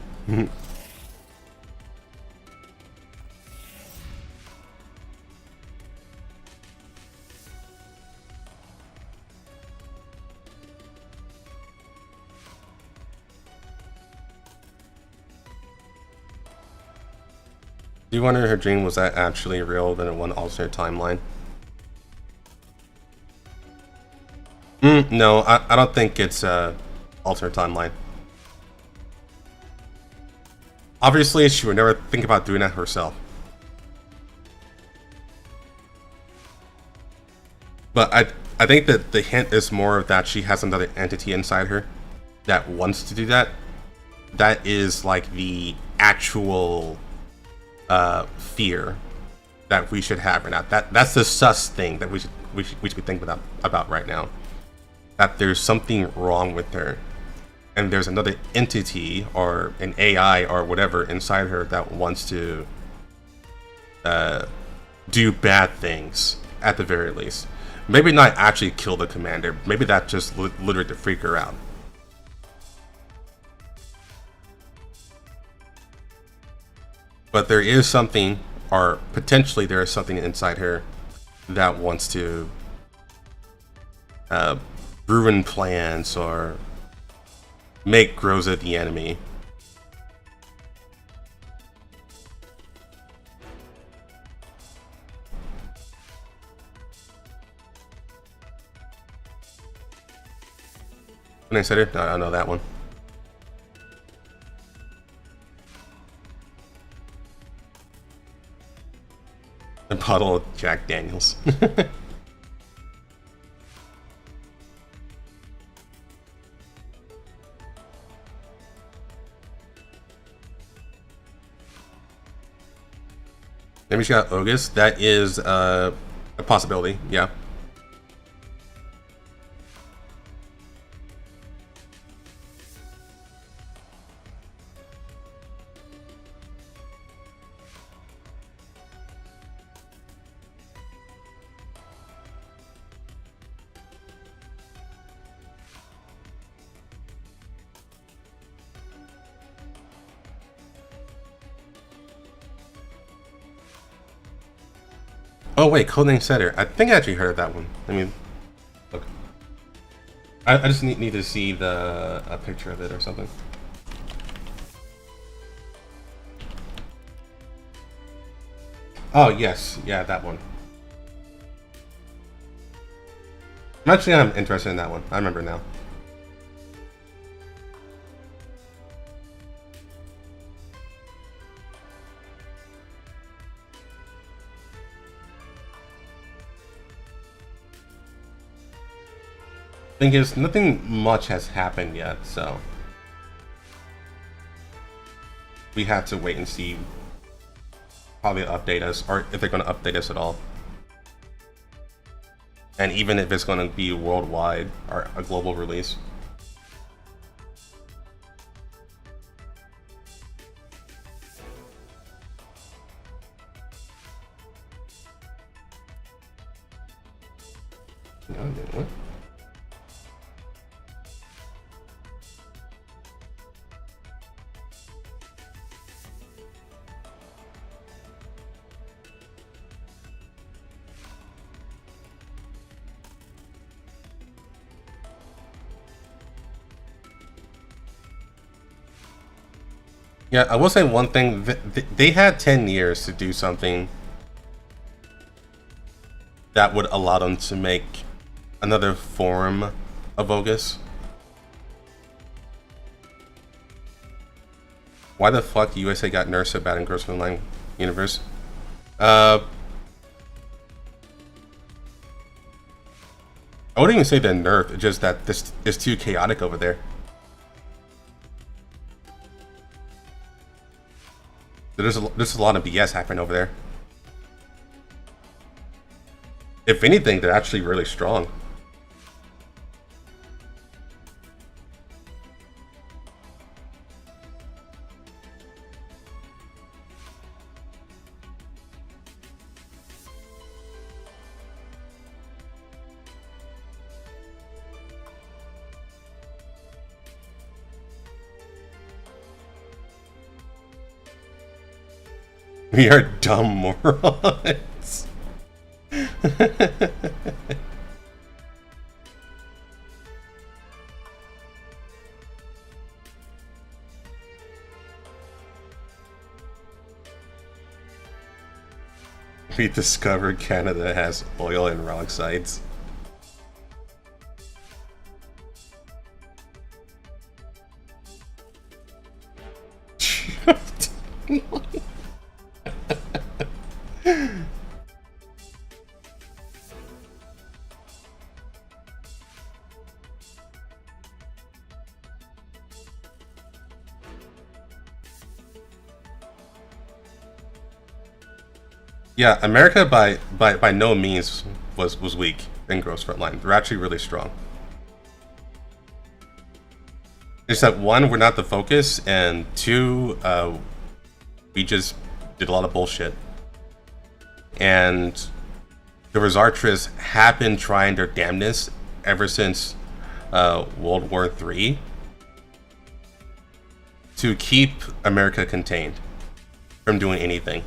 Speaker 1: You wonder her dream was that actually real than in one alternate timeline? No, I don't think it's alternate timeline. Obviously, she would never think about doing that herself. But I think that the hint is more of that she has another entity inside her that wants to do that. That is like the actual fear that we should have right now. That's the sus thing that we should be thinking about right now. That there's something wrong with her, and there's another entity or an AI or whatever inside her that wants to do bad things at the very least. Maybe not actually kill the commander. Maybe that just literally to freak her out. But there is something, or potentially there is something inside her that wants to ruin plans or make Groza the enemy. When I said it, I know that one. A bottle of Jack Daniels. Maybe she got Ogus. That is a possibility, yeah. Oh wait, Codename Setter. I think I actually heard of that one. I mean, look. I just need to see a picture of it or something. Oh yes, yeah, that one. I'm interested in that one. I remember now. Thing is, nothing much has happened yet, so we have to wait and see how they update us, or if they're going to update us at all. And even if it's going to be worldwide or a global release. What? Yeah, I will say one thing. They had 10 years to do something that would allow them to make another form of Ogus. Why the fuck the USA got nerfed so bad in Gross Online universe? I wouldn't even say they're nerfed, it's just that this is too chaotic over there. There's a lot of BS happening over there. If anything, they're actually really strong. We are dumb morons. We discovered Canada has oil and relic sites. Yeah, America by no means was weak in gross front line. They're actually really strong. It's that one, we're not the focus, and two, we just did a lot of bullshit. And the Resartrists have been trying their damnedest ever since World War III to keep America contained from doing anything.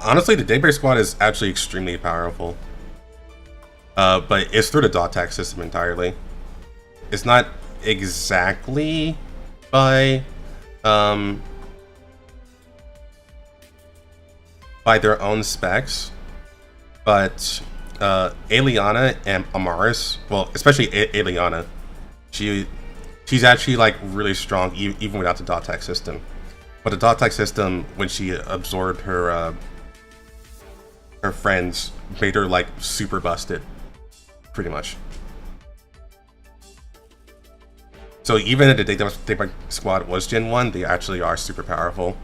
Speaker 1: Honestly, the Daybreak Squad is actually extremely powerful. But it's through the dot tag system entirely. It's not exactly by their own specs, but Aliana and Amaris, well, especially Aliana, she's actually like really strong even without the dot tag system. But the dot tag system, when she absorbed her friends, made her like super busted, pretty much. So even if the Daybreak Squad was Gen 1, they actually are super powerful.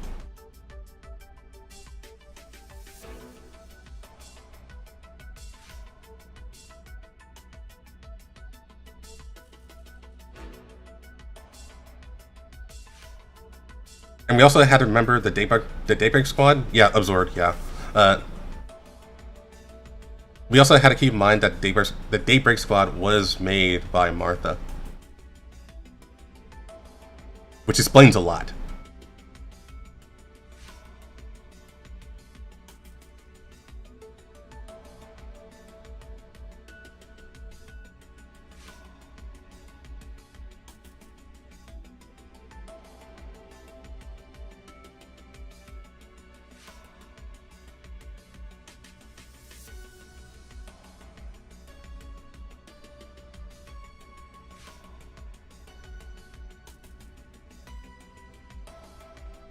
Speaker 1: And we also had to remember the Daybreak Squad. Yeah, absorbed. Yeah. We also had to keep in mind that the Daybreak Squad was made by Martha, which explains a lot.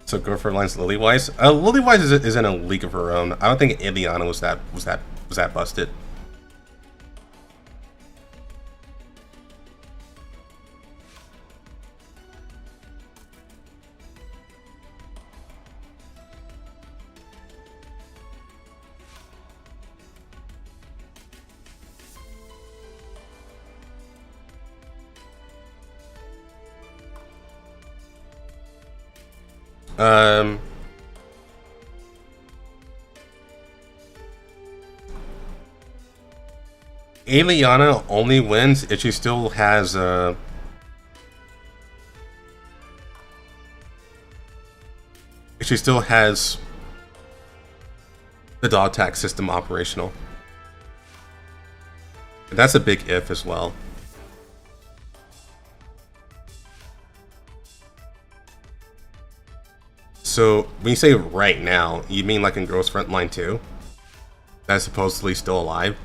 Speaker 1: So go for Lines Lilywise. Lilywise is in a league of her own. I don't think Indiana was that busted. Aliana only wins if she still has the dog tag system operational. And that's a big if as well. So when you say right now, you mean like in Gross Frontline 2? That's supposedly still alive?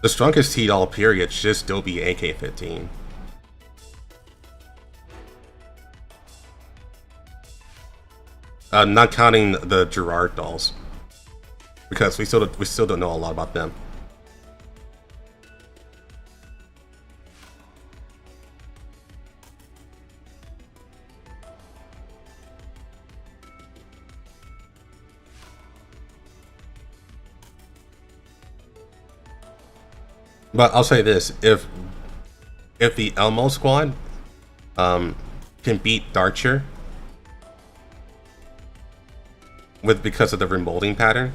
Speaker 1: The strongest heat all period should still be AK-15. Not counting the Gerard dolls, because we still don't know a lot about them. But I'll say this: if the Elmo squad can beat Darcher because of the remolding pattern,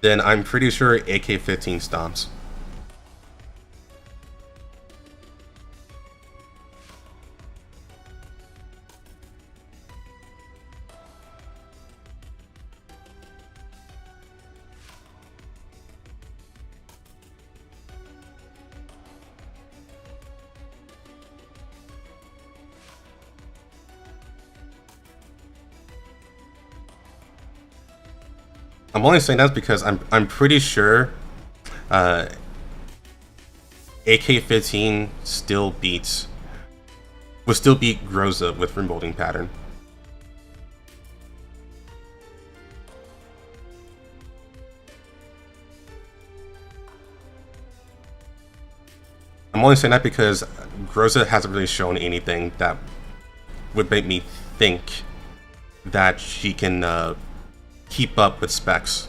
Speaker 1: then I'm pretty sure AK-15 stomps. I'm only saying that because I'm pretty sure AK-15 would still beat Groza with remolding pattern. I'm only saying that because Groza hasn't really shown anything that would make me think that she can keep up with specs.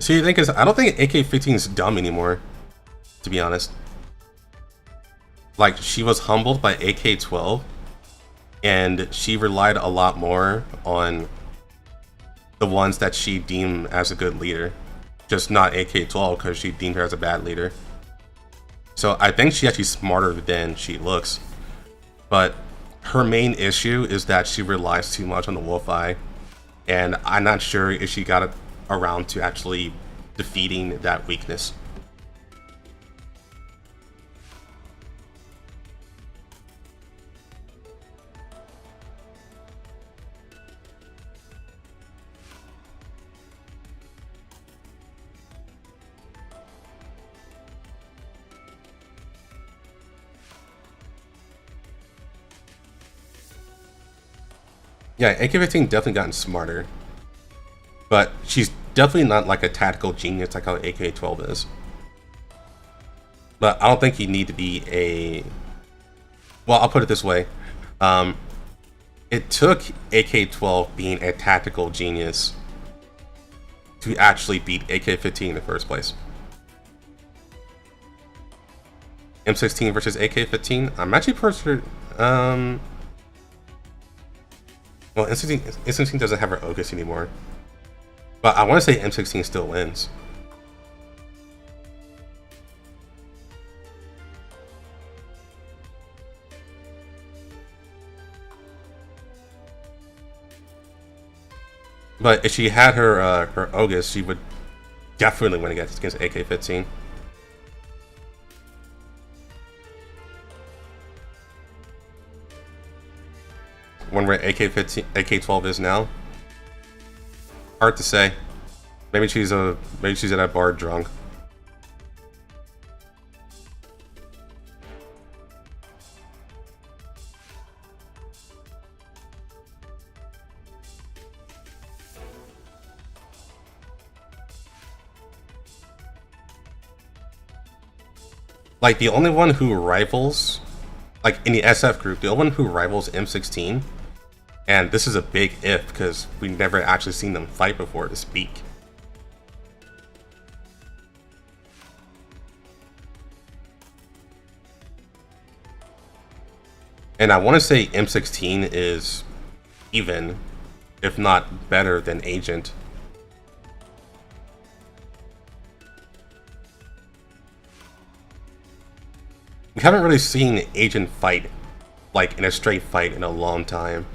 Speaker 1: See, the thing is, I don't think AK-15 is dumb anymore, to be honest. Like, she was humbled by AK-12, and she relied a lot more on the ones that she deemed as a good leader. Just not AK-12, because she deemed her as a bad leader. So I think she's actually smarter than she looks. But her main issue is that she relies too much on the Wolf Eye, and I'm not sure if she got around to actually defeating that weakness. Yeah, AK-15 definitely gotten smarter, but she's definitely not like a tactical genius like how AK-12 is. But I don't think you need to be a... Well, I'll put it this way. It took AK-12 being a tactical genius to actually beat AK-15 in the first place. M16 versus AK-15? I'm actually pretty sure... Well, M16 doesn't have her Ogus anymore. But I want to say M16 still wins. But if she had her her Ogus, she would definitely win against AK-15. Where AK-12 is now. Hard to say. Maybe she's at a bar drunk. Like, the only one who rivals, like in the SF group, the only one who rivals M16, and this is a big if because we've never actually seen them fight before to speak. And I want to say M16 is even, if not better than Agent. We haven't really seen Agent fight, like, in a straight fight in a long time.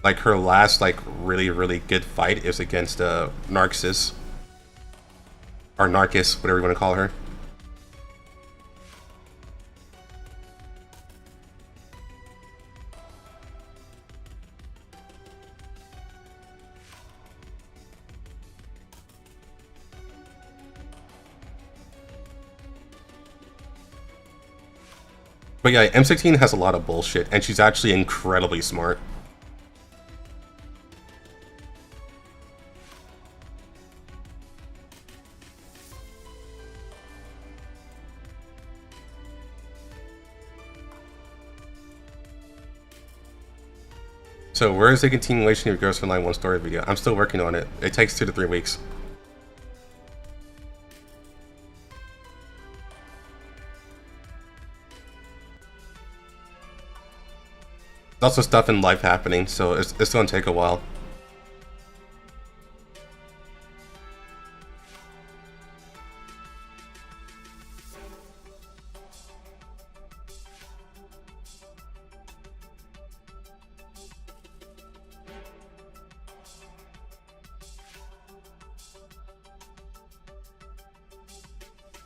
Speaker 1: Like, her last, like, really good fight is against Narcissus. Or Narcus, whatever you want to call her. But yeah, M16 has a lot of bullshit, and she's actually incredibly smart. So where is the continuation of your Ghost Online 1 story video? I'm still working on it. It takes 2 to 3 weeks. There's also stuff in life happening, so it's gonna take a while.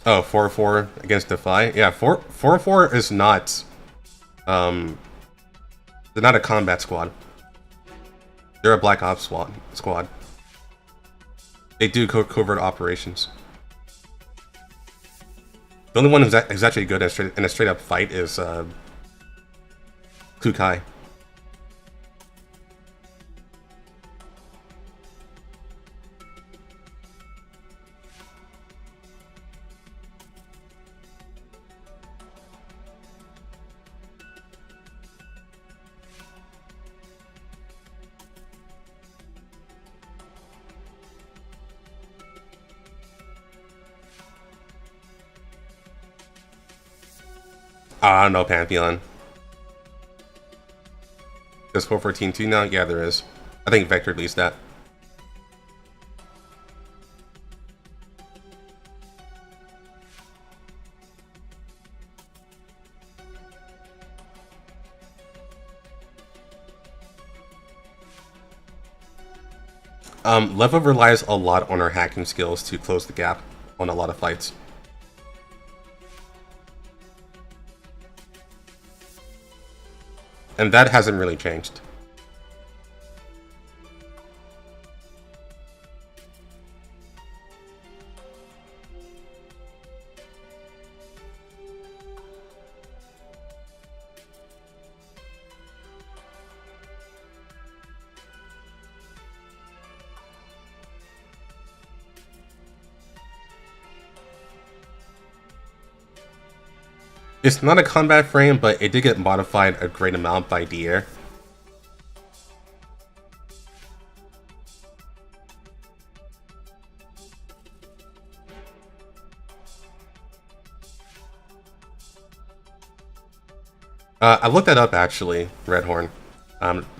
Speaker 1: Oh, 4-4 against Defy? Yeah, 4-4 is not... they're not a combat squad. They're a Black Ops squad. They do covert operations. The only one who's actually good in a straight-up fight is Kukai. I don't know, Pantheon. There's 414-2 now? Yeah, there is. I think Vector released that. Leva relies a lot on her hacking skills to close the gap on a lot of fights. And that hasn't really changed. It's not a combat frame, but it did get modified a great amount by Dier. I looked that up actually, Redhorn.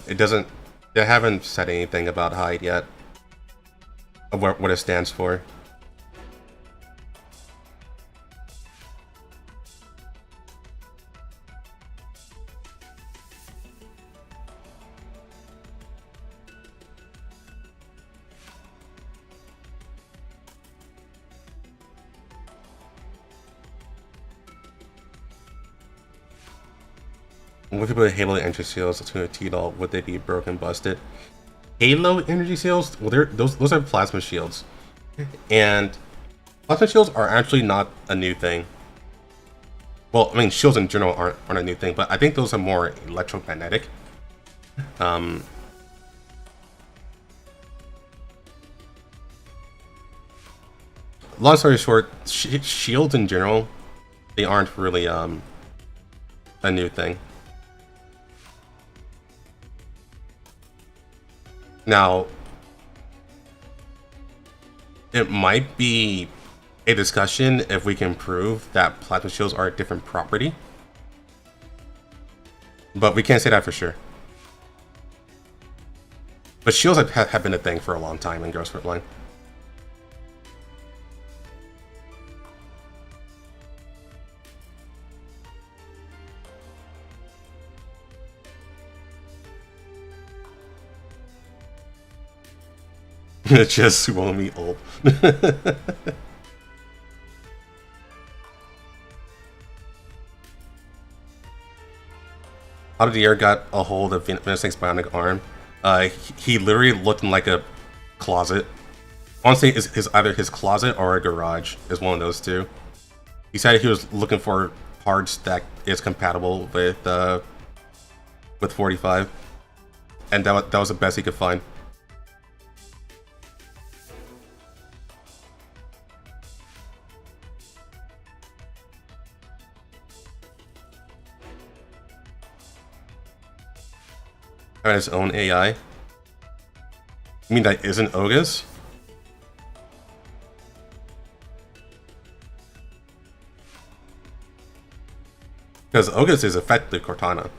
Speaker 1: It doesn't. They haven't said anything about hide yet. Of what it stands for. What if we put Halo energy seals to a T-Doll? Would they be broken, busted? Halo energy seals? Well, those are plasma shields, and plasma shields are actually not a new thing. Well, I mean, shields in general aren't a new thing, but I think those are more electromagnetic. Long story short, shields in general, they aren't really a new thing. Now, it might be a discussion if we can prove that plasma shields are a different property, but we can't say that for sure. But shields have been a thing for a long time in Ghost Frontline. Just won't be old. How did Dier got a hold of Venus's bionic arm? He literally looked in like a closet. Honestly, is either his closet or a garage. Is one of those two. He said he was looking for parts that is compatible with 45, and that was the best he could find. Got his own AI. You mean that isn't Ogus? Because Ogus is effectively Cortana.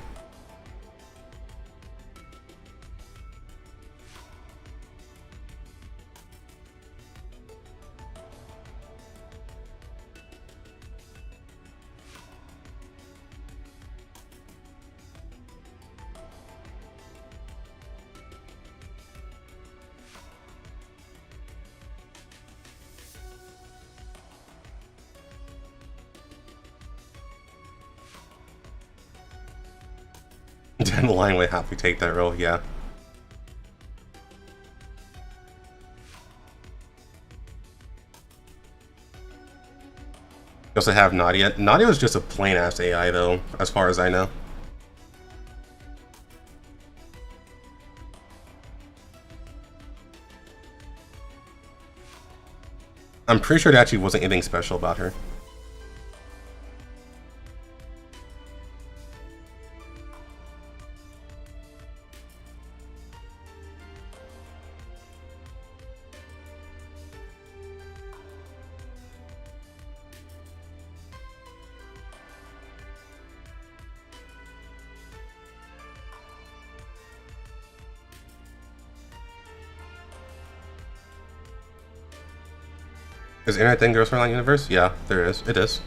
Speaker 1: Dandelion would happily take that role, yeah. You also have Nadia. Nadia was just a plain ass AI though, as far as I know. I'm pretty sure there actually wasn't anything special about her. Is Internet thing Ghost Storyline universe? Yeah, there is. It is.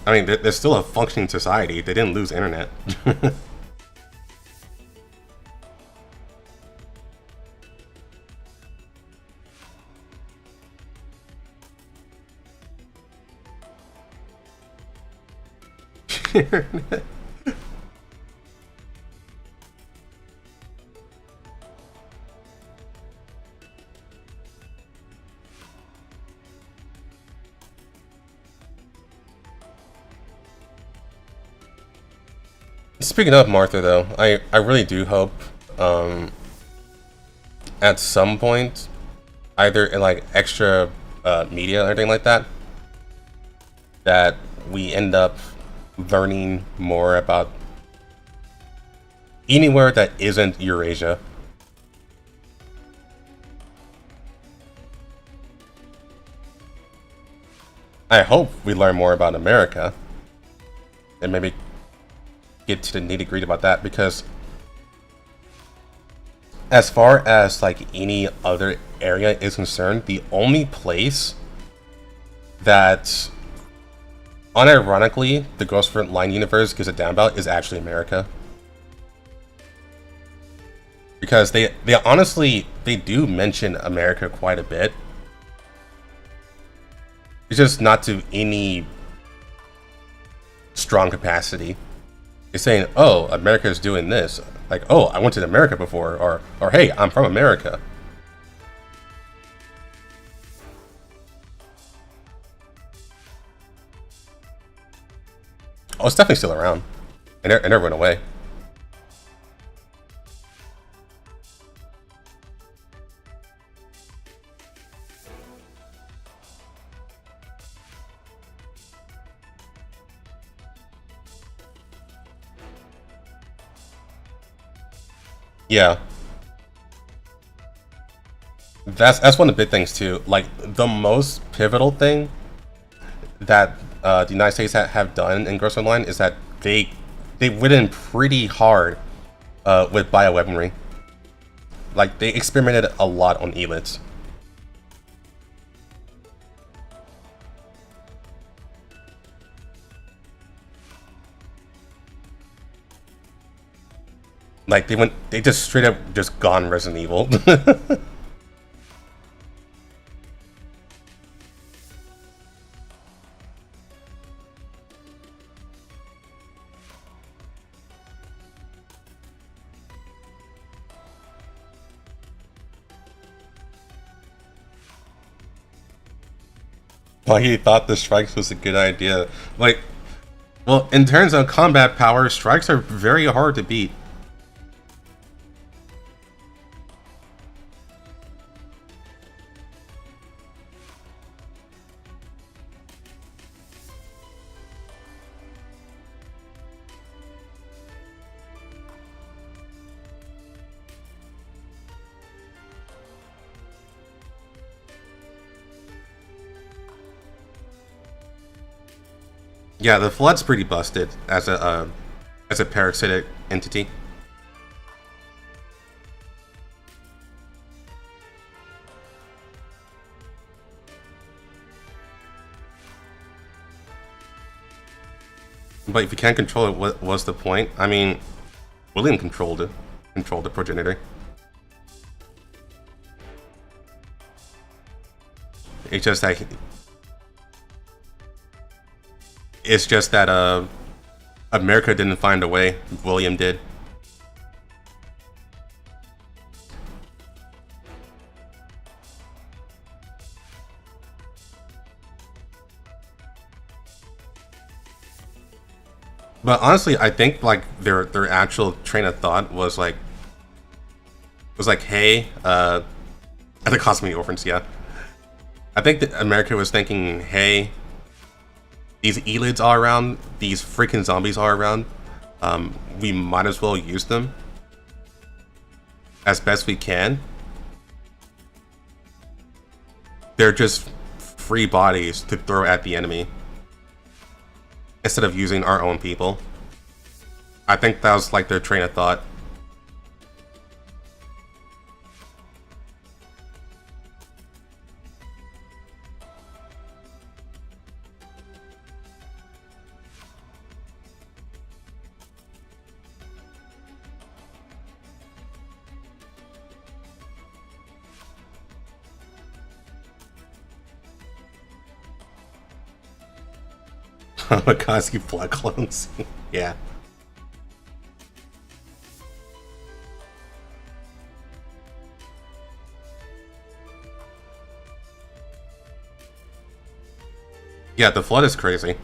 Speaker 1: I mean, they're still a functioning society. They didn't lose internet. Speaking of Martha, though, I really do hope at some point, either in like extra media or anything like that, that we end up learning more about anywhere that isn't Eurasia. I hope we learn more about America and maybe get to the nitty-gritty about that, because as far as like any other area is concerned, the only place that unironically the Ghost Frontline universe gives a damn about is actually America. Because they honestly, they do mention America quite a bit. It's just not to any strong capacity. You're saying, oh, America's doing this. Like, oh, I went to America before, or hey, I'm from America. Oh, it's definitely still around. It never went away. Yeah. That's one of the big things too. Like, the most pivotal thing that the United States have done in Ghost Online is that they went in pretty hard with bioweaponry. Like, they experimented a lot on elites. Like, they just straight up just gone Resident Evil. Why he thought the strikes was a good idea. Like, well, in terms of combat power, strikes are very hard to beat. Yeah, the Flood's pretty busted as a parasitic entity. But if you can't control it, what was the point? I mean, William controlled the progenitor. It's just that America didn't find a way. William did. But honestly, I think like their actual train of thought was like hey, at the cosmic orphans, yeah. I think that America was thinking, hey, these elids are around, these freaking zombies are around. We might as well use them as best we can. They're just free bodies to throw at the enemy instead of using our own people. I think that was like their train of thought. Kamikaze blood clones. Yeah. Yeah, the Flood is crazy.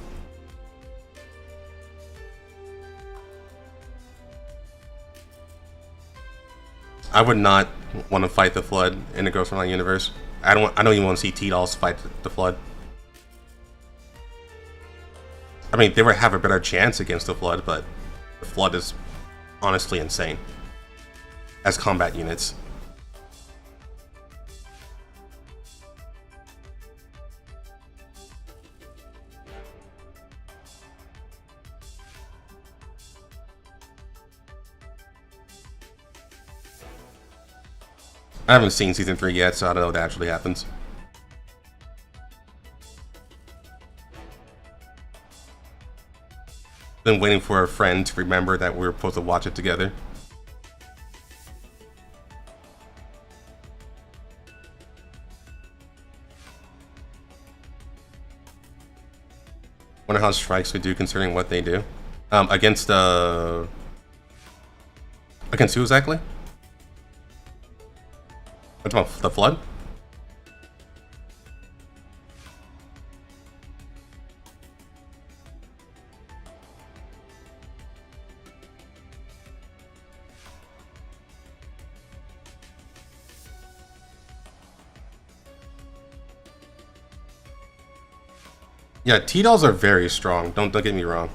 Speaker 1: I would not want to fight the Flood in the Ghost Online universe. I don't even want to see T-Dolls fight the Flood. I mean, they would have a better chance against the Flood, but the Flood is honestly insane as combat units. I haven't seen season 3 yet, so I don't know what actually happens. Been waiting for a friend to remember that we were supposed to watch it together. Wonder how strikes would do considering what they do. Against who exactly? What's about the Flood? Yeah, T-Dolls are very strong. Don't get me wrong.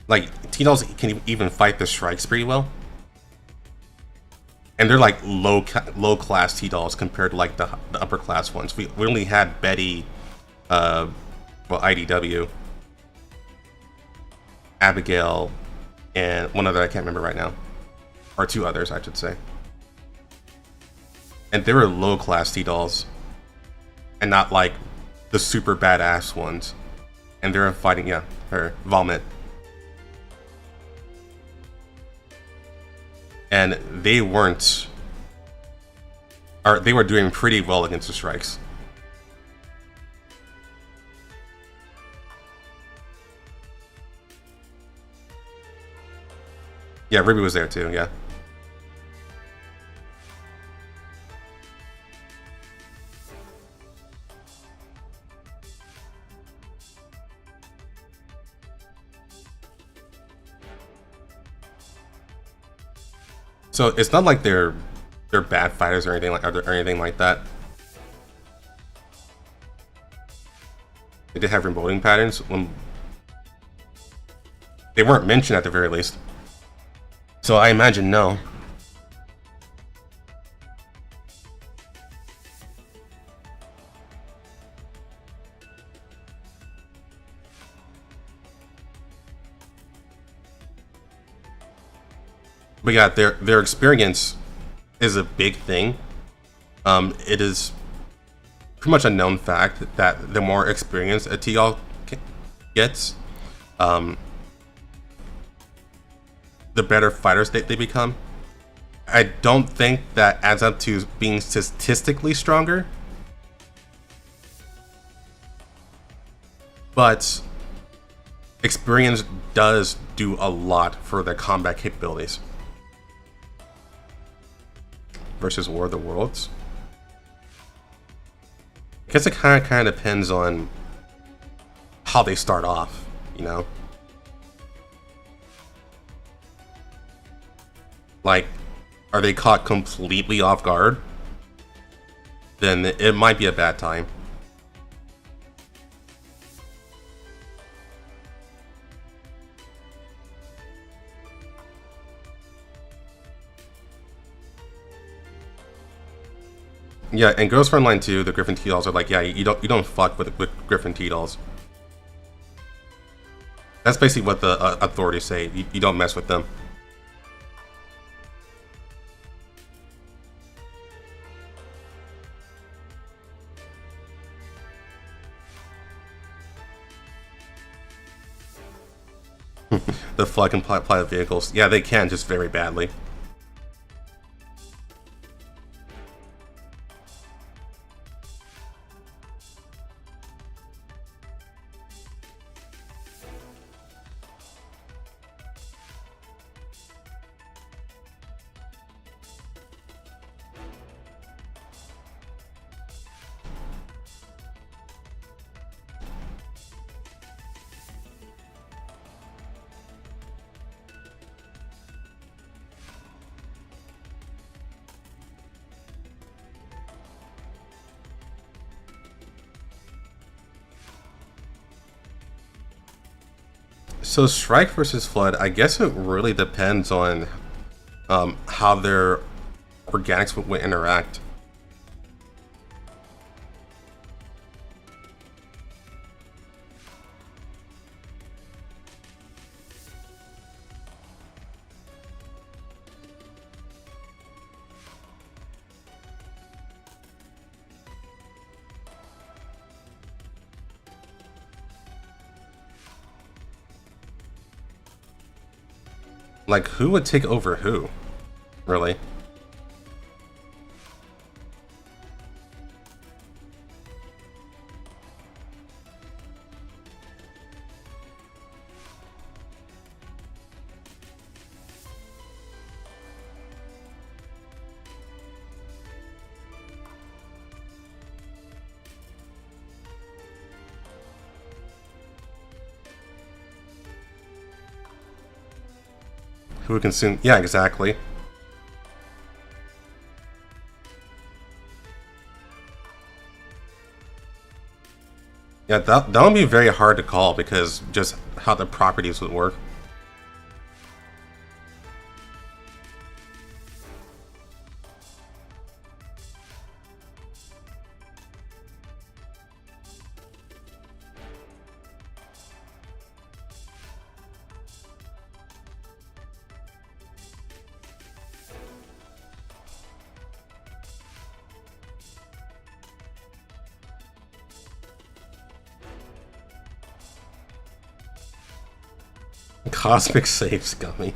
Speaker 1: Like, T-Dolls can even fight the strikes pretty well. And they're like low class T-Dolls compared to like the upper class ones. We only had Betty, well, IDW, Abigail, and one other I can't remember right now. Or two others, I should say. And they were low class T-Dolls. And not like the super badass ones. And they were fighting, yeah, her Vomit. And they weren't, or they were doing pretty well against the strikes. Yeah, Ruby was there too, yeah. So it's not like they're bad fighters or anything like that. They did have remoting patterns when they weren't mentioned at the very least. So I imagine no. But yeah, their experience is a big thing. It is pretty much a known fact that the more experience a TL gets, the better fighters they become. I don't think that adds up to being statistically stronger, but experience does do a lot for their combat capabilities. Versus War of the Worlds, I guess it kind of depends on how they start off, you know. Like, are they caught completely off guard? Then it might be a bad time. Yeah, and Ghost Frontline 2, the Griffin T-Dolls are like, yeah, you don't fuck with Griffin T-Dolls. That's basically what the authorities say. You don't mess with them. The plug and play vehicles. Yeah, they can, just very badly. So Strike versus Flood, I guess it really depends on how their organics would interact. Like, who would take over who? Really? Who would consume? Yeah, exactly. Yeah, that would be very hard to call because just how the properties would work. Cosmic Save Scummy.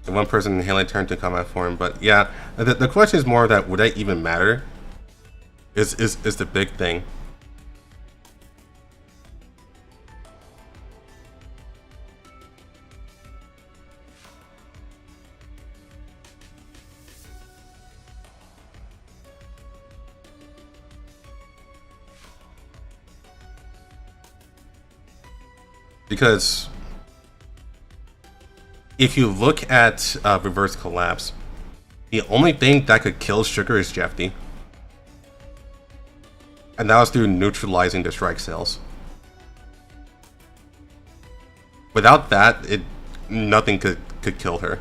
Speaker 1: One person inhaling turned to combat form, but yeah, the question is more that would that even matter? Is the big thing. Because if you look at reverse collapse, the only thing that could kill Sugar is Jeffy. And that was through neutralizing the strike cells. Without that, nothing could kill her.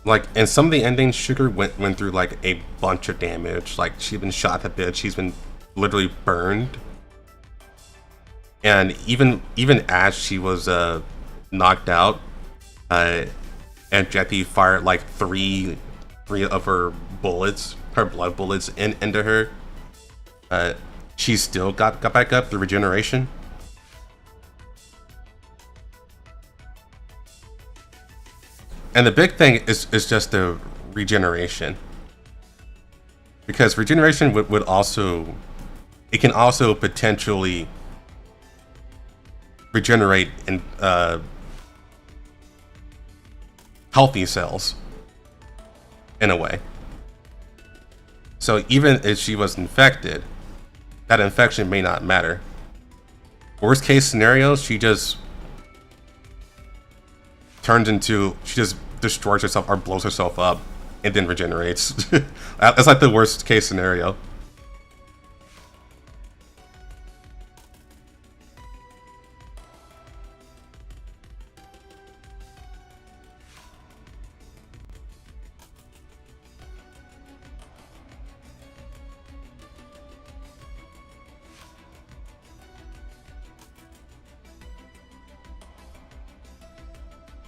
Speaker 1: Like, in some of the endings, Sugar went through, like, a bunch of damage. Like, she's been shot a bit, she's been literally burned. And even as she was knocked out, and Jetty fired, like, three of her bullets, her blood bullets, into her, she still got back up through regeneration. And the big thing is just the regeneration. Because regeneration would also... It can also potentially regenerate in healthy cells. In a way. So even if she was infected, that infection may not matter. Worst case scenario, she just she just destroys herself or blows herself up and then regenerates. That's like the worst case scenario.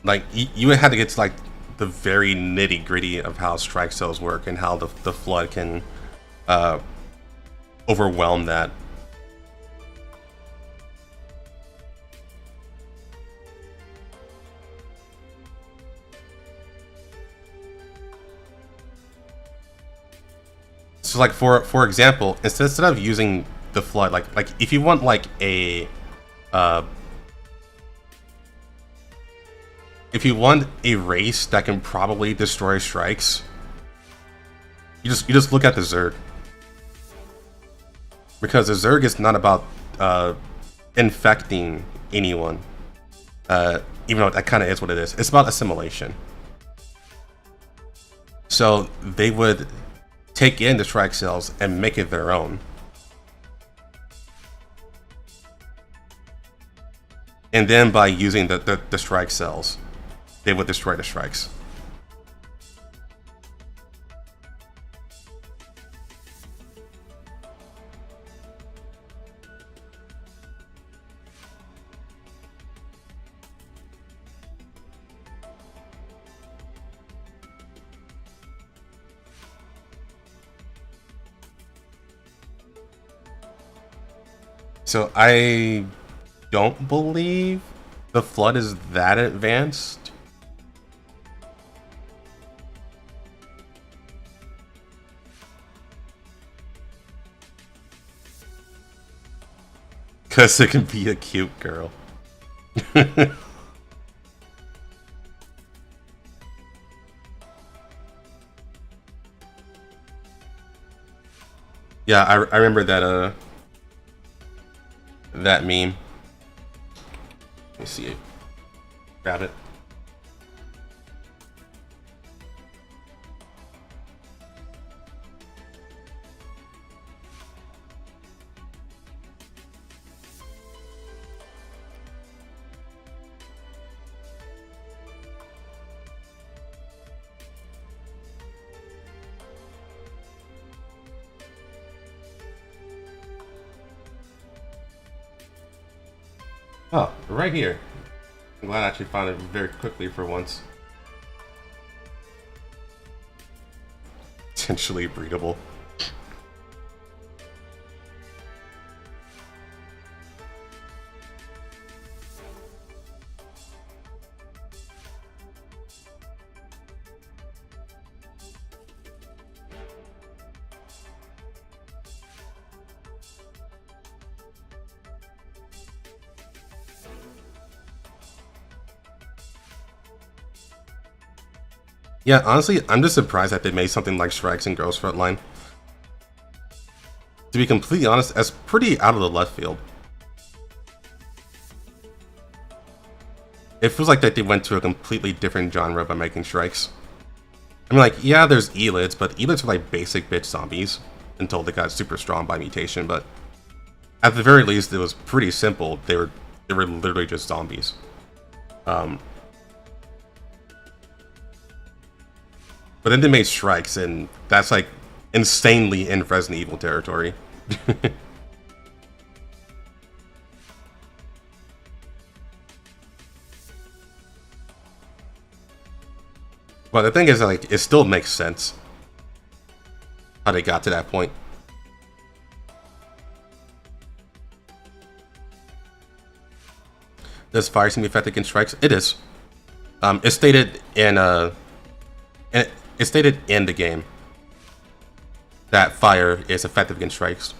Speaker 1: Like, you would have to get to, like, the very nitty-gritty of how strike cells work and how the flood can overwhelm that. So, like, for example, instead of using the flood, like if you want, like, if you want a race that can probably destroy strikes, you just look at the Zerg. Because the Zerg is not about infecting anyone. Even though that kind of is what it is. It's about assimilation. So they would take in the strike cells and make it their own. And then by using the strike cells, they would destroy the strikes. So I don't believe the flood is that advanced. Because it can be a cute girl. Yeah, I remember that that meme. Let me see it. Grab it. Oh, right here. I'm glad I actually found it very quickly for once. Potentially breedable. Yeah, honestly, I'm just surprised that they made something like Strikes and Girls Frontline. To be completely honest, that's pretty out of the left field. It feels like that they went to a completely different genre by making Strikes. I mean, like, yeah, there's Elids, but Elids are like basic bitch zombies until they got super strong by mutation. But at the very least, it was pretty simple. They were literally just zombies. But then they made Strikes, and that's like insanely in Resident Evil territory. But the thing is, like, it still makes sense how they got to that point. Does fire seem effective against Strikes? It is. It's stated in it's stated in the game that fire is effective against Strikes.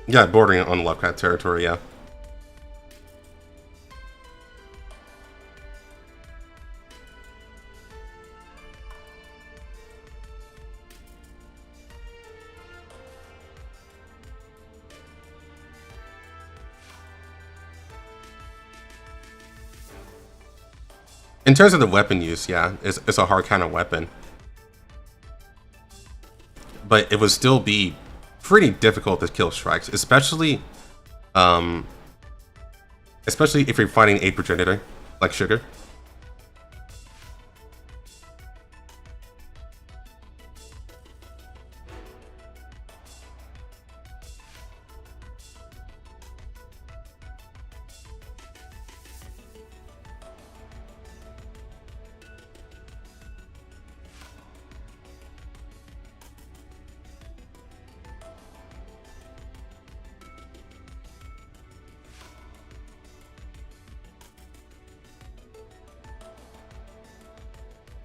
Speaker 1: Yeah, bordering on Lovecraft territory, yeah. In terms of the weapon use, yeah, it's a hard kind of weapon. But it would still be pretty difficult to kill Strikes, especially if you're fighting a progenitor, like Sugar.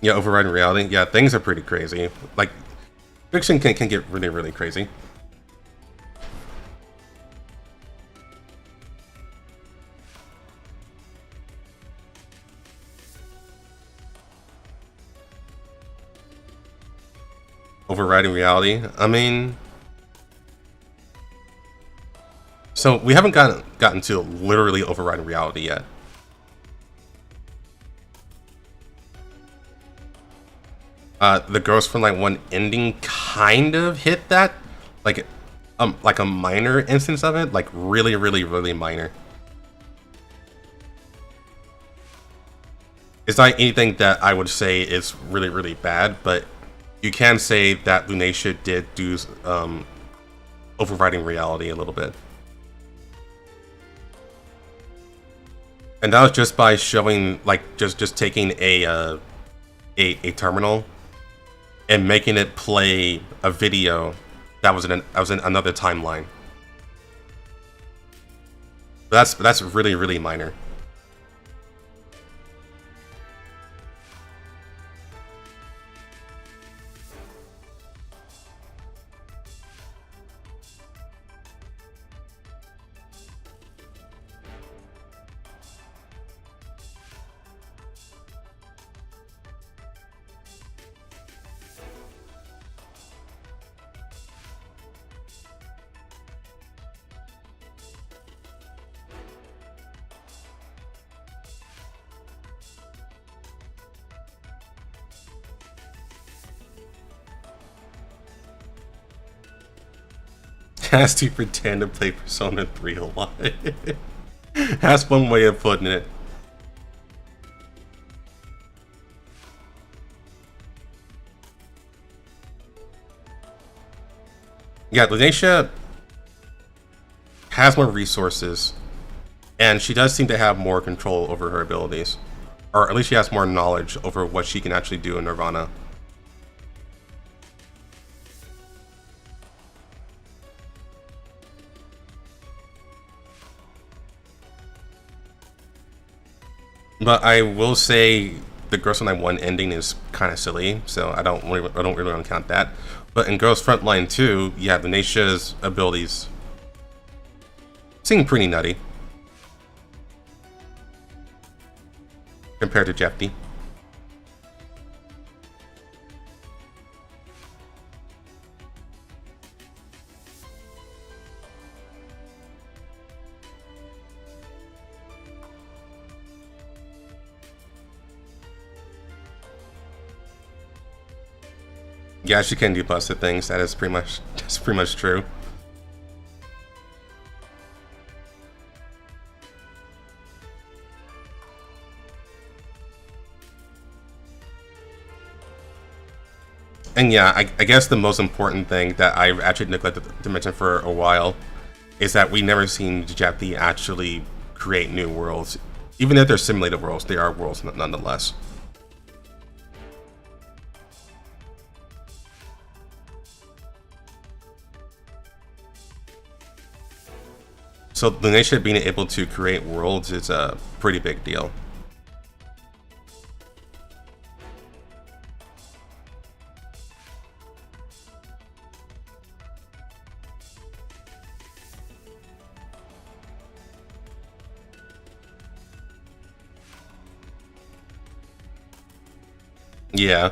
Speaker 1: Yeah, overriding reality. Yeah, things are pretty crazy. Like, fiction can get really, really crazy. Overriding reality. I mean, so we haven't gotten to literally overriding reality yet. The Girls from like one ending kind of hit that, like a minor instance of it, like really, really, really minor. It's not anything that I would say is really, really bad, but you can say that Lunacia did do overriding reality a little bit. And that was just by showing, like, just taking a terminal and making it play a video that was in another timeline. But that's really, really minor. Has to pretend to play Persona 3 a lot. That's one way of putting it. Yeah, Lunacia has more resources, and she does seem to have more control over her abilities. Or at least she has more knowledge over what she can actually do in Nirvana. But I will say the Girls Frontline 1 ending is kind of silly, so I don't really want to count that. But in Girls Frontline 2, yeah, Lunatia's abilities seem pretty nutty compared to Jeffy. Yeah, she can do busted things. That's pretty much true. And yeah, I guess the most important thing that I've actually neglected to mention for a while is that we never seen Jeffy actually create new worlds. Even if they're simulated worlds, they are worlds nonetheless. So Lunatia being able to create worlds is a pretty big deal. Yeah.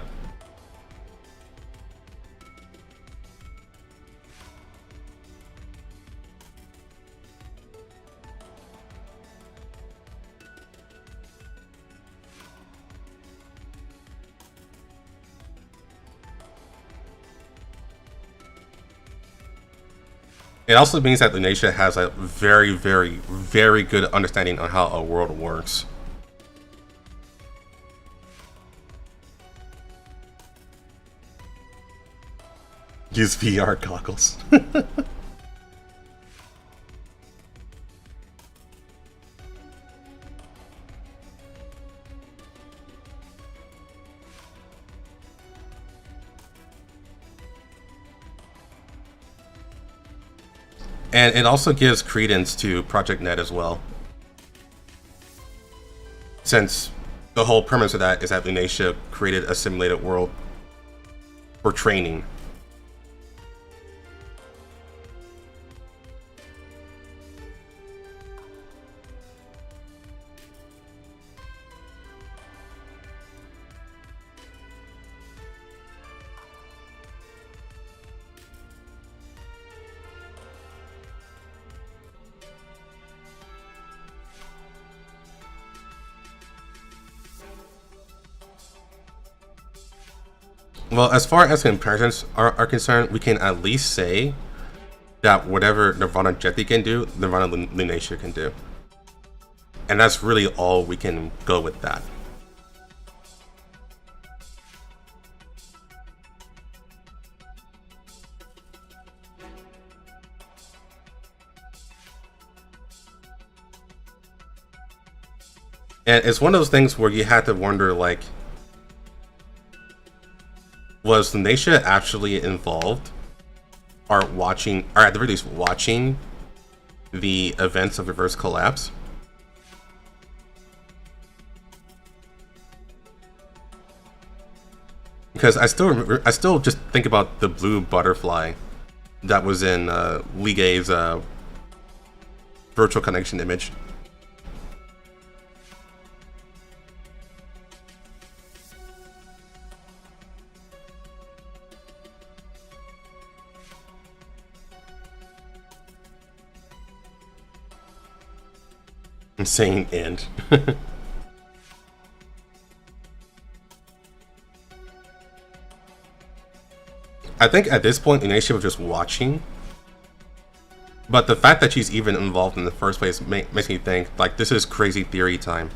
Speaker 1: It also means that Lunatia has a very, very, very good understanding on how a world works. Use VR goggles. And it also gives credence to Project Net as well. Since the whole premise of that is that Lunatia created a simulated world for training. Well, as far as comparisons are concerned, we can at least say that whatever Nirvana Jetty can do, Nirvana Lunatia can do. And that's really all we can go with that. And it's one of those things where you have to wonder, like, was Lunatia actually involved, or watching, or at the very least watching the events of Reverse Collapse? Because I still just think about the blue butterfly that was in Lige's virtual connection image. Insane end. I think at this point, Lunatia was just watching. But the fact that she's even involved in the first place makes me think, like, this is crazy theory time.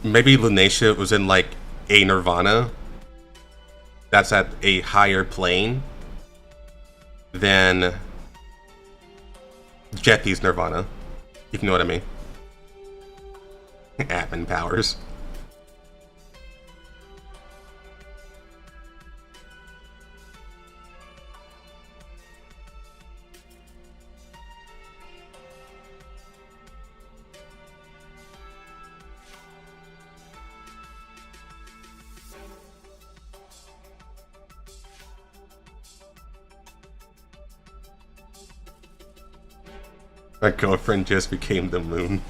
Speaker 1: Maybe Lunatia was in, like, a Nirvana that's at a higher plane than Jetty's Nirvana, if you know what I mean. Admin powers. My girlfriend just became the moon.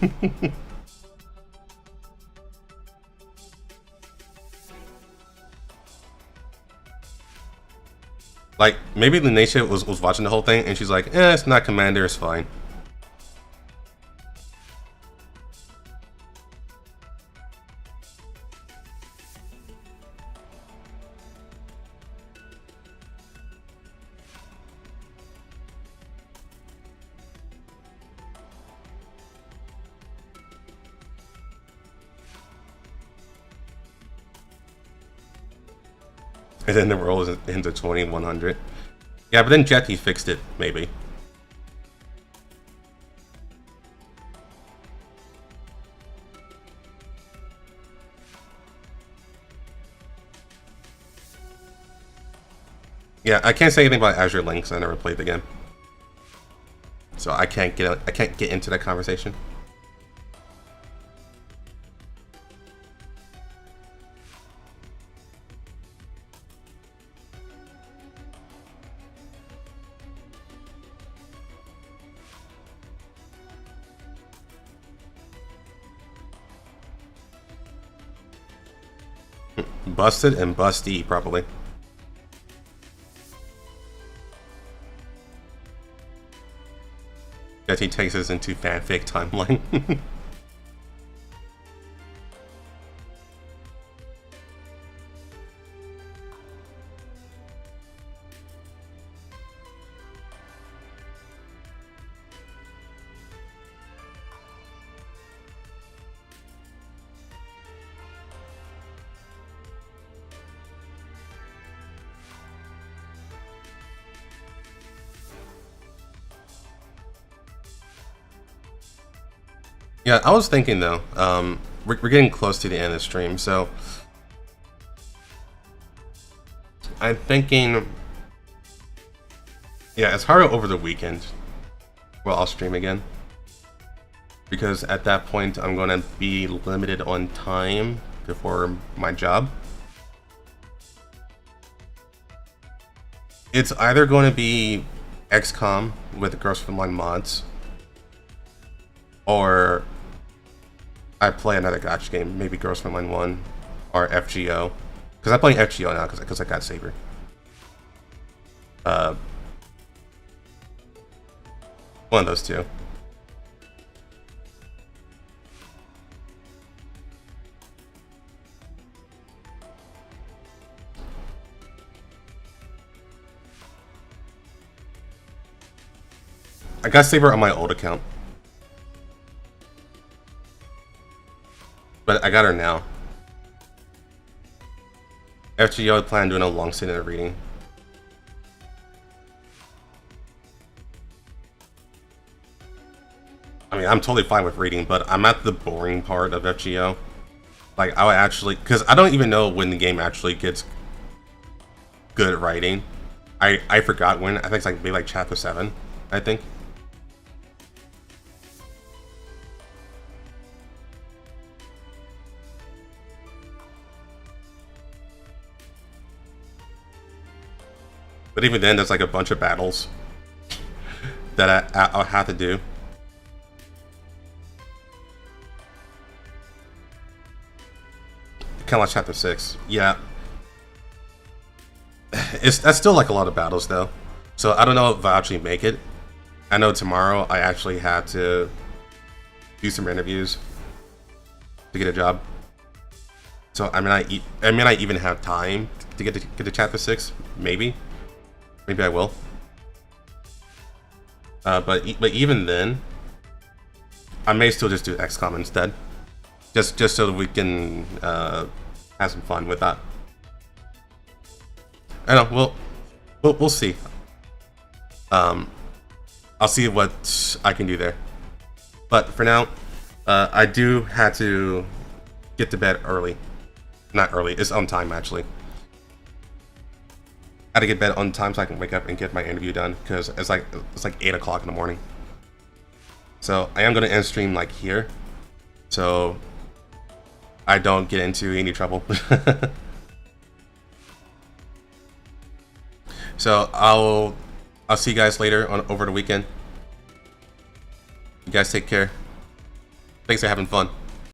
Speaker 1: Like, maybe Linecia was watching the whole thing, and she's like, it's not Commander, it's fine. And then the roll is into 2100. Yeah, but then Jetty fixed it, maybe. Yeah, I can't say anything about Azure Links. I never played the game, so I can't get into that conversation. Busted and busty, probably. That he takes us into fanfic timeline. Yeah, I was thinking though, we're getting close to the end of the stream, so I'm thinking, yeah, it's harder over the weekend. Well, I'll stream again, because at that point I'm gonna be limited on time before my job. It's either going to be XCOM with Girls from Line mods, or I play another gotcha game, maybe Girls from Line 1 or FGO, because I'm playing FGO now because I got Saber. One of those two. I got Saber on my old account, but I got her now. FGO, I plan on doing a long stint in reading. I mean, I'm totally fine with reading, but I'm at the boring part of FGO. Like, I would actually, because I don't even know when the game actually gets good at writing. I forgot when. I think it's like maybe like chapter 7, I think. But even then, there's like a bunch of battles that I'll have to do. Kind of like chapter 6. Yeah. That's still like a lot of battles though. So I don't know if I'll actually make it. I know tomorrow I actually have to do some interviews to get a job. So I may not even have time to get to chapter 6. Maybe I will. But even then, I may still just do XCOM instead, just so that we can have some fun with that. I don't know. We'll see. I'll see what I can do there. But for now, I do have to get to bed early. Not early. It's on time actually. I had to get bed on time so I can wake up and get my interview done, because it's like 8 o'clock in the morning. So I am gonna end stream like here, so I don't get into any trouble. So I'll see you guys later on over the weekend. guys take care. Thanks for having fun.